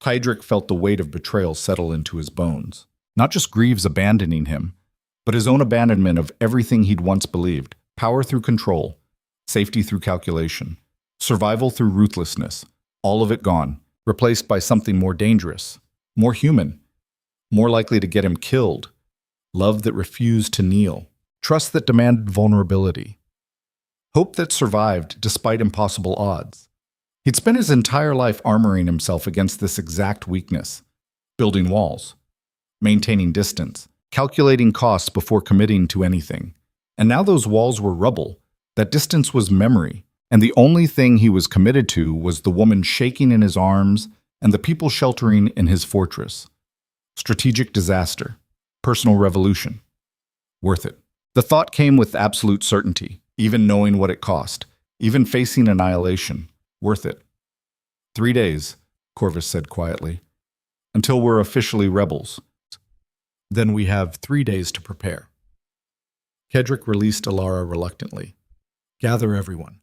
Caedric felt the weight of betrayal settle into his bones. Not just Greaves abandoning him, but his own abandonment of everything he'd once believed. Power through control, safety through calculation, survival through ruthlessness. All of it gone, replaced by something more dangerous, more human, more likely to get him killed. Love that refused to kneel, trust that demanded vulnerability, hope that survived despite impossible odds. He'd spent his entire life armoring himself against this exact weakness, building walls, maintaining distance, calculating costs before committing to anything. And now those walls were rubble, that distance was memory, and the only thing he was committed to was the woman shaking in his arms and the people sheltering in his fortress. Strategic disaster, personal revolution. Worth it. The thought came with absolute certainty, even knowing what it cost, even facing annihilation. Worth it. 3 days, Corvus said quietly, until we're officially rebels. Then we have 3 days to prepare. Caedric released Alara reluctantly. Gather everyone.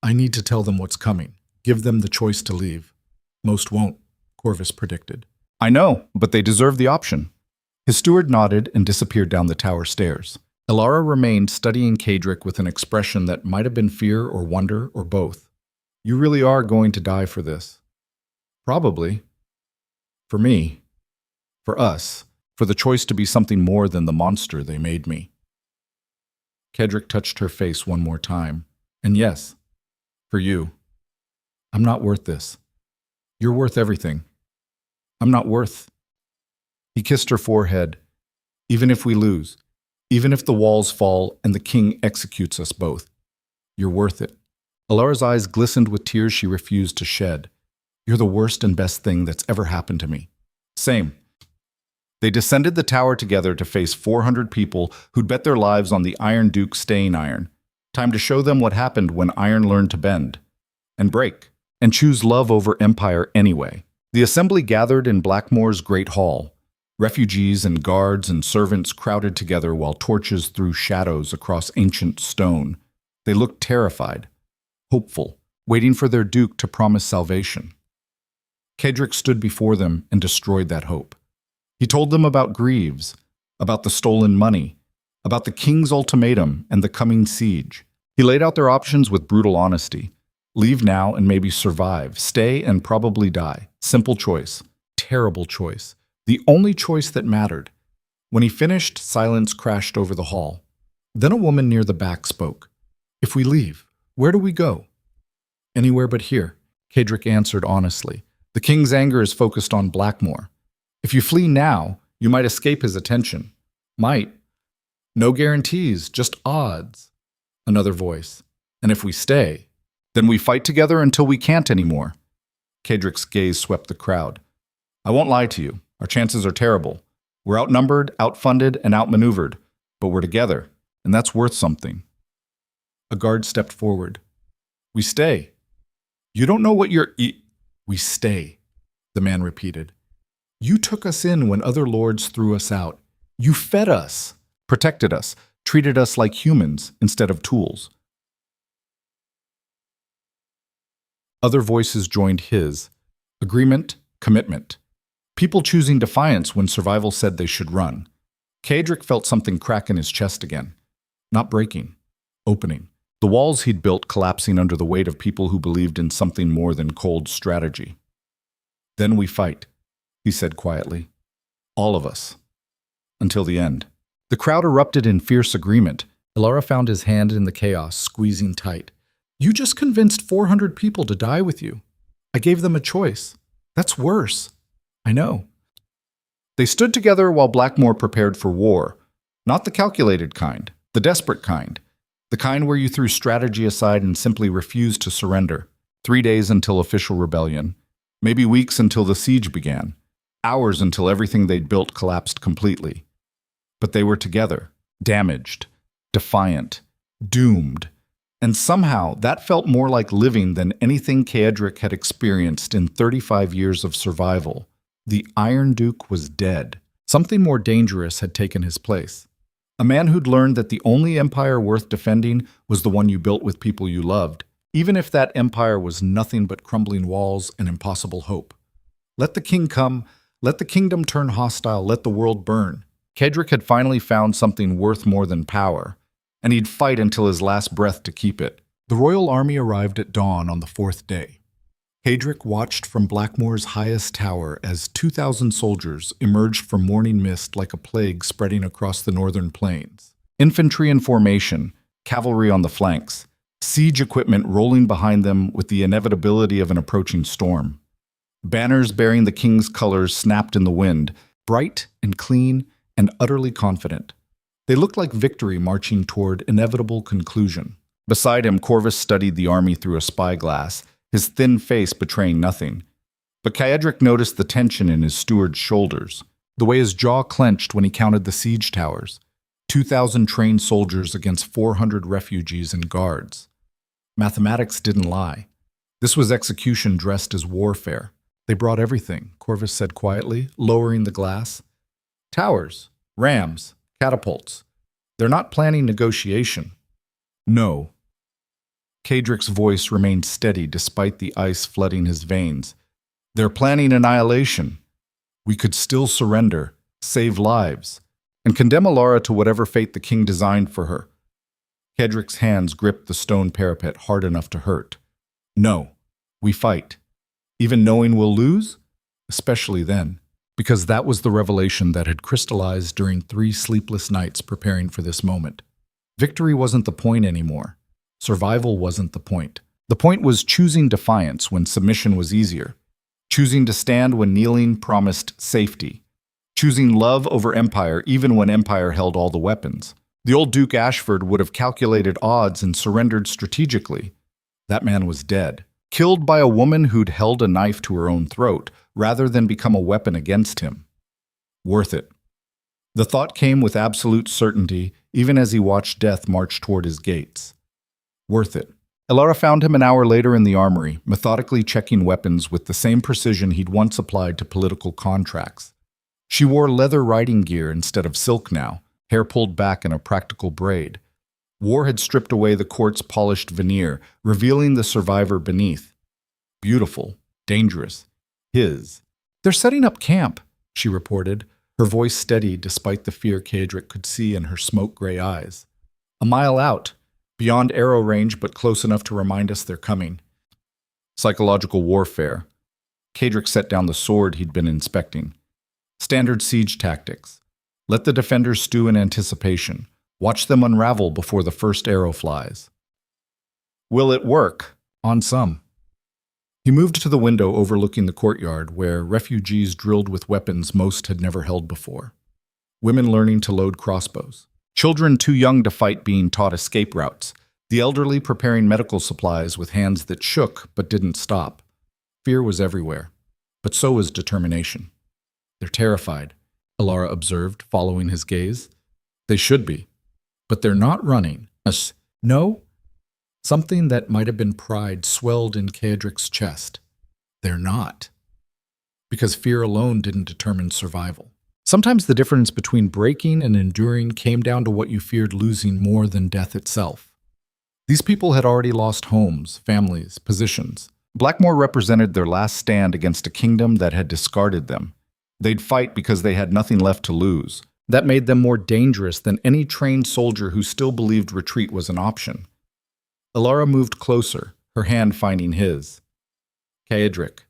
I need to tell them what's coming. Give them the choice to leave. Most won't, Corvus predicted. I know, but they deserve the option. His steward nodded and disappeared down the tower stairs. Alara remained studying Caedric with an expression that might have been fear or wonder or both. You really are going to die for this. Probably. For me. For us. For the choice to be something more than the monster they made me. Caedric touched her face one more time. And yes, for you. I'm not worth this. You're worth everything. I'm not worth. He kissed her forehead. Even if we lose, even if the walls fall and the king executes us both, you're worth it. Alara's eyes glistened with tears she refused to shed. You're the worst and best thing that's ever happened to me. Same. They descended the tower together to face 400 people who'd bet their lives on the Iron Duke staying iron. Time to show them what happened when iron learned to bend and break and choose love over empire anyway. The assembly gathered in Blackmore's great hall. Refugees and guards and servants crowded together while torches threw shadows across ancient stone. They looked terrified, hopeful, waiting for their duke to promise salvation. Caedric stood before them and destroyed that hope. He told them about Greaves, about the stolen money, about the king's ultimatum and the coming siege. He laid out their options with brutal honesty. Leave now and maybe survive. Stay and probably die. Simple choice. Terrible choice. The only choice that mattered. When he finished, silence crashed over the hall. Then a woman near the back spoke. If we leave, where do we go? Anywhere but here, Caedric answered honestly. The king's anger is focused on Blackmore. If you flee now, you might escape his attention. Might. No guarantees, just odds. Another voice. And if we stay, then we fight together until we can't anymore. Caedric's gaze swept the crowd. I won't lie to you. Our chances are terrible. We're outnumbered, outfunded, and outmaneuvered. But we're together, and that's worth something. A guard stepped forward. We stay. You don't know what you're... We stay, the man repeated. You took us in when other lords threw us out. You fed us, protected us, treated us like humans instead of tools. Other voices joined his. Agreement, commitment. People choosing defiance when survival said they should run. Caedric felt something crack in his chest again. Not breaking, opening. The walls he'd built collapsing under the weight of people who believed in something more than cold strategy. Then we fight, he said quietly. All of us. Until the end. The crowd erupted in fierce agreement. Elara found his hand in the chaos, squeezing tight. You just convinced 400 people to die with you. I gave them a choice. That's worse. I know. They stood together while Blackmore prepared for war. Not the calculated kind, the desperate kind. The kind where you threw strategy aside and simply refused to surrender. 3 days until official rebellion. Maybe weeks until the siege began. Hours until everything they'd built collapsed completely. But they were together, damaged, defiant, doomed. And somehow that felt more like living than anything Caedric had experienced in 35 years of survival. The Iron Duke was dead. Something more dangerous had taken his place. A man who'd learned that the only empire worth defending was the one you built with people you loved, even if that empire was nothing but crumbling walls and impossible hope. Let the king come, let the kingdom turn hostile, let the world burn. Caedric had finally found something worth more than power, and he'd fight until his last breath to keep it. The royal army arrived at dawn on the 4th day. Caedric watched from Blackmore's highest tower as 2,000 soldiers emerged from morning mist like a plague spreading across the northern plains. Infantry in formation, cavalry on the flanks, siege equipment rolling behind them with the inevitability of an approaching storm. Banners bearing the king's colors snapped in the wind, bright and clean and utterly confident. They looked like victory marching toward inevitable conclusion. Beside him, Corvus studied the army through a spyglass, his thin face betraying nothing. But Caedric noticed the tension in his steward's shoulders, the way his jaw clenched when he counted the siege towers. 2,000 trained soldiers against 400 refugees and guards. Mathematics didn't lie. This was execution dressed as warfare. They brought everything, Corvus said quietly, lowering the glass. Towers, rams, catapults. They're not planning negotiation. No. Caedric's voice remained steady despite the ice flooding his veins. They're planning annihilation. We could still surrender, save lives, and condemn Elara to whatever fate the king designed for her. Caedric's hands gripped the stone parapet hard enough to hurt. No, we fight. Even knowing we'll lose? Especially then, because that was the revelation that had crystallized during 3 sleepless nights preparing for this moment. Victory wasn't the point anymore. Survival wasn't the point. The point was choosing defiance when submission was easier. Choosing to stand when kneeling promised safety. Choosing love over empire even when empire held all the weapons. The old Duke Ashford would have calculated odds and surrendered strategically. That man was dead. Killed by a woman who'd held a knife to her own throat, rather than become a weapon against him. Worth it. The thought came with absolute certainty, even as he watched death march toward his gates. Worth it. Elara found him an hour later in the armory, methodically checking weapons with the same precision he'd once applied to political contracts. She wore leather riding gear instead of silk now, hair pulled back in a practical braid. War had stripped away the court's polished veneer, revealing the survivor beneath. Beautiful, dangerous, his. They're setting up camp, she reported, her voice steady despite the fear Caedric could see in her smoke-gray eyes. A mile out, beyond arrow range but close enough to remind us they're coming. Psychological warfare. Caedric set down the sword he'd been inspecting. Standard siege tactics. Let the defenders stew in anticipation. Watch them unravel before the first arrow flies. Will it work? On some. He moved to the window overlooking the courtyard, where refugees drilled with weapons most had never held before. Women learning to load crossbows. Children too young to fight being taught escape routes. The elderly preparing medical supplies with hands that shook but didn't stop. Fear was everywhere, but so was determination. They're terrified, Alara observed, following his gaze. They should be, but they're not running. No? Something that might have been pride swelled in Caedric's chest. They're not. Because fear alone didn't determine survival. Sometimes the difference between breaking and enduring came down to what you feared losing more than death itself. These people had already lost homes, families, positions. Blackmore represented their last stand against a kingdom that had discarded them. They'd fight because they had nothing left to lose. That made them more dangerous than any trained soldier who still believed retreat was an option. Alara moved closer, her hand finding his. Caedric.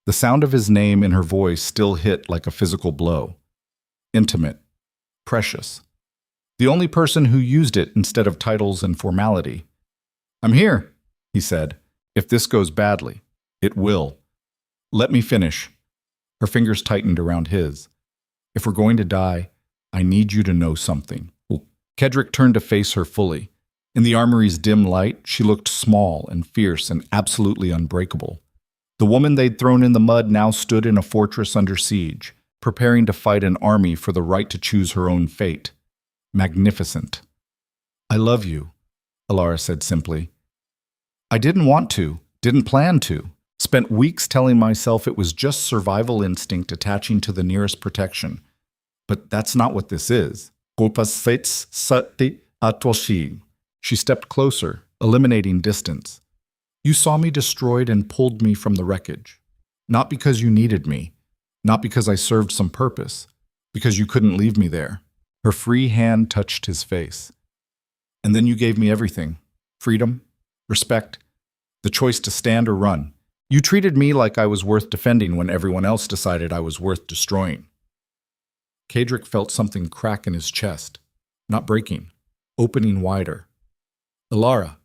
The sound of his name in her voice still hit like a physical blow. Intimate. Precious. The only person who used it instead of titles and formality. I'm here, he said. If this goes badly, it will. Let me finish. Her fingers tightened around his. If we're going to die, I need you to know something. Caedric turned to face her fully. In the armory's dim light, she looked small and fierce and absolutely unbreakable. The woman they'd thrown in the mud now stood in a fortress under siege, preparing to fight an army for the right to choose her own fate. Magnificent. I love you, Alara said simply. I didn't want to, didn't plan to. Spent weeks telling myself it was just survival instinct attaching to the nearest protection. But that's not what this is. She stepped closer, eliminating distance. You saw me destroyed and pulled me from the wreckage. Not because you needed me, not because I served some purpose, because you couldn't leave me there. Her free hand touched his face. And then you gave me everything. Freedom, respect, the choice to stand or run. You treated me like I was worth defending when everyone else decided I was worth destroying. Caedric felt something crack in his chest, not breaking, opening wider. Alara.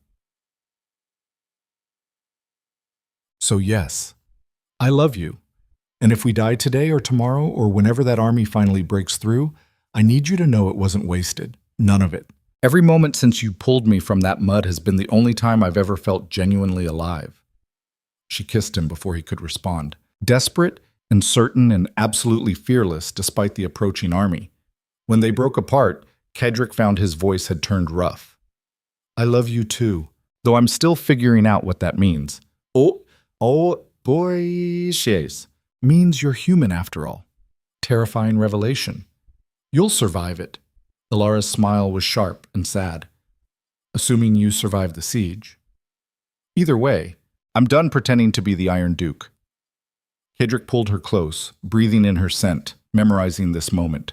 So yes, I love you. And if we die today or tomorrow or whenever that army finally breaks through, I need you to know it wasn't wasted. None of it. Every moment since you pulled me from that mud has been the only time I've ever felt genuinely alive. She kissed him before he could respond. Desperate and certain and absolutely fearless despite the approaching army. When they broke apart, Caedric found his voice had turned rough. I love you too, though I'm still figuring out what that means. Oh, boy, shays. Means you're human after all. Terrifying revelation. You'll survive it. Alara's smile was sharp and sad. Assuming you survive the siege. Either way, I'm done pretending to be the Iron Duke. Caedric pulled her close, breathing in her scent, memorizing this moment.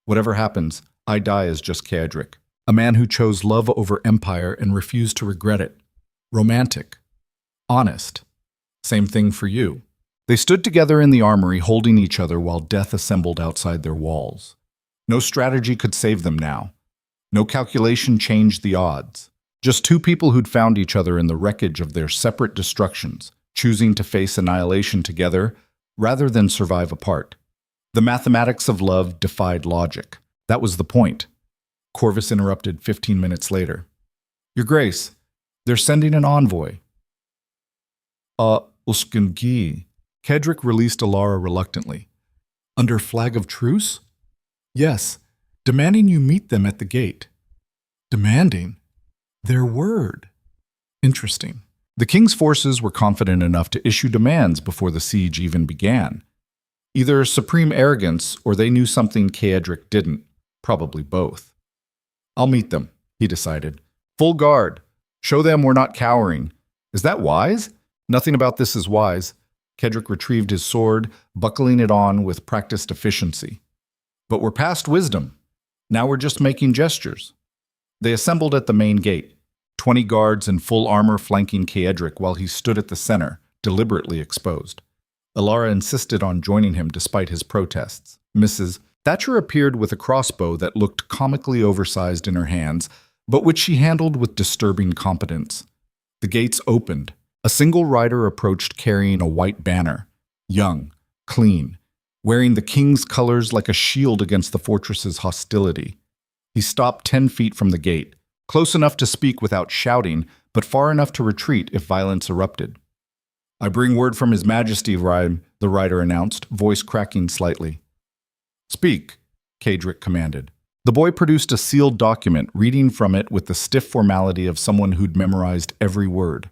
Whatever happens, I die as just Caedric, a man who chose love over empire and refused to regret it. Romantic. Honest. Same thing for you. They stood together in the armory, holding each other while death assembled outside their walls. No strategy could save them now. No calculation changed the odds. Just two people who'd found each other in the wreckage of their separate destructions, choosing to face annihilation together rather than survive apart. The mathematics of love defied logic. That was the point. Corvus interrupted 15 minutes later. Your Grace, they're sending an envoy. Uskengi. Caedric released Alara reluctantly. Under flag of truce? Yes, demanding you meet them at the gate. Demanding? Their word. Interesting. The king's forces were confident enough to issue demands before the siege even began. Either supreme arrogance or they knew something Caedric didn't. Probably both. I'll meet them, he decided. Full guard. Show them we're not cowering. Is that wise? Nothing about this is wise. Caedric retrieved his sword, buckling it on with practiced efficiency. But we're past wisdom. Now we're just making gestures. They assembled at the main gate, 20 guards in full armor flanking Caedric while he stood at the center, deliberately exposed. Alara insisted on joining him despite his protests. Mrs. Thatcher appeared with a crossbow that looked comically oversized in her hands, but which she handled with disturbing competence. The gates opened, A single rider approached carrying a white banner, young, clean, wearing the king's colors like a shield against the fortress's hostility. He stopped 10 feet from the gate, close enough to speak without shouting, but far enough to retreat if violence erupted. "I bring word from His Majesty," the rider announced, voice cracking slightly. "Speak," Caedric commanded. The boy produced a sealed document, reading from it with the stiff formality of someone who'd memorized every word.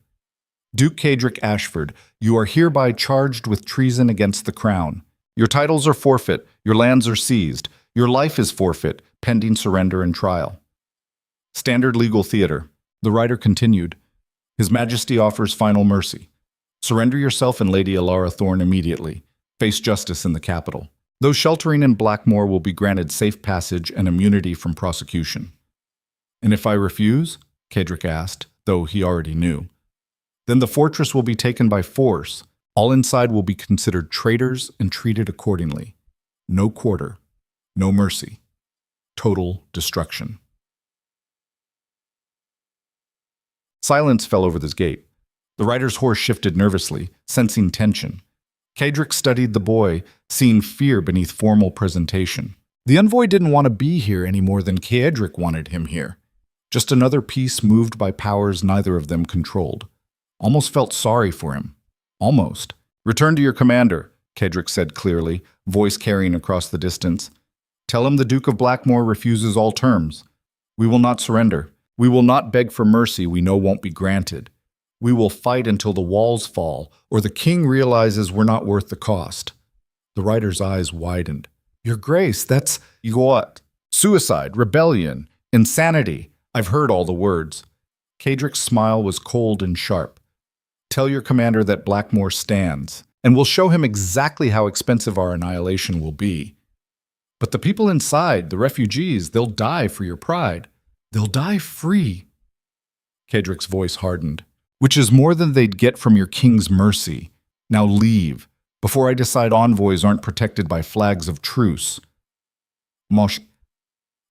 "Duke Caedric Ashford, you are hereby charged with treason against the crown. Your titles are forfeit, your lands are seized, your life is forfeit, pending surrender and trial." Standard legal theater. The writer continued. "His Majesty offers final mercy. Surrender yourself and Lady Alara Thorne immediately. Face justice in the capital. Those sheltering in Blackmoor will be granted safe passage and immunity from prosecution." "And if I refuse?" Caedric asked, though he already knew. "Then the fortress will be taken by force. All inside will be considered traitors and treated accordingly. No quarter, no mercy. Total destruction." Silence fell over the gate. The rider's horse shifted nervously, sensing tension. Caedric studied the boy, seeing fear beneath formal presentation. The envoy didn't want to be here any more than Caedric wanted him here. Just another piece moved by powers neither of them controlled. Almost felt sorry for him. Almost. "Return to your commander," Caedric said clearly, voice carrying across the distance. "Tell him the Duke of Blackmoor refuses all terms. We will not surrender. We will not beg for mercy we know won't be granted. We will fight until the walls fall, or the king realizes we're not worth the cost." The rider's eyes widened. "Your Grace, that's what? Suicide, rebellion, insanity. I've heard all the words." Caedric's smile was cold and sharp. "Tell your commander that Blackmoor stands, and we'll show him exactly how expensive our annihilation will be. But the people inside, the refugees, they'll die for your pride. They'll die free." Caedric's voice hardened. "Which is more than they'd get from your king's mercy. Now leave, before I decide envoys aren't protected by flags of truce."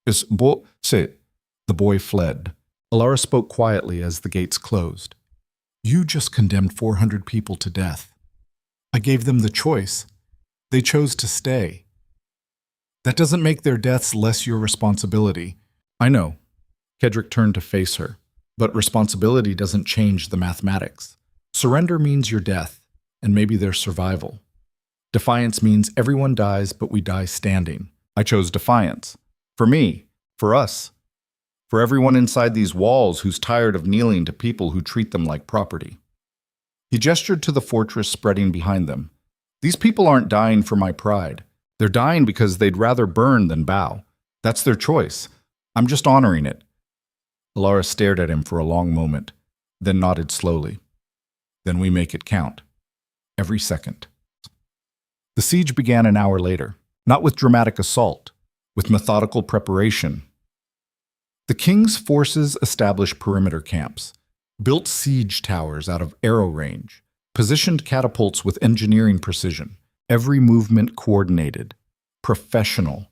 The boy fled. Alara spoke quietly as the gates closed. "You just condemned 400 people to death. I gave them the choice. They chose to stay. That doesn't make their deaths less your responsibility." "I know." Caedric turned to face her. "But responsibility doesn't change the mathematics. Surrender means your death, and maybe their survival. Defiance means everyone dies, but we die standing. I chose defiance. For me, for us, for everyone inside these walls who's tired of kneeling to people who treat them like property." He gestured to the fortress spreading behind them. "These people aren't dying for my pride. They're dying because they'd rather burn than bow. That's their choice. I'm just honoring it." Alara stared at him for a long moment, then nodded slowly. "Then we make it count. Every second." The siege began an hour later, not with dramatic assault, with methodical preparation. The king's forces established perimeter camps, built siege towers out of arrow range, positioned catapults with engineering precision, every movement coordinated, professional,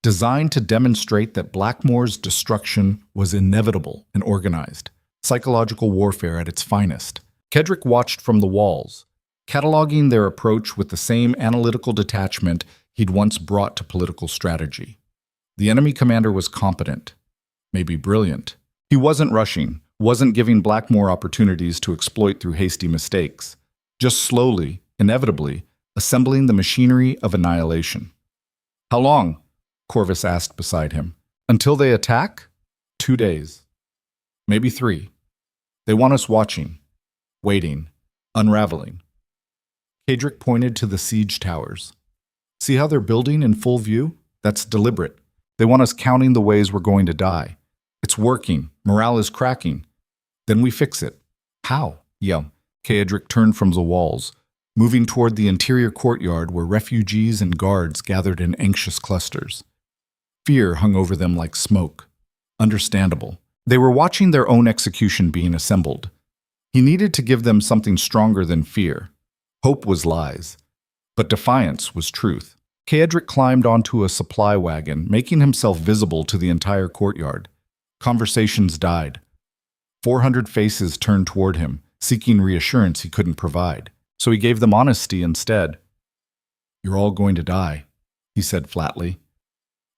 designed to demonstrate that Blackmoor's destruction was inevitable and organized, psychological warfare at its finest. Caedric watched from the walls, cataloging their approach with the same analytical detachment he'd once brought to political strategy. The enemy commander was competent, maybe brilliant. He wasn't rushing, wasn't giving Blackmoor opportunities to exploit through hasty mistakes, just slowly, inevitably, assembling the machinery of annihilation. "How long?" Corvus asked beside him. "Until they attack? 2 days. Maybe 3. They want us watching, waiting, unraveling." Caedric pointed to the siege towers. "See how they're building in full view? That's deliberate. They want us counting the ways we're going to die. It's working. Morale is cracking. Then we fix it." "How?" Caedric turned from the walls, moving toward the interior courtyard where refugees and guards gathered in anxious clusters. Fear hung over them like smoke. Understandable. They were watching their own execution being assembled. He needed to give them something stronger than fear. Hope was lies, but defiance was truth. Caedric climbed onto a supply wagon, making himself visible to the entire courtyard. Conversations died. 400 faces turned toward him, seeking reassurance he couldn't provide. So he gave them honesty instead. "You're all going to die," he said flatly.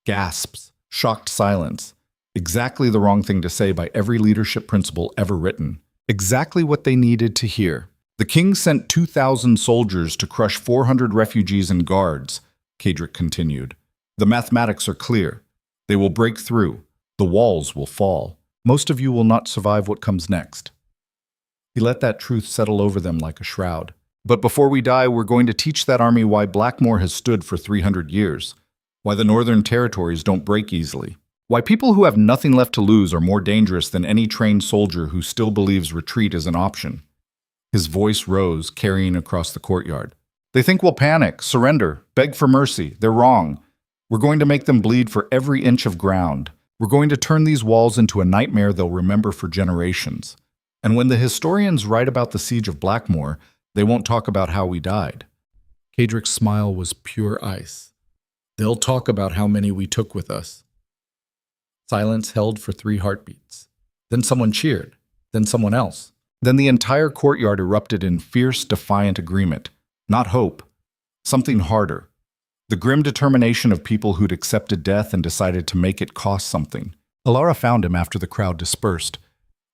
Gasps, shocked silence. Exactly the wrong thing to say by every leadership principle ever written. Exactly what they needed to hear. "The king sent 2,000 soldiers to crush 400 refugees and guards," Caedric continued. "The mathematics are clear. They will break through. The walls will fall. Most of you will not survive what comes next." He let that truth settle over them like a shroud. "But before we die, we're going to teach that army why Blackmore has stood for 300 years, why the northern territories don't break easily, why people who have nothing left to lose are more dangerous than any trained soldier who still believes retreat is an option." His voice rose, carrying across the courtyard. "They think we'll panic, surrender, beg for mercy. They're wrong. We're going to make them bleed for every inch of ground. We're going to turn these walls into a nightmare they'll remember for generations. And when the historians write about the siege of Blackmore, they won't talk about how we died." Caedric's smile was pure ice. "They'll talk about how many we took with us." Silence held for 3 heartbeats. Then someone cheered. Then someone else. Then the entire courtyard erupted in fierce, defiant agreement. Not hope. Something harder. The grim determination of people who'd accepted death and decided to make it cost something. Alara found him after the crowd dispersed.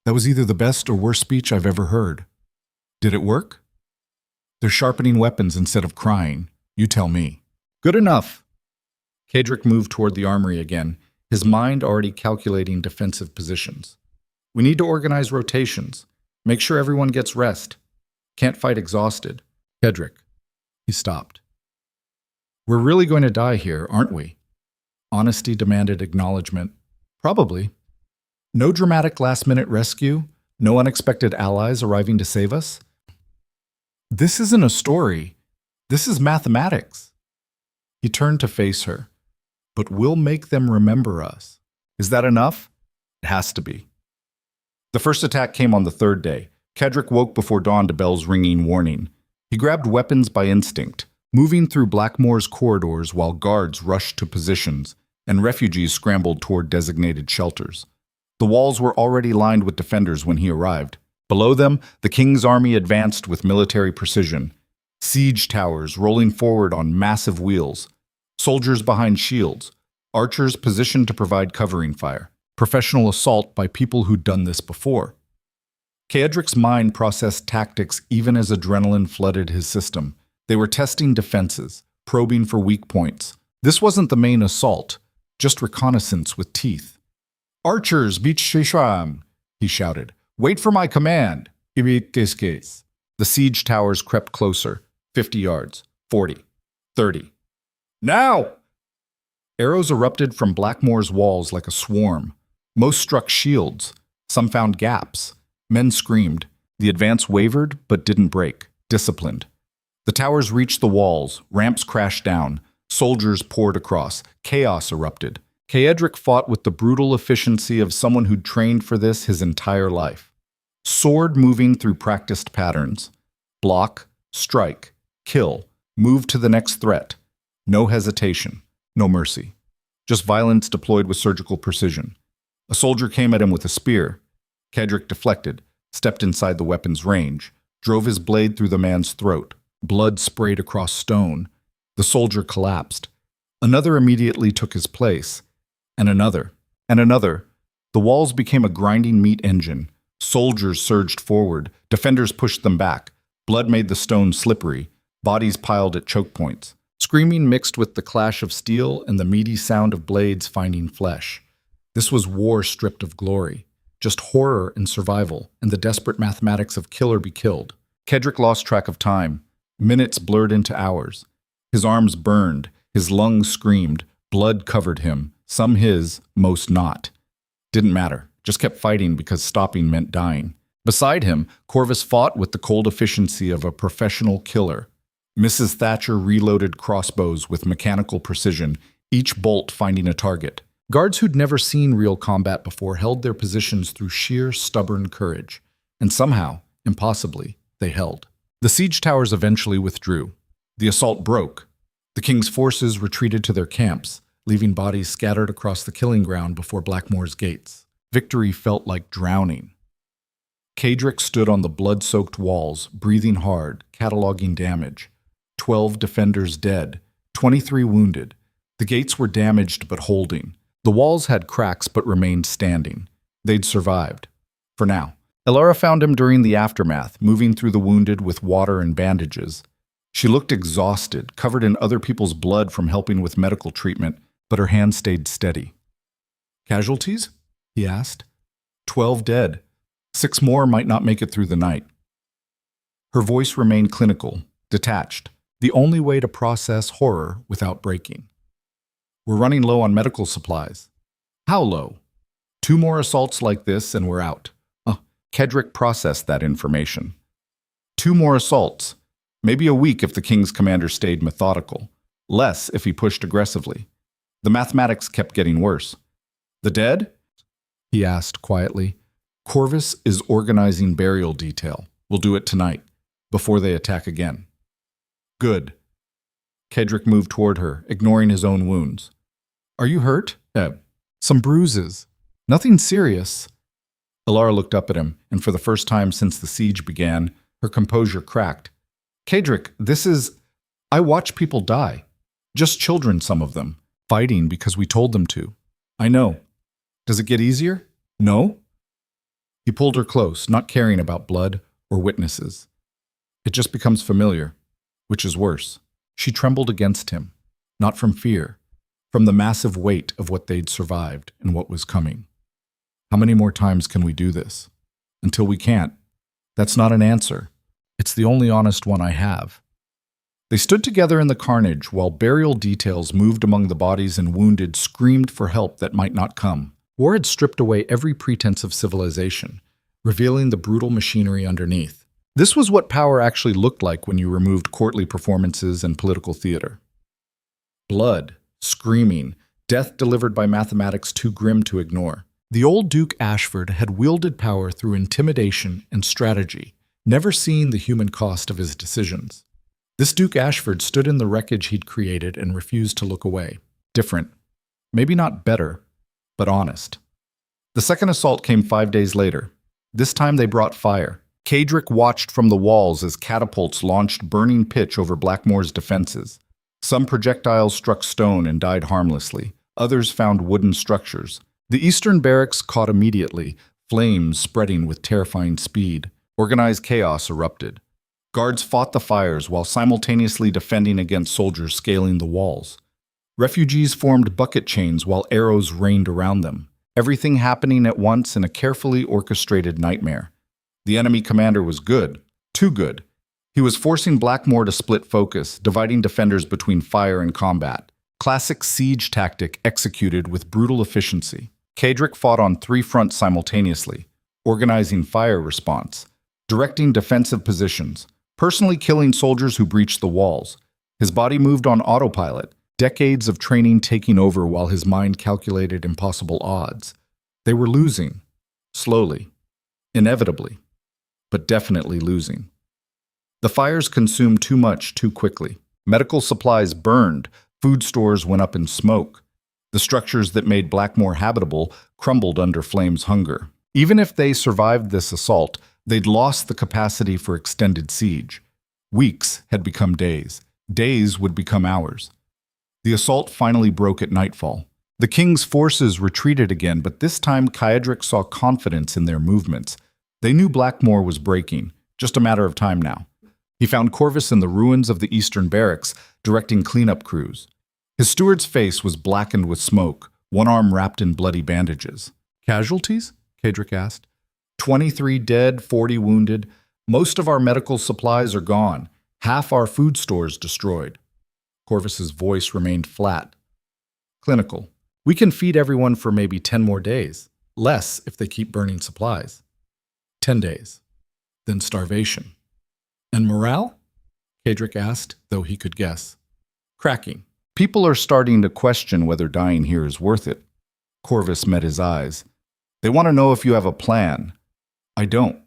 "That was either the best or worst speech I've ever heard." "Did it work?" "They're sharpening weapons instead of crying. You tell me." "Good enough." Caedric moved toward the armory again, his mind already calculating defensive positions. "We need to organize rotations. Make sure everyone gets rest. Can't fight exhausted." "Caedric." He stopped. "We're really going to die here, aren't we?" Honesty demanded acknowledgement. "Probably. No dramatic last-minute rescue? No unexpected allies arriving to save us?" "This isn't a story. This is mathematics." He turned to face her. "But we'll make them remember us." "Is that enough?" "It has to be." The first attack came on the 3rd day. Caedric woke before dawn to bells ringing warning. He grabbed weapons by instinct, moving through Blackmore's corridors while guards rushed to positions and refugees scrambled toward designated shelters. The walls were already lined with defenders when he arrived. Below them, the king's army advanced with military precision. Siege towers rolling forward on massive wheels, soldiers behind shields, archers positioned to provide covering fire. Professional assault by people who'd done this before. Caedric's mind processed tactics even as adrenaline flooded his system. They were testing defenses, probing for weak points. This wasn't the main assault, just reconnaissance with teeth. "Archers, beach shisham," he shouted. "Wait for my command." The siege towers crept closer, 50 yards, 40, 30. "Now!" Arrows erupted from Blackmore's walls like a swarm. Most struck shields. Some found gaps. Men screamed. The advance wavered, but didn't break. Disciplined. The towers reached the walls. Ramps crashed down. Soldiers poured across. Chaos erupted. Caedric fought with the brutal efficiency of someone who'd trained for this his entire life. Sword moving through practiced patterns. Block, strike, kill, move to the next threat. No hesitation. No mercy. Just violence deployed with surgical precision. A soldier came at him with a spear. Caedric deflected, stepped inside the weapon's range, drove his blade through the man's throat. Blood sprayed across stone. The soldier collapsed. Another immediately took his place. And another. And another. The walls became a grinding meat engine. Soldiers surged forward. Defenders pushed them back. Blood made the stone slippery. Bodies piled at choke points. Screaming mixed with the clash of steel and the meaty sound of blades finding flesh. This was war stripped of glory. Just horror and survival, and the desperate mathematics of kill or be killed. Caedric lost track of time. Minutes blurred into hours. His arms burned. His lungs screamed. Blood covered him. Some his, most not. Didn't matter. Just kept fighting because stopping meant dying. Beside him, Corvus fought with the cold efficiency of a professional killer. Mrs. Thatcher reloaded crossbows with mechanical precision, each bolt finding a target. Guards who'd never seen real combat before held their positions through sheer, stubborn courage. And somehow, impossibly, they held. The siege towers eventually withdrew. The assault broke. The king's forces retreated to their camps, leaving bodies scattered across the killing ground before Blackmore's gates. Victory felt like drowning. Caedric stood on the blood-soaked walls, breathing hard, cataloging damage. 12 defenders dead, 23 wounded. The gates were damaged but holding. The walls had cracks but remained standing. They'd survived. For now. Elara found him during the aftermath, moving through the wounded with water and bandages. She looked exhausted, covered in other people's blood from helping with medical treatment, but her hand stayed steady. "Casualties?" he asked. 12 dead. 6 more might not make it through the night. Her voice remained clinical, detached, the only way to process horror without breaking. "We're running low on medical supplies." "How low?" 2 more assaults like this and we're out." Caedric processed that information. 2 more assaults. Maybe a week if the king's commander stayed methodical. Less if he pushed aggressively. The mathematics kept getting worse. "The dead?" he asked quietly. "Corvus is organizing burial detail. We'll do it tonight, before they attack again." "Good." Caedric moved toward her, ignoring his own wounds. "Are you hurt?" "Some bruises. Nothing serious." Elara looked up at him, and for the first time since the siege began, her composure cracked. "Caedric, I watch people die. Just children, some of them, fighting because we told them to. I know. Does it get easier? No?" He pulled her close, not caring about blood or witnesses. "It just becomes familiar, which is worse." She trembled against him, not from fear, from the massive weight of what they'd survived and what was coming. "How many more times can we do this? Until we can't." "That's not an answer. It's the only honest one I have." They stood together in the carnage while burial details moved among the bodies and wounded screamed for help that might not come. War had stripped away every pretense of civilization, revealing the brutal machinery underneath. This was what power actually looked like when you removed courtly performances and political theater. Blood, screaming, death delivered by mathematics too grim to ignore. The old Duke Ashford had wielded power through intimidation and strategy, never seeing the human cost of his decisions. This Duke Ashford stood in the wreckage he'd created and refused to look away. Different. Maybe not better, but honest. The second assault came 5 days later. This time they brought fire. Caedric watched from the walls as catapults launched burning pitch over Blackmore's defenses. Some projectiles struck stone and died harmlessly. Others found wooden structures. The eastern barracks caught immediately, flames spreading with terrifying speed. Organized chaos erupted. Guards fought the fires while simultaneously defending against soldiers scaling the walls. Refugees formed bucket chains while arrows rained around them. Everything happening at once in a carefully orchestrated nightmare. The enemy commander was good, too good. He was forcing Blackmore to split focus, dividing defenders between fire and combat. Classic siege tactic executed with brutal efficiency. Caedric fought on 3 fronts simultaneously, organizing fire response, directing defensive positions, personally killing soldiers who breached the walls. His body moved on autopilot, decades of training taking over while his mind calculated impossible odds. They were losing, slowly, inevitably, but definitely losing. The fires consumed too much too quickly. Medical supplies burned, food stores went up in smoke. The structures that made Blackmore habitable crumbled under flame's hunger. Even if they survived this assault, they'd lost the capacity for extended siege. Weeks had become days. Days would become hours. The assault finally broke at nightfall. The king's forces retreated again, but this time Caedric saw confidence in their movements. They knew Blackmore was breaking, just a matter of time now. He found Corvus in the ruins of the eastern barracks, directing cleanup crews. His steward's face was blackened with smoke, one arm wrapped in bloody bandages. "Casualties?" Caedric asked. 23 dead, 40 wounded. Most of our medical supplies are gone. Half our food stores destroyed. Corvus's voice remained flat. "Clinical. We can feed everyone for maybe 10 more days. Less if they keep burning supplies. 10 days. Then starvation." "And morale?" Caedric asked, though he could guess. "Cracking. People are starting to question whether dying here is worth it." Corvus met his eyes. "They want to know if you have a plan." "I don't."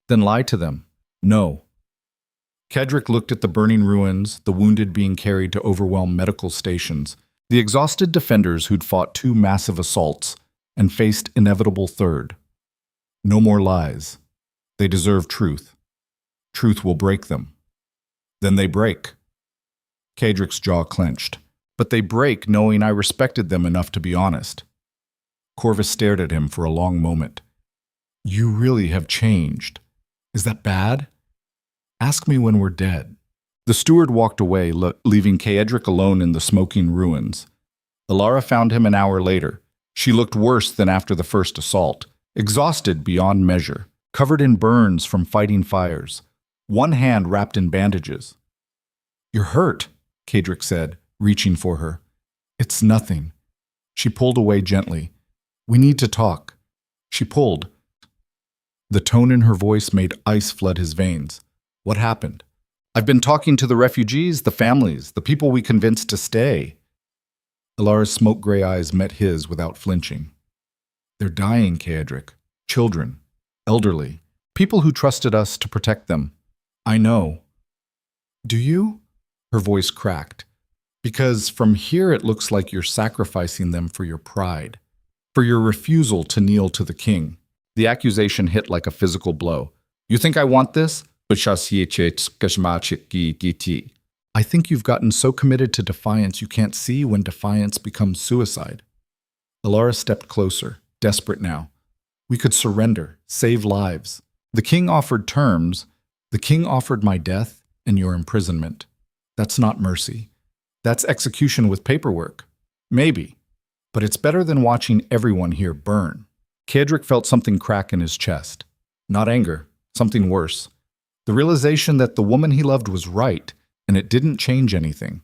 "Then lie to them." "No." Caedric looked at the burning ruins, the wounded being carried to overwhelmed medical stations, the exhausted defenders who'd fought 2 massive assaults and faced inevitable third. No more lies. They deserve truth. Truth will break them. Then they break. Caedric's jaw clenched. But they break knowing I respected them enough to be honest. Corvus stared at him for a long moment. You really have changed. Is that bad? Ask me when we're dead. The steward walked away, leaving Caedric alone in the smoking ruins. Alara found him an hour later. She looked worse than after the first assault, exhausted beyond measure, covered in burns from fighting fires, one hand wrapped in bandages. You're hurt, Caedric said, reaching for her. It's nothing. She pulled away gently. We need to talk. She pulled. The tone in her voice made ice flood his veins. What happened? I've been talking to the refugees, the families, the people we convinced to stay. Alara's smoke-gray eyes met his without flinching. They're dying, Caedric. Children. Elderly. People who trusted us to protect them. I know. Do you? Her voice cracked. Because from here it looks like you're sacrificing them for your pride, for your refusal to kneel to the king. The accusation hit like a physical blow. You think I want this? I think you've gotten so committed to defiance you can't see when defiance becomes suicide. Alara stepped closer, desperate now. We could surrender, save lives. The king offered terms. The king offered my death and your imprisonment. That's not mercy. That's execution with paperwork. Maybe. But it's better than watching everyone here burn. Caedric felt something crack in his chest. Not anger, something worse. The realization that the woman he loved was right, and it didn't change anything.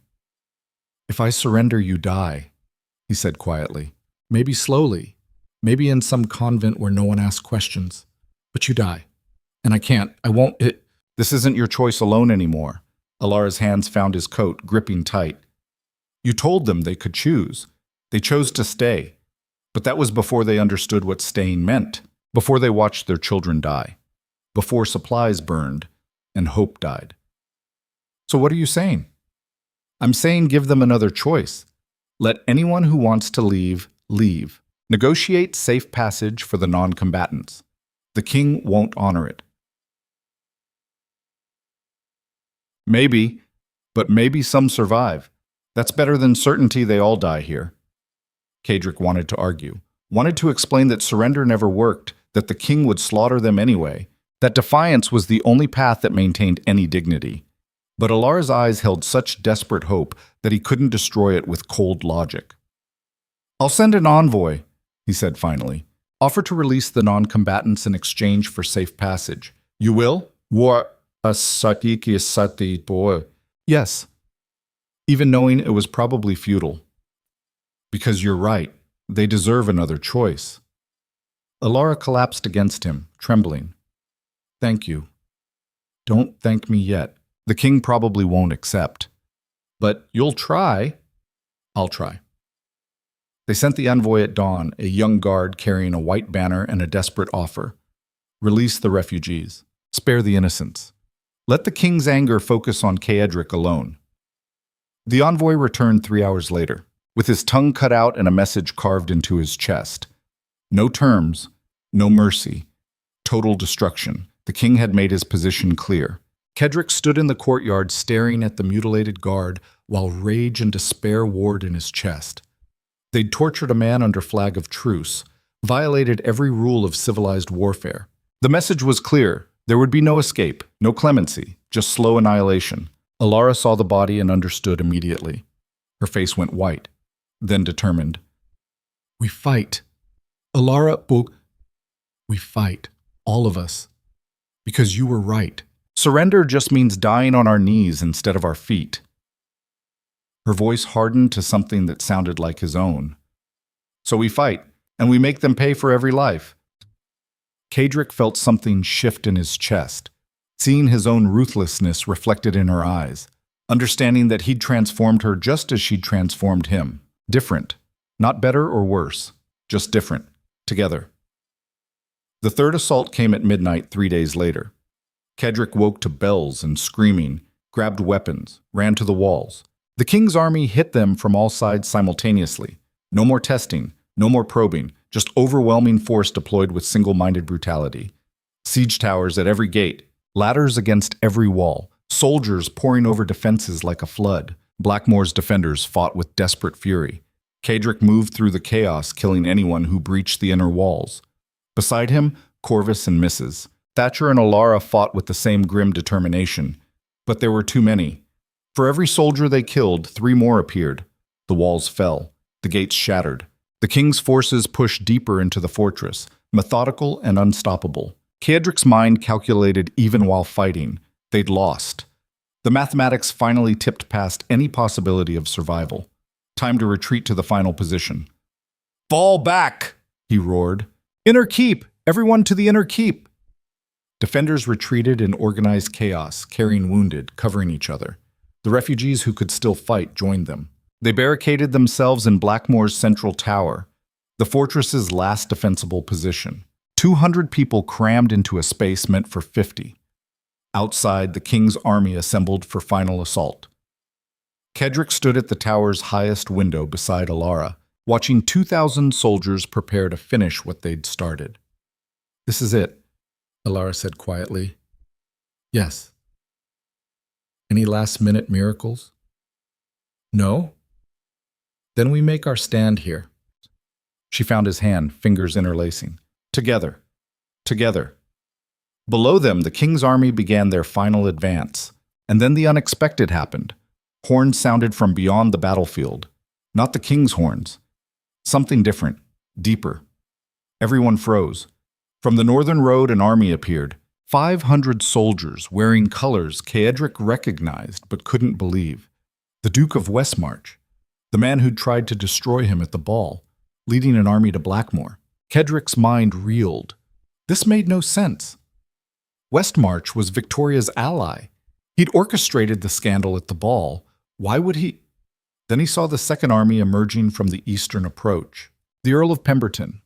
If I surrender, you die, he said quietly. Maybe slowly. Maybe in some convent where no one asks questions. But you die. And I won't. This isn't your choice alone anymore. Alara's hands found his coat, gripping tight. You told them they could choose. They chose to stay. But that was before they understood what staying meant, before they watched their children die, before supplies burned and hope died. So what are you saying? I'm saying give them another choice. Let anyone who wants to leave, leave. Negotiate safe passage for the non-combatants. The king won't honor it. Maybe, but maybe some survive. That's better than certainty they all die here. Caedric wanted to argue, wanted to explain that surrender never worked, that the king would slaughter them anyway, that defiance was the only path that maintained any dignity. But Alara's eyes held such desperate hope that he couldn't destroy it with cold logic. I'll send an envoy, he said finally. Offer to release the non-combatants in exchange for safe passage. You will? Yes. Even knowing it was probably futile. Because you're right, they deserve another choice. Alara collapsed against him, trembling. Thank you. Don't thank me yet. The king probably won't accept. But you'll try. I'll try. They sent the envoy at dawn, a young guard carrying a white banner and a desperate offer. Release the refugees. Spare the innocents. Let the king's anger focus on Caedric alone. The envoy returned 3 hours later, with his tongue cut out and a message carved into his chest. No terms, no mercy, total destruction. The king had made his position clear. Caedric stood in the courtyard staring at the mutilated guard while rage and despair warred in his chest. They'd tortured a man under flag of truce, violated every rule of civilized warfare. The message was clear. There would be no escape, no clemency, just slow annihilation. Alara saw the body and understood immediately. Her face went white, then determined. We fight. We fight, all of us, because you were right. Surrender just means dying on our knees instead of our feet. Her voice hardened to something that sounded like his own. So we fight, and we make them pay for every life. Caedric felt something shift in his chest, seeing his own ruthlessness reflected in her eyes, understanding that he'd transformed her just as she'd transformed him. Different. Not better or worse. Just different. Together. The third assault came at midnight 3 days later. Caedric woke to bells and screaming, grabbed weapons, ran to the walls. The king's army hit them from all sides simultaneously. No more testing, no more probing, just overwhelming force deployed with single-minded brutality. Siege towers at every gate, ladders against every wall, soldiers pouring over defenses like a flood. Blackmore's defenders fought with desperate fury. Caedric moved through the chaos, killing anyone who breached the inner walls. Beside him, Corvus and Mrs. Thatcher and Alara fought with the same grim determination, but there were too many. For every soldier they killed, 3 more appeared. The walls fell. The gates shattered. The king's forces pushed deeper into the fortress, methodical and unstoppable. Caedric's mind calculated even while fighting. They'd lost. The mathematics finally tipped past any possibility of survival. Time to retreat to the final position. "Fall back!" he roared. "Inner keep! Everyone to the inner keep!" Defenders retreated in organized chaos, carrying wounded, covering each other. The refugees who could still fight joined them. They barricaded themselves in Blackmore's central tower, the fortress's last defensible position. 200 people crammed into a space meant for 50. Outside, the king's army assembled for final assault. Caedric stood at the tower's highest window beside Alara, watching 2,000 soldiers prepare to finish what they'd started. "This is it," Alara said quietly. "Yes." "Any last-minute miracles?" "No." "Then we make our stand here." She found his hand, fingers interlacing. Together. Together. Below them, the king's army began their final advance. And then the unexpected happened. Horns sounded from beyond the battlefield. Not the king's horns. Something different, deeper. Everyone froze. From the northern road, an army appeared. 500 soldiers wearing colors Caedric recognized but couldn't believe. The Duke of Westmarch, the man who'd tried to destroy him at the ball, leading an army to Blackmore. Caedric's mind reeled. This made no sense. Westmarch was Victoria's ally. He'd orchestrated the scandal at the ball. Why would he? Then he saw the second army emerging from the eastern approach. The Earl of Pemberton.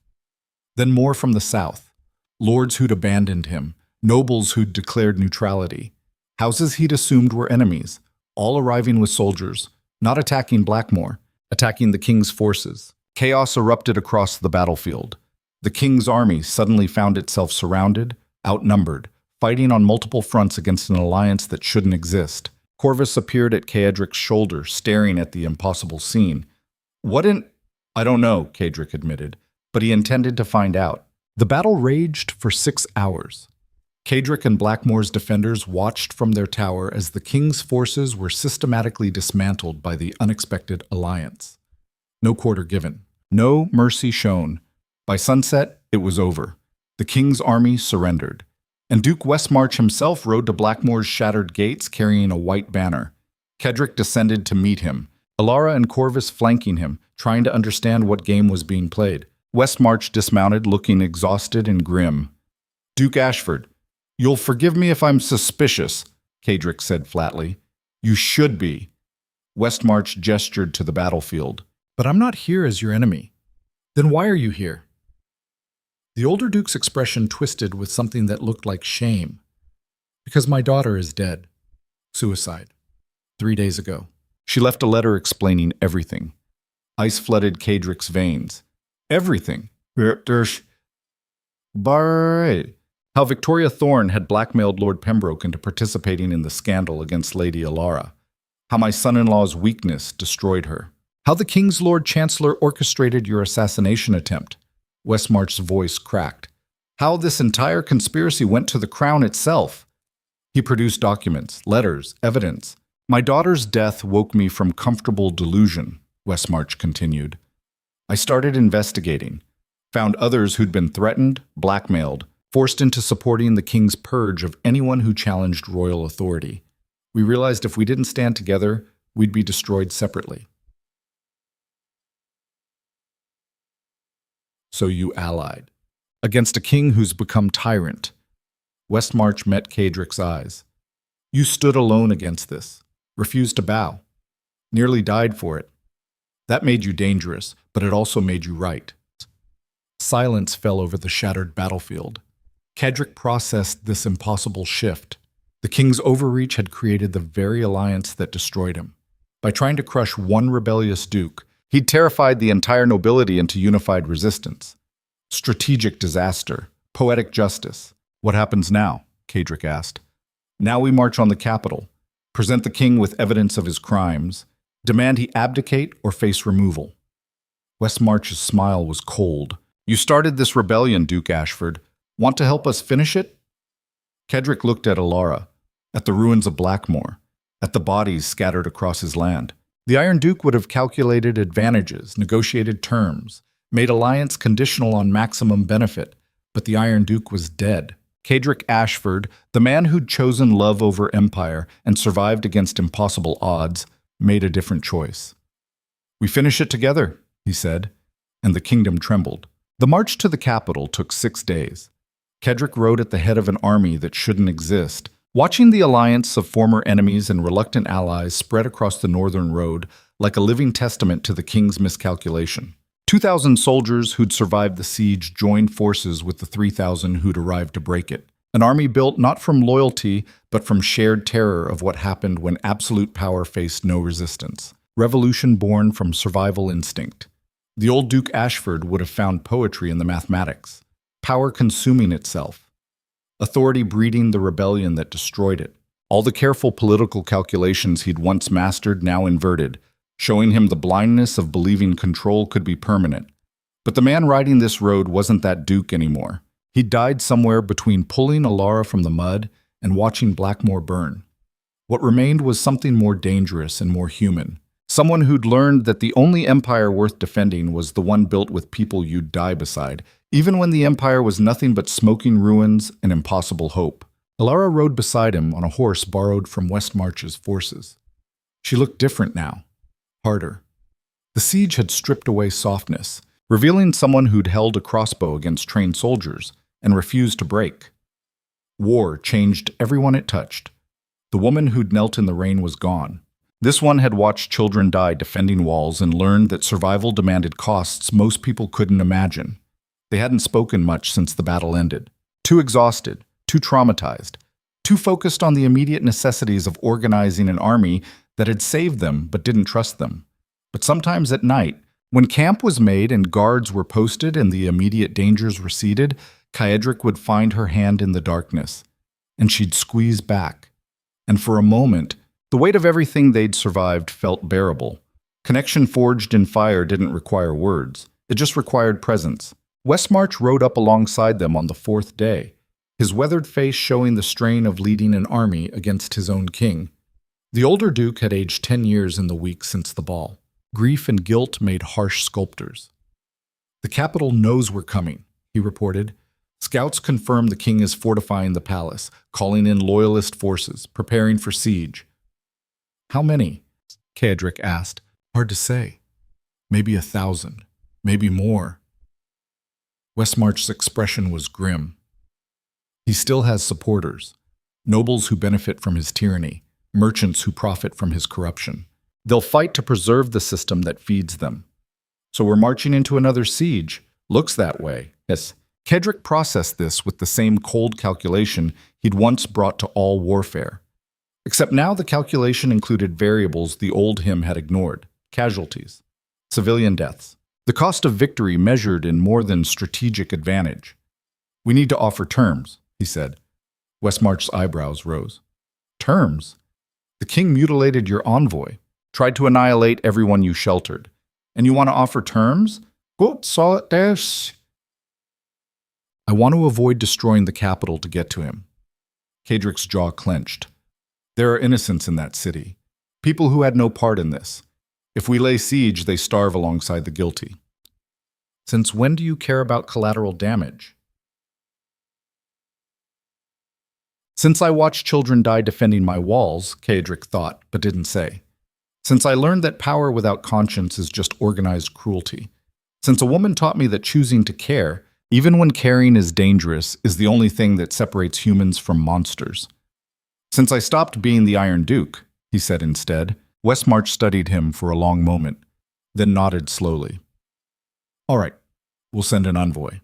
Then more from the south. Lords who'd abandoned him. Nobles who'd declared neutrality. Houses he'd assumed were enemies. All arriving with soldiers. Not attacking Blackmore. Attacking the king's forces. Chaos erupted across the battlefield. The king's army suddenly found itself surrounded, outnumbered, fighting on multiple fronts against an alliance that shouldn't exist. Corvus appeared at Caedric's shoulder, staring at the impossible scene. I don't know, Caedric admitted, but he intended to find out. The battle raged for 6 hours. Caedric and Blackmore's defenders watched from their tower as the king's forces were systematically dismantled by the unexpected alliance. No quarter given. No mercy shown. By sunset, it was over. The king's army surrendered. And Duke Westmarch himself rode to Blackmore's shattered gates carrying a white banner. Caedric descended to meet him, Alara and Corvus flanking him, trying to understand what game was being played. Westmarch dismounted, looking exhausted and grim. "Duke Ashford, you'll forgive me if I'm suspicious," Caedric said flatly. "You should be." Westmarch gestured to the battlefield. "But I'm not here as your enemy. Then why are you here?" The older duke's expression twisted with something that looked like shame. "Because my daughter is dead. Suicide. 3 days ago." She left a letter explaining everything. Ice flooded Caedric's veins. Everything. How Victoria Thorne had blackmailed Lord Pembroke into participating in the scandal against Lady Alara. How my son-in-law's weakness destroyed her. How the King's Lord Chancellor orchestrated your assassination attempt. Westmarch's voice cracked. How this entire conspiracy went to the crown itself. He produced documents, letters, evidence. My daughter's death woke me from comfortable delusion, Westmarch continued. I started investigating. Found others who'd been threatened, blackmailed, forced into supporting the king's purge of anyone who challenged royal authority. We realized if we didn't stand together, we'd be destroyed separately. So you allied. Against a king who's become tyrant. Westmarch met Caedric's eyes. You stood alone against this. Refused to bow. Nearly died for it. That made you dangerous, but it also made you right. Silence fell over the shattered battlefield. Caedric processed this impossible shift. The king's overreach had created the very alliance that destroyed him. By trying to crush one rebellious duke, he'd terrified the entire nobility into unified resistance. Strategic disaster, poetic justice. What happens now? Caedric asked. Now we march on the capital, present the king with evidence of his crimes, demand he abdicate or face removal. Westmarch's smile was cold. You started this rebellion, Duke Ashford. Want to help us finish it? Caedric looked at Alara, at the ruins of Blackmore, at the bodies scattered across his land. The Iron Duke would have calculated advantages, negotiated terms, made alliance conditional on maximum benefit, but the Iron Duke was dead. Caedric Ashford, the man who'd chosen love over empire and survived against impossible odds, made a different choice. We finish it together, he said, and the kingdom trembled. The march to the capital took 6 days. Caedric rode at the head of an army that shouldn't exist, watching the alliance of former enemies and reluctant allies spread across the northern road like a living testament to the king's miscalculation. 2,000 soldiers who'd survived the siege joined forces with the 3,000 who'd arrived to break it. An army built not from loyalty, but from shared terror of what happened when absolute power faced no resistance. Revolution born from survival instinct. The old Duke Ashford would have found poetry in the mathematics. Power consuming itself. Authority breeding the rebellion that destroyed it. All the careful political calculations he'd once mastered now inverted, showing him the blindness of believing control could be permanent. But the man riding this road wasn't that Duke anymore. He died somewhere between pulling Alara from the mud and watching Blackmore burn. What remained was something more dangerous and more human. Someone who'd learned that the only empire worth defending was the one built with people you'd die beside, even when the empire was nothing but smoking ruins and impossible hope. Alara rode beside him on a horse borrowed from Westmarch's forces. She looked different now. Harder. The siege had stripped away softness, revealing someone who'd held a crossbow against trained soldiers and refused to break. War changed everyone it touched. The woman who'd knelt in the rain was gone. This one had watched children die defending walls and learned that survival demanded costs most people couldn't imagine. They hadn't spoken much since the battle ended. Too exhausted, too traumatized, too focused on the immediate necessities of organizing an army that had saved them but didn't trust them. But sometimes at night, when camp was made and guards were posted and the immediate dangers receded, Caedric would find her hand in the darkness, and she'd squeeze back. And for a moment, the weight of everything they'd survived felt bearable. Connection forged in fire didn't require words. It just required presence. Westmarch rode up alongside them on the 4th day, his weathered face showing the strain of leading an army against his own king. The older Duke had aged 10 years in the week since the ball. Grief and guilt made harsh sculptors. The capital knows we're coming, he reported. Scouts confirm the king is fortifying the palace, calling in loyalist forces, preparing for siege. How many? Caedric asked. Hard to say. Maybe 1,000, maybe more. Westmarch's expression was grim. He still has supporters, nobles who benefit from his tyranny, merchants who profit from his corruption. They'll fight to preserve the system that feeds them. So we're marching into another siege. Looks that way. Yes. Caedric processed this with the same cold calculation he'd once brought to all warfare. Except now the calculation included variables the old him had ignored. Casualties. Civilian deaths. The cost of victory measured in more than strategic advantage. We need to offer terms, he said. Westmarch's eyebrows rose. Terms? The king mutilated your envoy, tried to annihilate everyone you sheltered. And you want to offer terms? Gut soll das. I want to avoid destroying the capital to get to him. Caedric's jaw clenched. There are innocents in that city, people who had no part in this. If we lay siege, they starve alongside the guilty. Since when do you care about collateral damage? Since I watched children die defending my walls, Caedric thought, but didn't say. Since I learned that power without conscience is just organized cruelty. Since a woman taught me that choosing to care, even when caring is dangerous, is the only thing that separates humans from monsters. Since I stopped being the Iron Duke, he said instead. Westmarch studied him for a long moment, then nodded slowly. All right, we'll send an envoy.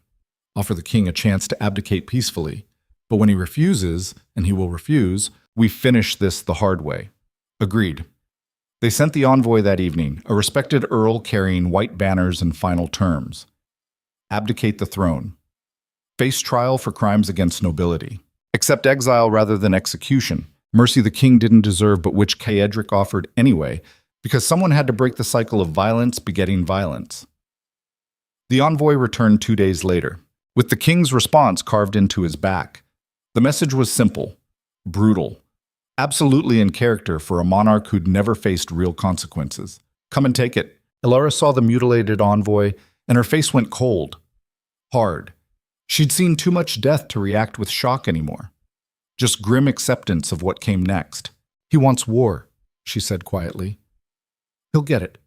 Offer the king a chance to abdicate peacefully. But when he refuses, and he will refuse, we finish this the hard way. Agreed. They sent the envoy that evening, a respected earl carrying white banners and final terms. Abdicate the throne. Face trial for crimes against nobility. Accept exile rather than execution. Mercy the king didn't deserve, but which Caedric offered anyway, because someone had to break the cycle of violence begetting violence. The envoy returned 2 days later, with the king's response carved into his back. The message was simple, brutal, absolutely in character for a monarch who'd never faced real consequences. Come and take it. Elara saw the mutilated envoy, and her face went cold, hard. She'd seen too much death to react with shock anymore. Just grim acceptance of what came next. He wants war, she said quietly. He'll get it.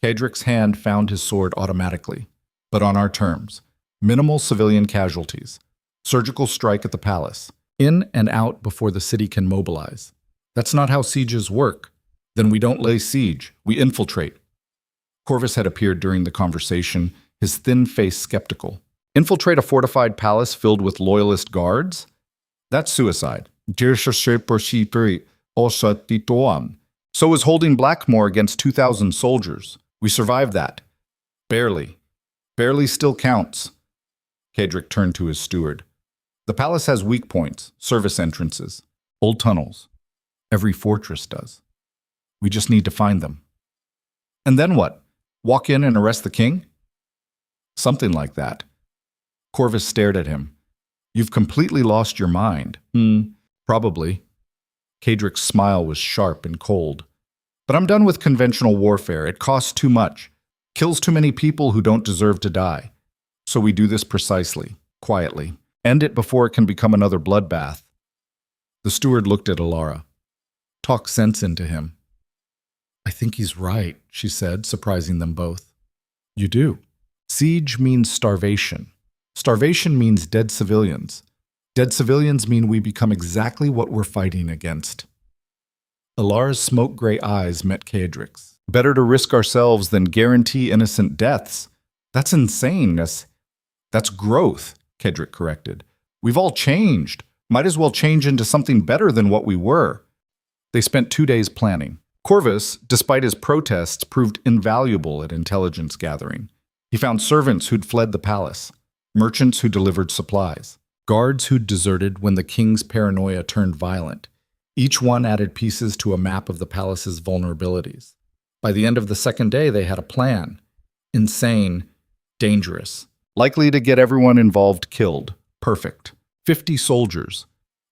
Caedric's hand found his sword automatically, but on our terms. Minimal civilian casualties. Surgical strike at the palace. In and out before the city can mobilize. That's not how sieges work. Then we don't lay siege, we infiltrate. Corvus had appeared during the conversation, his thin face skeptical. Infiltrate a fortified palace filled with loyalist guards? That's suicide. So was holding Blackmore against 2,000 soldiers. We survived that. Barely. Barely still counts. Caedric turned to his steward. The palace has weak points, service entrances, old tunnels. Every fortress does. We just need to find them. And then what? Walk in and arrest the king? Something like that. Corvus stared at him. You've completely lost your mind. Probably. Caedric's smile was sharp and cold. But I'm done with conventional warfare. It costs too much. Kills too many people who don't deserve to die. So we do this precisely, quietly. End it before it can become another bloodbath. The steward looked at Elara. Talk sense into him. I think he's right, she said, surprising them both. You do. Siege means starvation. Starvation means dead civilians. Dead civilians mean we become exactly what we're fighting against. Elara's smoke-gray eyes met Caedric's. Better to risk ourselves than guarantee innocent deaths. That's insane. That's growth, Caedric corrected. We've all changed. Might as well change into something better than what we were. They spent 2 days planning. Corvus, despite his protests, proved invaluable at intelligence gathering. He found servants who'd fled the palace, merchants who delivered supplies, guards who'd deserted when the king's paranoia turned violent. Each one added pieces to a map of the palace's vulnerabilities. By the end of the second day, they had a plan. Insane, dangerous, likely to get everyone involved killed. Perfect. 50 soldiers.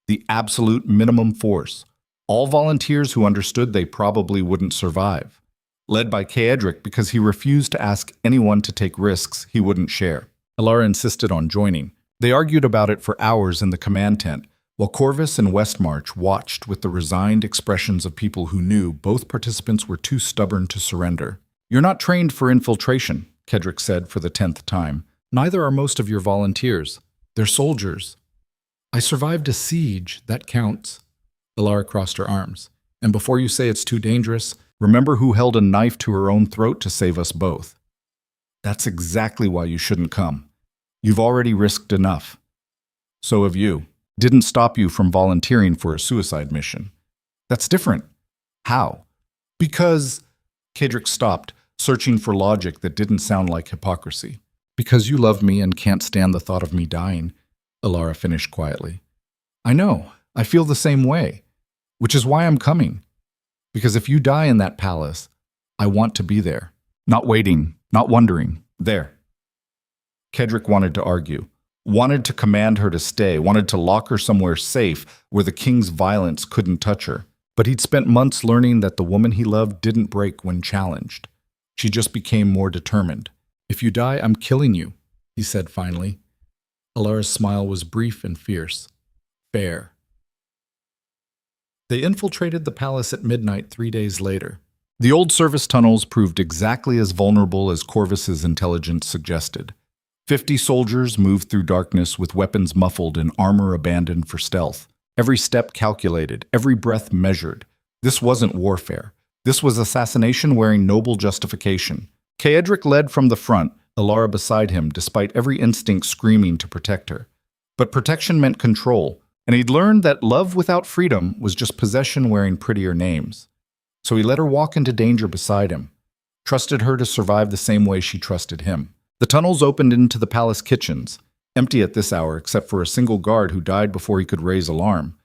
The absolute minimum force. All volunteers who understood they probably wouldn't survive. Led by Caedric because he refused to ask anyone to take risks he wouldn't share. Elara insisted on joining. They argued about it for hours in the command tent, while Corvus and Westmarch watched with the resigned expressions of people who knew both participants were too stubborn to surrender. You're not trained for infiltration, Caedric said for the 10th time. Neither are most of your volunteers. They're soldiers. I survived a siege, that counts. Elara crossed her arms. And before you say it's too dangerous, remember who held a knife to her own throat to save us both. That's exactly why you shouldn't come. You've already risked enough. So have you. Didn't stop you from volunteering for a suicide mission. That's different. How? Because... Caedric stopped, searching for logic that didn't sound like hypocrisy. Because you love me and can't stand the thought of me dying, Elara finished quietly. I know. I feel the same way. Which is why I'm coming. Because if you die in that palace, I want to be there. Not waiting, not wondering. There. Caedric wanted to argue, wanted to command her to stay, wanted to lock her somewhere safe where the king's violence couldn't touch her. But he'd spent months learning that the woman he loved didn't break when challenged. She just became more determined. If you die, I'm killing you, he said finally. Elara's smile was brief and fierce. Fair. They infiltrated the palace at midnight 3 days later. The old service tunnels proved exactly as vulnerable as Corvus's intelligence suggested. 50 soldiers moved through darkness with weapons muffled and armor abandoned for stealth. Every step calculated, every breath measured. This wasn't warfare. This was assassination wearing noble justification. Caedric led from the front, Elara beside him, despite every instinct screaming to protect her. But protection meant control, and he'd learned that love without freedom was just possession wearing prettier names. So he let her walk into danger beside him, trusted her to survive the same way she trusted him. The tunnels opened into the palace kitchens, Empty at this hour except for a single guard who died before he could raise alarm.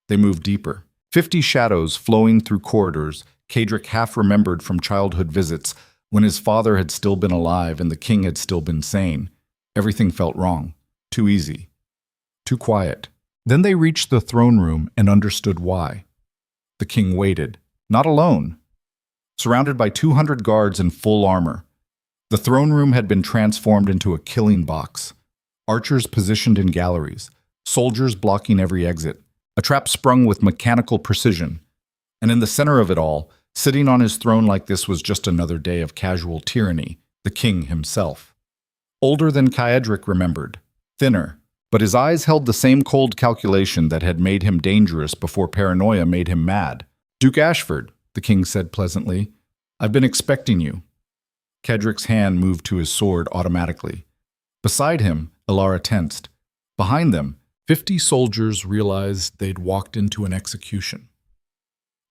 They moved deeper. 50 shadows flowing through corridors Caedric half remembered from childhood visits when his father had still been alive and the king had still been sane. Everything felt wrong. Too easy. Too quiet. Then they reached the throne room and understood why. The king waited. Not alone. Surrounded by 200 guards in full armor. The throne room had been transformed into a killing box. Archers positioned in galleries. Soldiers blocking every exit. A trap sprung with mechanical precision. And in the center of it all, sitting on his throne like this was just another day of casual tyranny, the king himself. Older than Caedric remembered. Thinner. But his eyes held the same cold calculation that had made him dangerous before paranoia made him mad. "Duke Ashford," the king said pleasantly, "I've been expecting you." Caedric's hand moved to his sword automatically. Beside him, Alara tensed. Behind them, 50 soldiers realized they'd walked into an execution.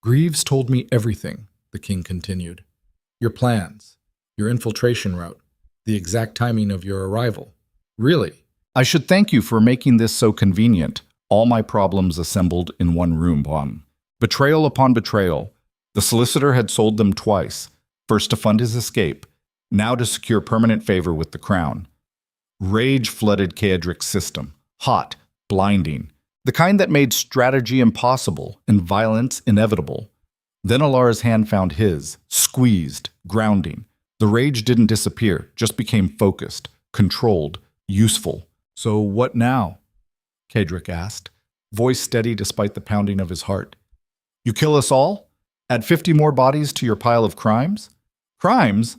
"Greaves told me everything," the king continued. "Your plans, your infiltration route, the exact timing of your arrival. Really, I should thank you for making this so convenient. All my problems assembled in one room, Bon. Betrayal upon betrayal. The solicitor had sold them twice, first to fund his escape, now to secure permanent favor with the crown. Rage flooded Caedric's system. Hot, blinding. The kind that made strategy impossible and violence inevitable. Then Alara's hand found his, squeezed, grounding. The rage didn't disappear, just became focused, controlled, useful. "So what now?" Caedric asked, voice steady despite the pounding of his heart. "You kill us all? Add 50 more bodies to your pile of crimes?" "Crimes?"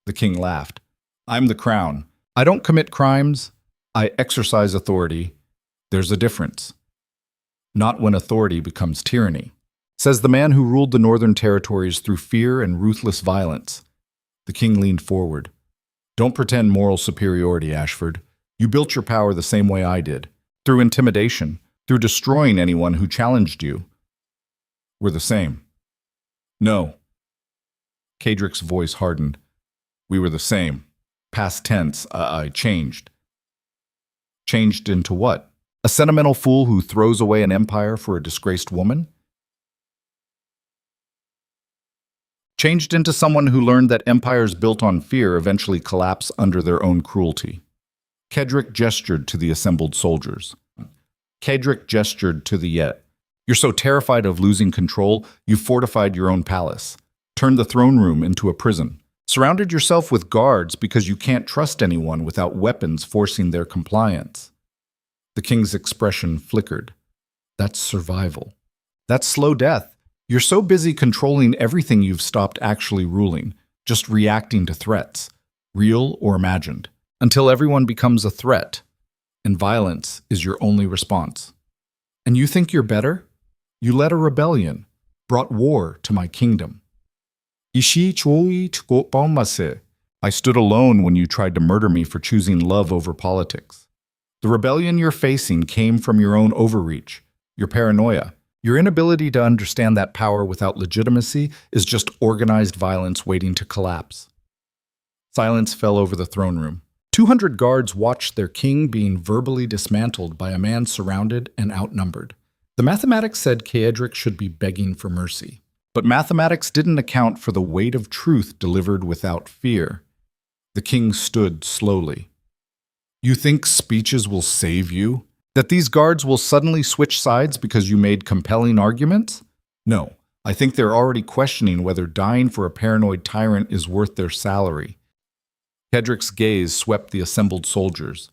The king laughed. "I'm the crown. I don't commit crimes. I exercise authority. There's a difference. Not when authority becomes tyranny," says the man who ruled the northern territories through fear and ruthless violence. The king leaned forward. "Don't pretend moral superiority, Ashford. You built your power the same way I did, through intimidation, through destroying anyone who challenged you. We're the same." "No." Caedric's voice hardened. "We were the same. Past tense, I changed." "Changed into what? A sentimental fool who throws away an empire for a disgraced woman?" "Changed into someone who learned that empires built on fear eventually collapse under their own cruelty." Caedric gestured to the assembled soldiers. Caedric gestured to the yet. "You're so terrified of losing control, you fortified your own palace. Turned the throne room into a prison. Surrounded yourself with guards because you can't trust anyone without weapons forcing their compliance." The king's expression flickered. "That's survival. That's slow death. You're so busy controlling everything you've stopped actually ruling, just reacting to threats, real or imagined, until everyone becomes a threat, and violence is your only response. And you think you're better? You led a rebellion, brought war to my kingdom. I stood alone when you tried to murder me for choosing love over politics. The rebellion you're facing came from your own overreach, your paranoia. Your inability to understand that power without legitimacy is just organized violence waiting to collapse." Silence fell over the throne room. 200 guards watched their king being verbally dismantled by a man surrounded and outnumbered. The mathematics said Caedric should be begging for mercy. But mathematics didn't account for the weight of truth delivered without fear. The king stood slowly. "You think speeches will save you? That these guards will suddenly switch sides because you made compelling arguments? No, I think they're already questioning whether dying for a paranoid tyrant is worth their salary." Caedric's gaze swept the assembled soldiers.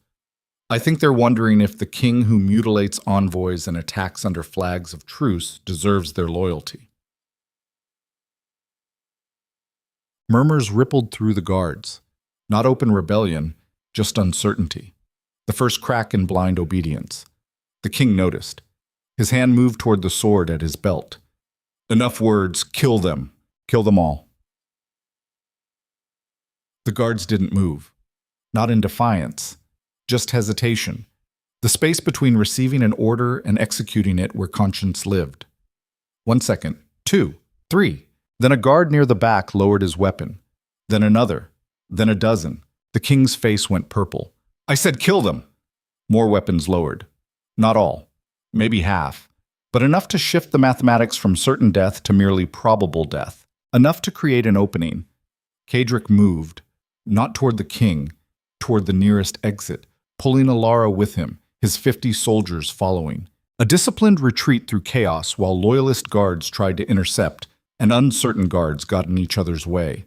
"I think they're wondering if the king who mutilates envoys and attacks under flags of truce deserves their loyalty." Murmurs rippled through the guards. Not open rebellion, just uncertainty. The first crack in blind obedience. The king noticed. His hand moved toward the sword at his belt. "Enough words. Kill them. Kill them all." The guards didn't move. Not in defiance. Just hesitation. The space between receiving an order and executing it where conscience lived. 1 second. 2. 3. Then a guard near the back lowered his weapon. Then another. Then a dozen. The king's face went purple. "I said kill them!" More weapons lowered. Not all. Maybe half. But enough to shift the mathematics from certain death to merely probable death. Enough to create an opening. Caedric moved, not toward the king, toward the nearest exit, pulling Alara with him, his 50 soldiers following. A disciplined retreat through chaos while loyalist guards tried to intercept, and uncertain guards got in each other's way.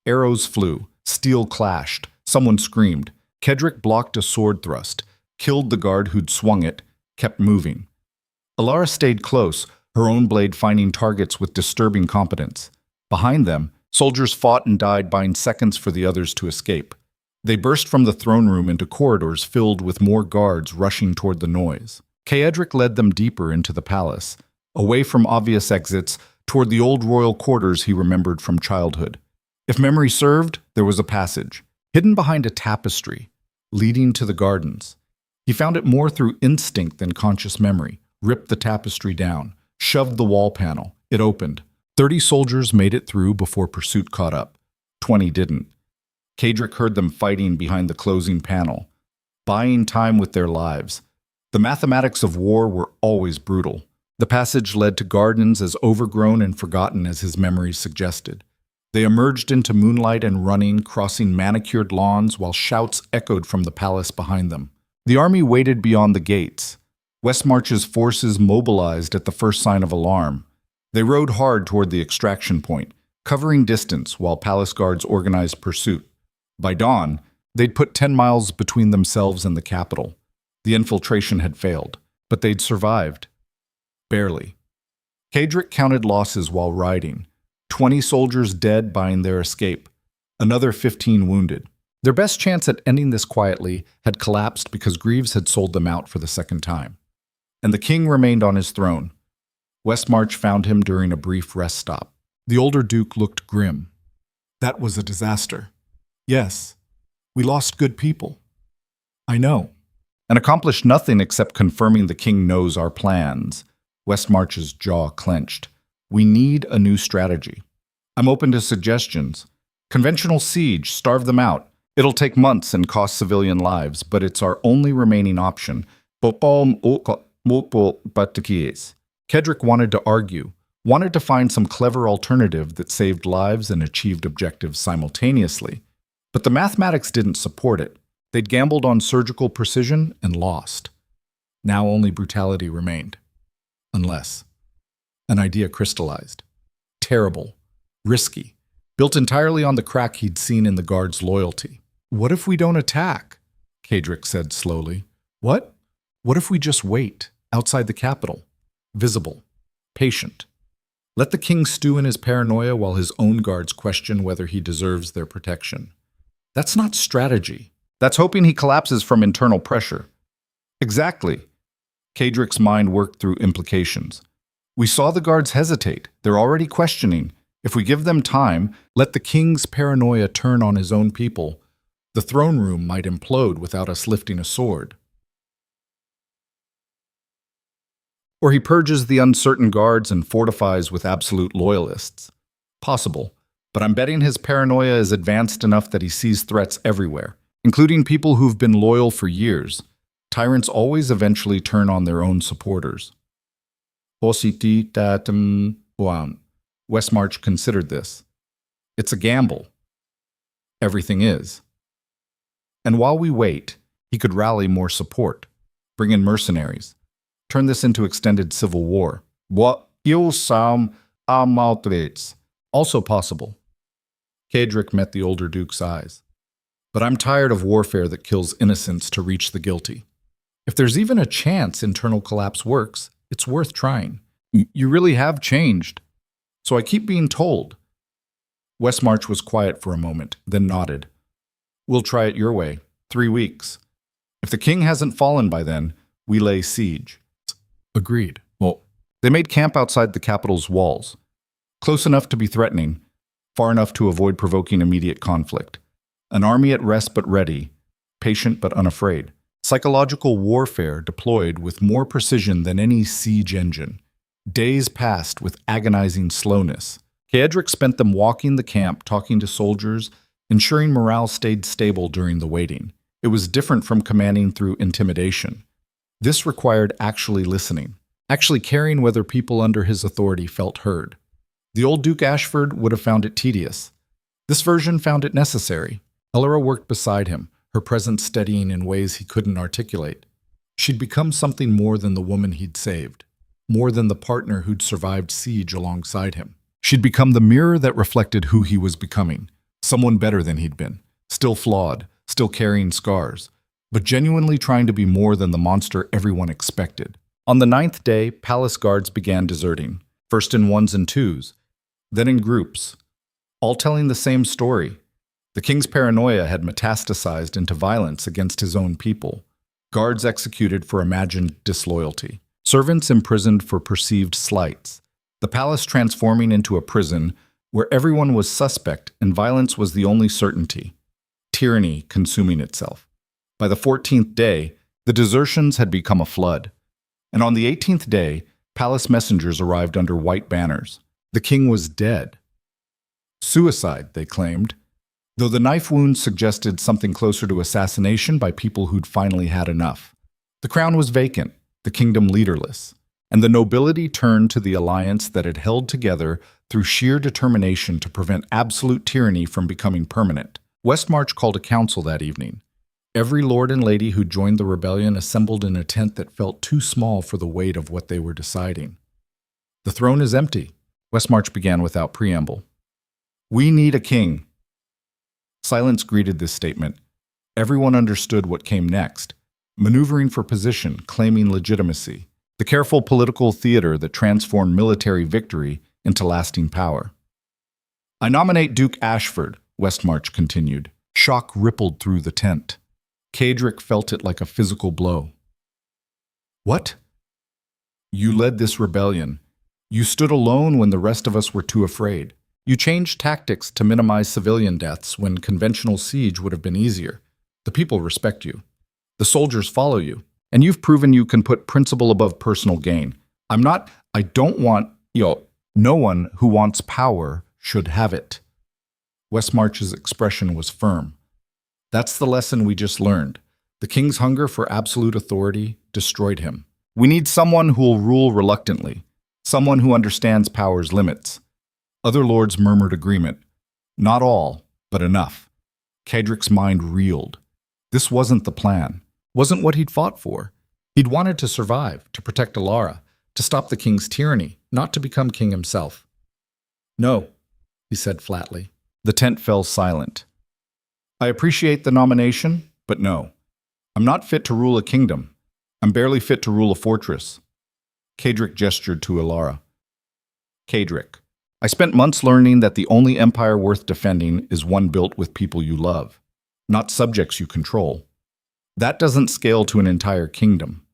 Arrows flew, steel clashed, someone screamed. Caedric blocked a sword thrust, killed the guard who'd swung it, kept moving. Alara stayed close, her own blade finding targets with disturbing competence. Behind them, soldiers fought and died, buying seconds for the others to escape. They burst from the throne room into corridors filled with more guards rushing toward the noise. Caedric led them deeper into the palace, away from obvious exits, toward the old royal quarters he remembered from childhood. If memory served, there was a passage, hidden behind a tapestry, leading to the gardens. He found it more through instinct than conscious memory, ripped the tapestry down, shoved the wall panel. It opened. 30 soldiers made it through before pursuit caught up. 20 didn't. Caedric heard them fighting behind the closing panel, buying time with their lives. The mathematics of war were always brutal. The passage led to gardens as overgrown and forgotten as his memories suggested. They emerged into moonlight and running, crossing manicured lawns while shouts echoed from the palace behind them. The army waited beyond the gates. Westmarch's forces mobilized at the first sign of alarm. They rode hard toward the extraction point, covering distance while palace guards organized pursuit. By dawn, they'd put 10 miles between themselves and the capital. The infiltration had failed, but they'd survived. Barely. Caedric counted losses while riding. 20 soldiers dead buying their escape. Another 15 wounded. Their best chance at ending this quietly had collapsed because Greaves had sold them out for the second time. And the king remained on his throne. Westmarch found him during a brief rest stop. The older duke looked grim. That was a disaster. Yes, we lost good people. I know. And accomplished nothing except confirming the king knows our plans. Westmarch's jaw clenched. We need a new strategy. I'm open to suggestions. Conventional siege, starve them out. It'll take months and cost civilian lives, but it's our only remaining option. Caedric wanted to argue, wanted to find some clever alternative that saved lives and achieved objectives simultaneously. But the mathematics didn't support it. They'd gambled on surgical precision and lost. Now only brutality remained. Unless an idea crystallized. Terrible. Risky. Built entirely on the crack he'd seen in the guards' loyalty. What if we don't attack? Caedric said slowly. What? What if we just wait, outside the capital? Visible. Patient. Let the king stew in his paranoia while his own guards question whether he deserves their protection. That's not strategy. That's hoping he collapses from internal pressure. Exactly. Caedric's mind worked through implications. We saw the guards hesitate. They're already questioning. If we give them time, let the king's paranoia turn on his own people, the throne room might implode without us lifting a sword. Or he purges the uncertain guards and fortifies with absolute loyalists. Possible, but I'm betting his paranoia is advanced enough that he sees threats everywhere, including people who've been loyal for years. Tyrants always eventually turn on their own supporters. Westmarch considered this. It's a gamble. Everything is. And while we wait, he could rally more support, bring in mercenaries, turn this into extended civil war. Also possible. Caedric met the older duke's eyes. But I'm tired of warfare that kills innocents to reach the guilty. If there's even a chance internal collapse works, it's worth trying. You really have changed. So I keep being told. Westmarch was quiet for a moment, then nodded. We'll try it your way. 3 weeks. If the king hasn't fallen by then, we lay siege. Agreed. Well, they made camp outside the capital's walls. Close enough to be threatening, far enough to avoid provoking immediate conflict. An army at rest but ready, patient but unafraid. Psychological warfare deployed with more precision than any siege engine. Days passed with agonizing slowness. Caedric spent them walking the camp, talking to soldiers, ensuring morale stayed stable during the waiting. It was different from commanding through intimidation. This required actually listening, actually caring whether people under his authority felt heard. The old Duke Ashford would have found it tedious. This version found it necessary. Elara worked beside him, her presence steadying in ways he couldn't articulate. She'd become something more than the woman he'd saved, more than the partner who'd survived siege alongside him. She'd become the mirror that reflected who he was becoming, someone better than he'd been, still flawed, still carrying scars, but genuinely trying to be more than the monster everyone expected. On the 9th day, palace guards began deserting, first in ones and twos, then in groups, all telling the same story. The king's paranoia had metastasized into violence against his own people, guards executed for imagined disloyalty, servants imprisoned for perceived slights, the palace transforming into a prison where everyone was suspect and violence was the only certainty, tyranny consuming itself. By the 14th day, the desertions had become a flood, and on the 18th day, palace messengers arrived under white banners. The king was dead. Suicide, they claimed, though the knife wound suggested something closer to assassination by people who'd finally had enough. The crown was vacant, the kingdom leaderless, and the nobility turned to the alliance that had held together through sheer determination to prevent absolute tyranny from becoming permanent. Westmarch called a council that evening. Every lord and lady who joined the rebellion assembled in a tent that felt too small for the weight of what they were deciding. The throne is empty, Westmarch began without preamble. We need a king. Silence greeted this statement. Everyone understood what came next, maneuvering for position, claiming legitimacy, the careful political theater that transformed military victory into lasting power. I nominate Duke Ashford, Westmarch continued. Shock rippled through the tent. Caedric felt it like a physical blow. What? You led this rebellion. You stood alone when the rest of us were too afraid. You changed tactics to minimize civilian deaths when conventional siege would have been easier. The people respect you. The soldiers follow you. And you've proven you can put principle above personal gain. I don't want, no one who wants power should have it. Westmarch's expression was firm. That's the lesson we just learned. The king's hunger for absolute authority destroyed him. We need someone who will rule reluctantly, someone who understands power's limits. Other lords murmured agreement. Not all, but enough. Caedric's mind reeled. This wasn't the plan, wasn't what he'd fought for. He'd wanted to survive, to protect Elara, to stop the king's tyranny, not to become king himself. No, he said flatly. The tent fell silent. I appreciate the nomination, but no. I'm not fit to rule a kingdom. I'm barely fit to rule a fortress. Caedric gestured to Elara. Caedric, I spent months learning that the only empire worth defending is one built with people you love, not subjects you control. That doesn't scale to an entire kingdom.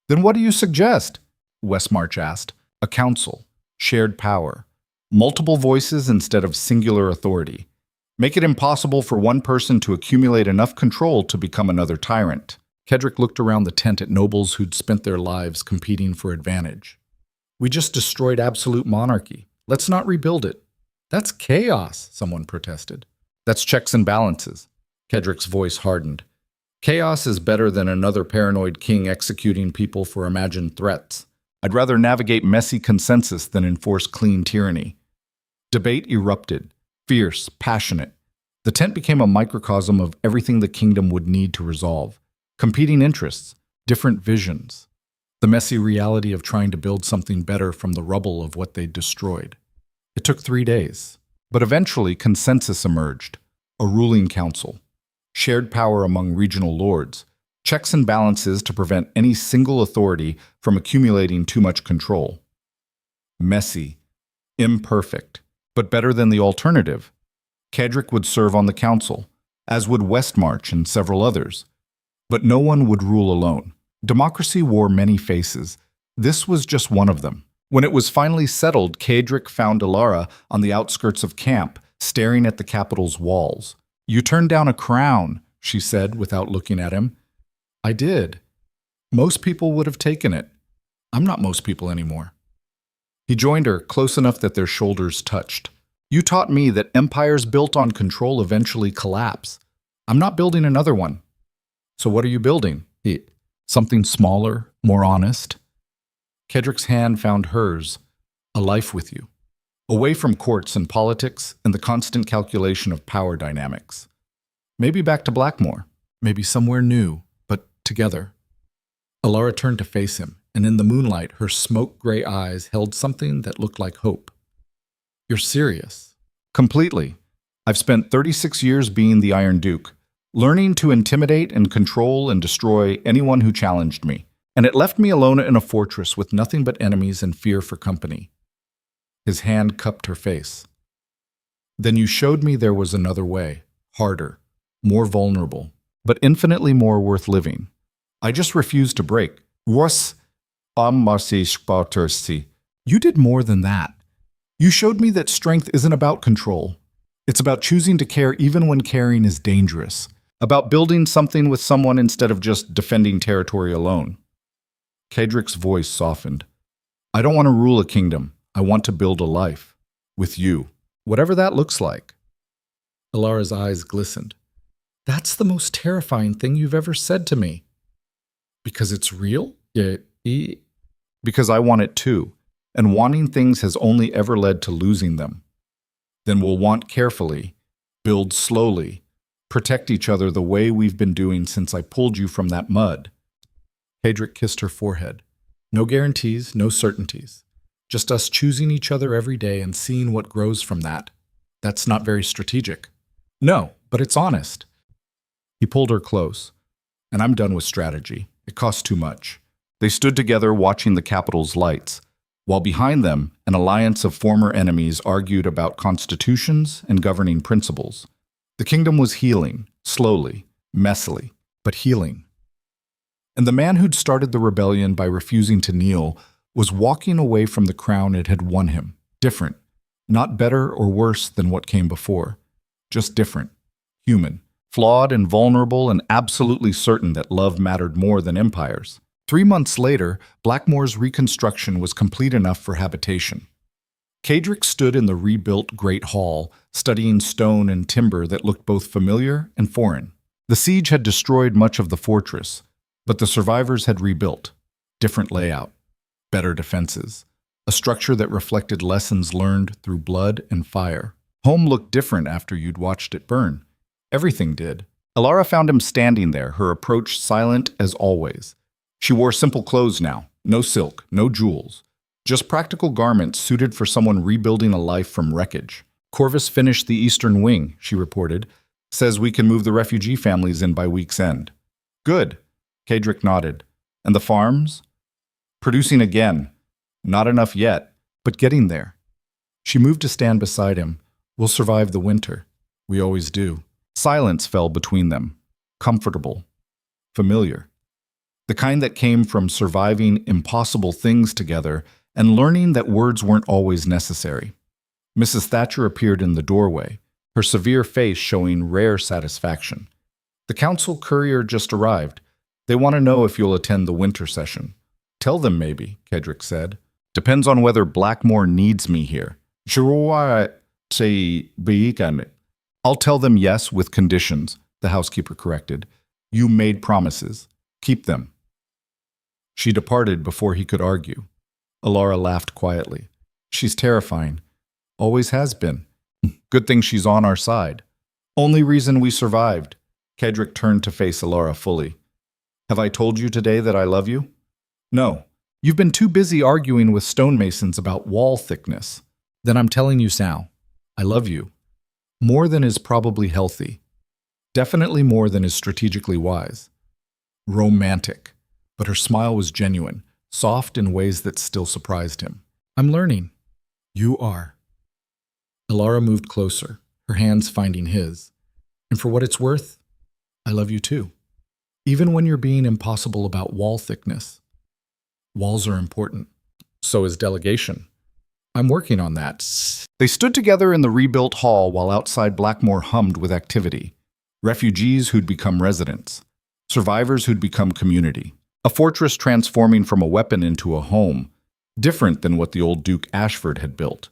Then what do you suggest? Westmarch asked. A council, shared power, multiple voices instead of singular authority. Make it impossible for one person to accumulate enough control to become another tyrant. Caedric looked around the tent at nobles who'd spent their lives competing for advantage. We just destroyed absolute monarchy. Let's not rebuild it. That's chaos, someone protested. That's checks and balances. Caedric's voice hardened. Chaos is better than another paranoid king executing people for imagined threats. I'd rather navigate messy consensus than enforce clean tyranny. Debate erupted, fierce, passionate. The tent became a microcosm of everything the kingdom would need to resolve. Competing interests, different visions. The messy reality of trying to build something better from the rubble of what they'd destroyed. It took 3 days, but eventually consensus emerged. A ruling council. Shared power among regional lords. Checks and balances to prevent any single authority from accumulating too much control. Messy. Imperfect. But better than the alternative. Caedric would serve on the council, as would Westmarch and several others. But no one would rule alone. Democracy wore many faces. This was just one of them. When it was finally settled, Caedric found Elara on the outskirts of camp, staring at the capital's walls. You turned down a crown, she said without looking at him. I did. Most people would have taken it. I'm not most people anymore. He joined her, close enough that their shoulders touched. You taught me that empires built on control eventually collapse. I'm not building another one. So what are you building? Something smaller, more honest? Caedric's hand found hers, a life with you. Away from courts and politics and the constant calculation of power dynamics. Maybe back to Blackmore. Maybe somewhere new, but together. Alara turned to face him, and in the moonlight, her smoke-gray eyes held something that looked like hope. You're serious? Completely. I've spent 36 years being the Iron Duke, learning to intimidate and control and destroy anyone who challenged me. And it left me alone in a fortress with nothing but enemies and fear for company. His hand cupped her face. Then you showed me there was another way, harder, more vulnerable, but infinitely more worth living. I just refused to break. You did more than that. You showed me that strength isn't about control. It's about choosing to care even when caring is dangerous. About building something with someone instead of just defending territory alone. Caedric's voice softened. I don't want to rule a kingdom. I want to build a life. With you. Whatever that looks like. Alara's eyes glistened. That's the most terrifying thing you've ever said to me. Because it's real? Yeah. Because I want it too. And wanting things has only ever led to losing them. Then we'll want carefully, build slowly, protect each other the way we've been doing since I pulled you from that mud. Caedric kissed her forehead. No guarantees, no certainties. Just us choosing each other every day and seeing what grows from that. That's not very strategic. No, but it's honest. He pulled her close. And I'm done with strategy. It costs too much. They stood together watching the capital's lights, while behind them, an alliance of former enemies argued about constitutions and governing principles. The kingdom was healing, slowly, messily, but healing. And the man who'd started the rebellion by refusing to kneel was walking away from the crown it had won him, different, not better or worse than what came before, just different, human, flawed and vulnerable and absolutely certain that love mattered more than empires. 3 months later, Blackmore's reconstruction was complete enough for habitation. Caedric stood in the rebuilt Great Hall, studying stone and timber that looked both familiar and foreign. The siege had destroyed much of the fortress, but the survivors had rebuilt. Different layout, better defenses, a structure that reflected lessons learned through blood and fire. Home looked different after you'd watched it burn. Everything did. Alara found him standing there, her approach silent as always. She wore simple clothes now, no silk, no jewels, just practical garments suited for someone rebuilding a life from wreckage. Corvus finished the eastern wing, she reported. Says we can move the refugee families in by week's end. Good. Caedric nodded. And the farms? Producing again. Not enough yet, but getting there. She moved to stand beside him. We'll survive the winter. We always do. Silence fell between them. Comfortable. Familiar. The kind that came from surviving impossible things together and learning that words weren't always necessary. Mrs. Thatcher appeared in the doorway, her severe face showing rare satisfaction. The council courier just arrived. They want to know if you'll attend the winter session. Tell them maybe, Caedric said. Depends on whether Blackmore needs me here. I'll tell them yes with conditions, the housekeeper corrected. You made promises. Keep them. She departed before he could argue. Alara laughed quietly. She's terrifying. Always has been. Good thing she's on our side. Only reason we survived. Caedric turned to face Alara fully. Have I told you today that I love you? No. You've been too busy arguing with stonemasons about wall thickness. Then I'm telling you now. I love you. More than is probably healthy. Definitely more than is strategically wise. Romantic. But her smile was genuine, soft in ways that still surprised him. I'm learning. You are. Alara moved closer, her hands finding his. And for what it's worth, I love you too. Even when you're being impossible about wall thickness. Walls are important. So is delegation. I'm working on that. They stood together in the rebuilt hall while outside Blackmore hummed with activity. Refugees who'd become residents. Survivors who'd become community. A fortress transforming from a weapon into a home. Different than what the old Duke Ashford had built.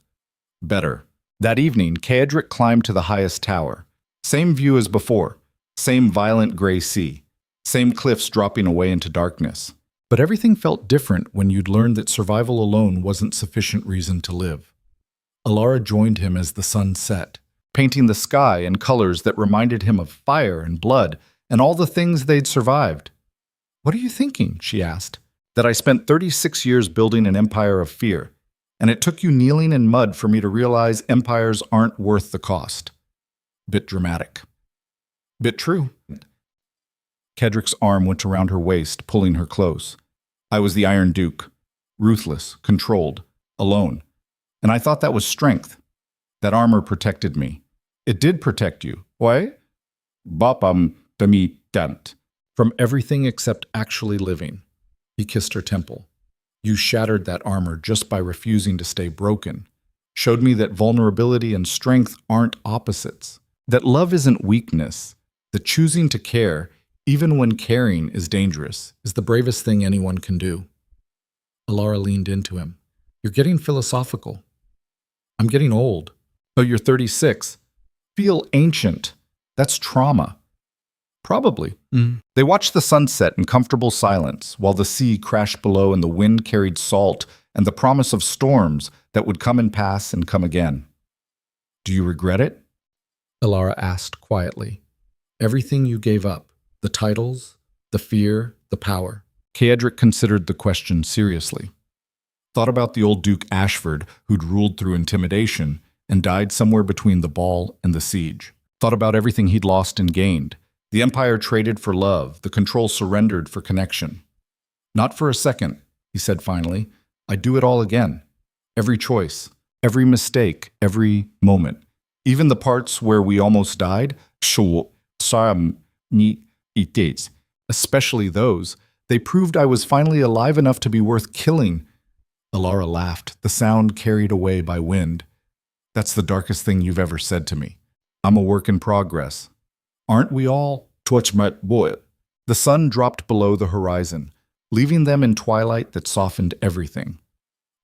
Better. That evening, Caedric climbed to the highest tower. Same view as before. Same violent gray sea. Same cliffs dropping away into darkness. But everything felt different when you'd learned that survival alone wasn't sufficient reason to live. Alara joined him as the sun set, Painting the sky in colors that reminded him of fire and blood and all the things they'd survived. "What are you thinking?" she asked. That I spent 36 years building an empire of fear, and it took you kneeling in mud for me to realize empires aren't worth the cost. Bit dramatic. Bit true. Caedric's arm went around her waist, pulling her close. I was the Iron Duke, ruthless, controlled, alone. And I thought that was strength. That armor protected me. It did protect you. Why? Bapam dami dant. From everything except actually living. He kissed her temple. You shattered that armor just by refusing to stay broken. Showed me that vulnerability and strength aren't opposites. That love isn't weakness. That choosing to care, even when caring is dangerous, is the bravest thing anyone can do. Alara leaned into him. "You're getting philosophical." "I'm getting old." Oh, you're 36. Feel ancient. That's trauma. Probably. They watched the sunset in comfortable silence while the sea crashed below and the wind carried salt and the promise of storms that would come and pass and come again. Do you regret it? Alara asked quietly. "Everything you gave up, the titles, the fear, the power." Caedric considered the question seriously. Thought about the old Duke Ashford who'd ruled through intimidation and died somewhere between the ball and the siege. Thought about everything he'd lost and gained. The empire traded for love, the control surrendered for connection. Not for a second, he said finally. I'd do it all again. Every choice, every mistake, every moment. Even the parts where we almost died, especially those. They proved I was finally alive enough to be worth killing. Alara laughed, the sound carried away by wind. That's the darkest thing you've ever said to me. I'm a work in progress. Aren't we all? The sun dropped below the horizon, leaving them in twilight that softened everything.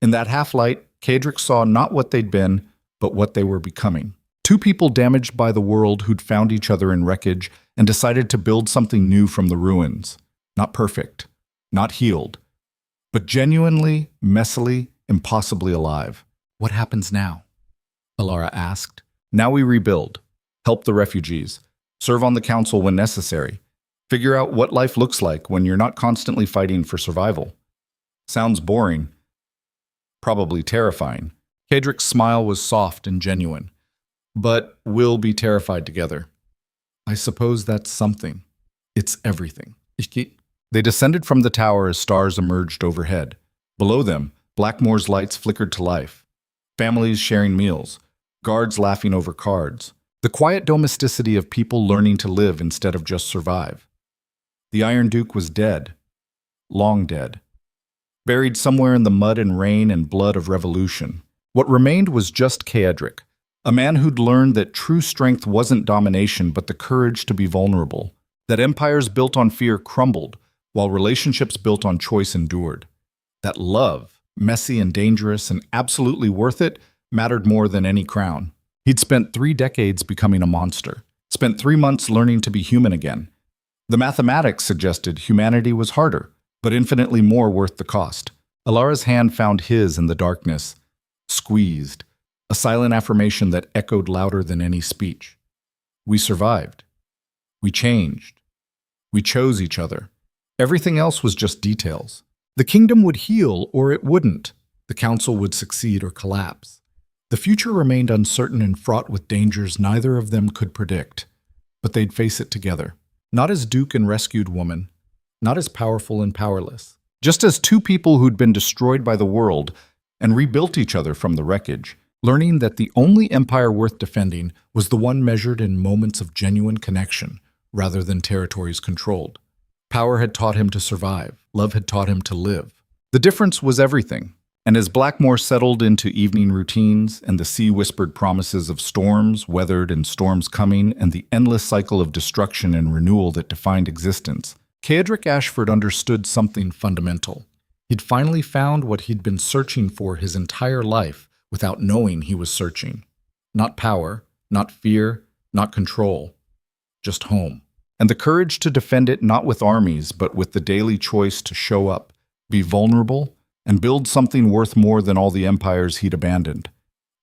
In that half-light, Caedric saw not what they'd been, but what they were becoming. Two people damaged by the world who'd found each other in wreckage and decided to build something new from the ruins. Not perfect, not healed, but genuinely, messily, impossibly alive. What happens now? Alara asked. Now we rebuild, help the refugees, serve on the council when necessary, figure out what life looks like when you're not constantly fighting for survival. Sounds boring. Probably terrifying. Caedric's smile was soft and genuine. But we'll be terrified together. I suppose that's something. It's everything. They descended from the tower as stars emerged overhead. Below them, Blackmore's lights flickered to life. Families sharing meals, guards laughing over cards. The quiet domesticity of people learning to live instead of just survive. The Iron Duke was dead. Long dead. Buried somewhere in the mud and rain and blood of revolution. What remained was just Caedric, a man who'd learned that true strength wasn't domination but the courage to be vulnerable, that empires built on fear crumbled, while relationships built on choice endured. That love, messy and dangerous and absolutely worth it, mattered more than any crown. He'd spent 3 decades becoming a monster, spent 3 months learning to be human again. The mathematics suggested humanity was harder, but infinitely more worth the cost. Alara's hand found his in the darkness, squeezed, a silent affirmation that echoed louder than any speech. We survived. We changed. We chose each other. Everything else was just details. The kingdom would heal or it wouldn't. The council would succeed or collapse. The future remained uncertain and fraught with dangers neither of them could predict. But they'd face it together. Not as Duke and rescued woman, not as powerful and powerless. Just as two people who'd been destroyed by the world and rebuilt each other from the wreckage, learning that the only empire worth defending was the one measured in moments of genuine connection rather than territories controlled. Power had taught him to survive. Love had taught him to live. The difference was everything. And as Blackmore settled into evening routines and the sea whispered promises of storms weathered and storms coming and the endless cycle of destruction and renewal that defined existence, Caedric Ashford understood something fundamental. He'd finally found what he'd been searching for his entire life without knowing he was searching. Not power, not fear, not control. Just home. and the courage to defend it not with armies, but with the daily choice to show up, be vulnerable, and build something worth more than all the empires he'd abandoned.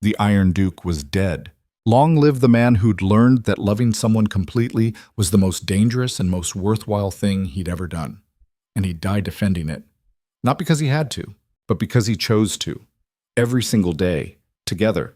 The Iron Duke was dead. Long live the man who'd learned that loving someone completely was the most dangerous and most worthwhile thing he'd ever done. And he'd die defending it. Not because he had to, but because he chose to. Every single day, together.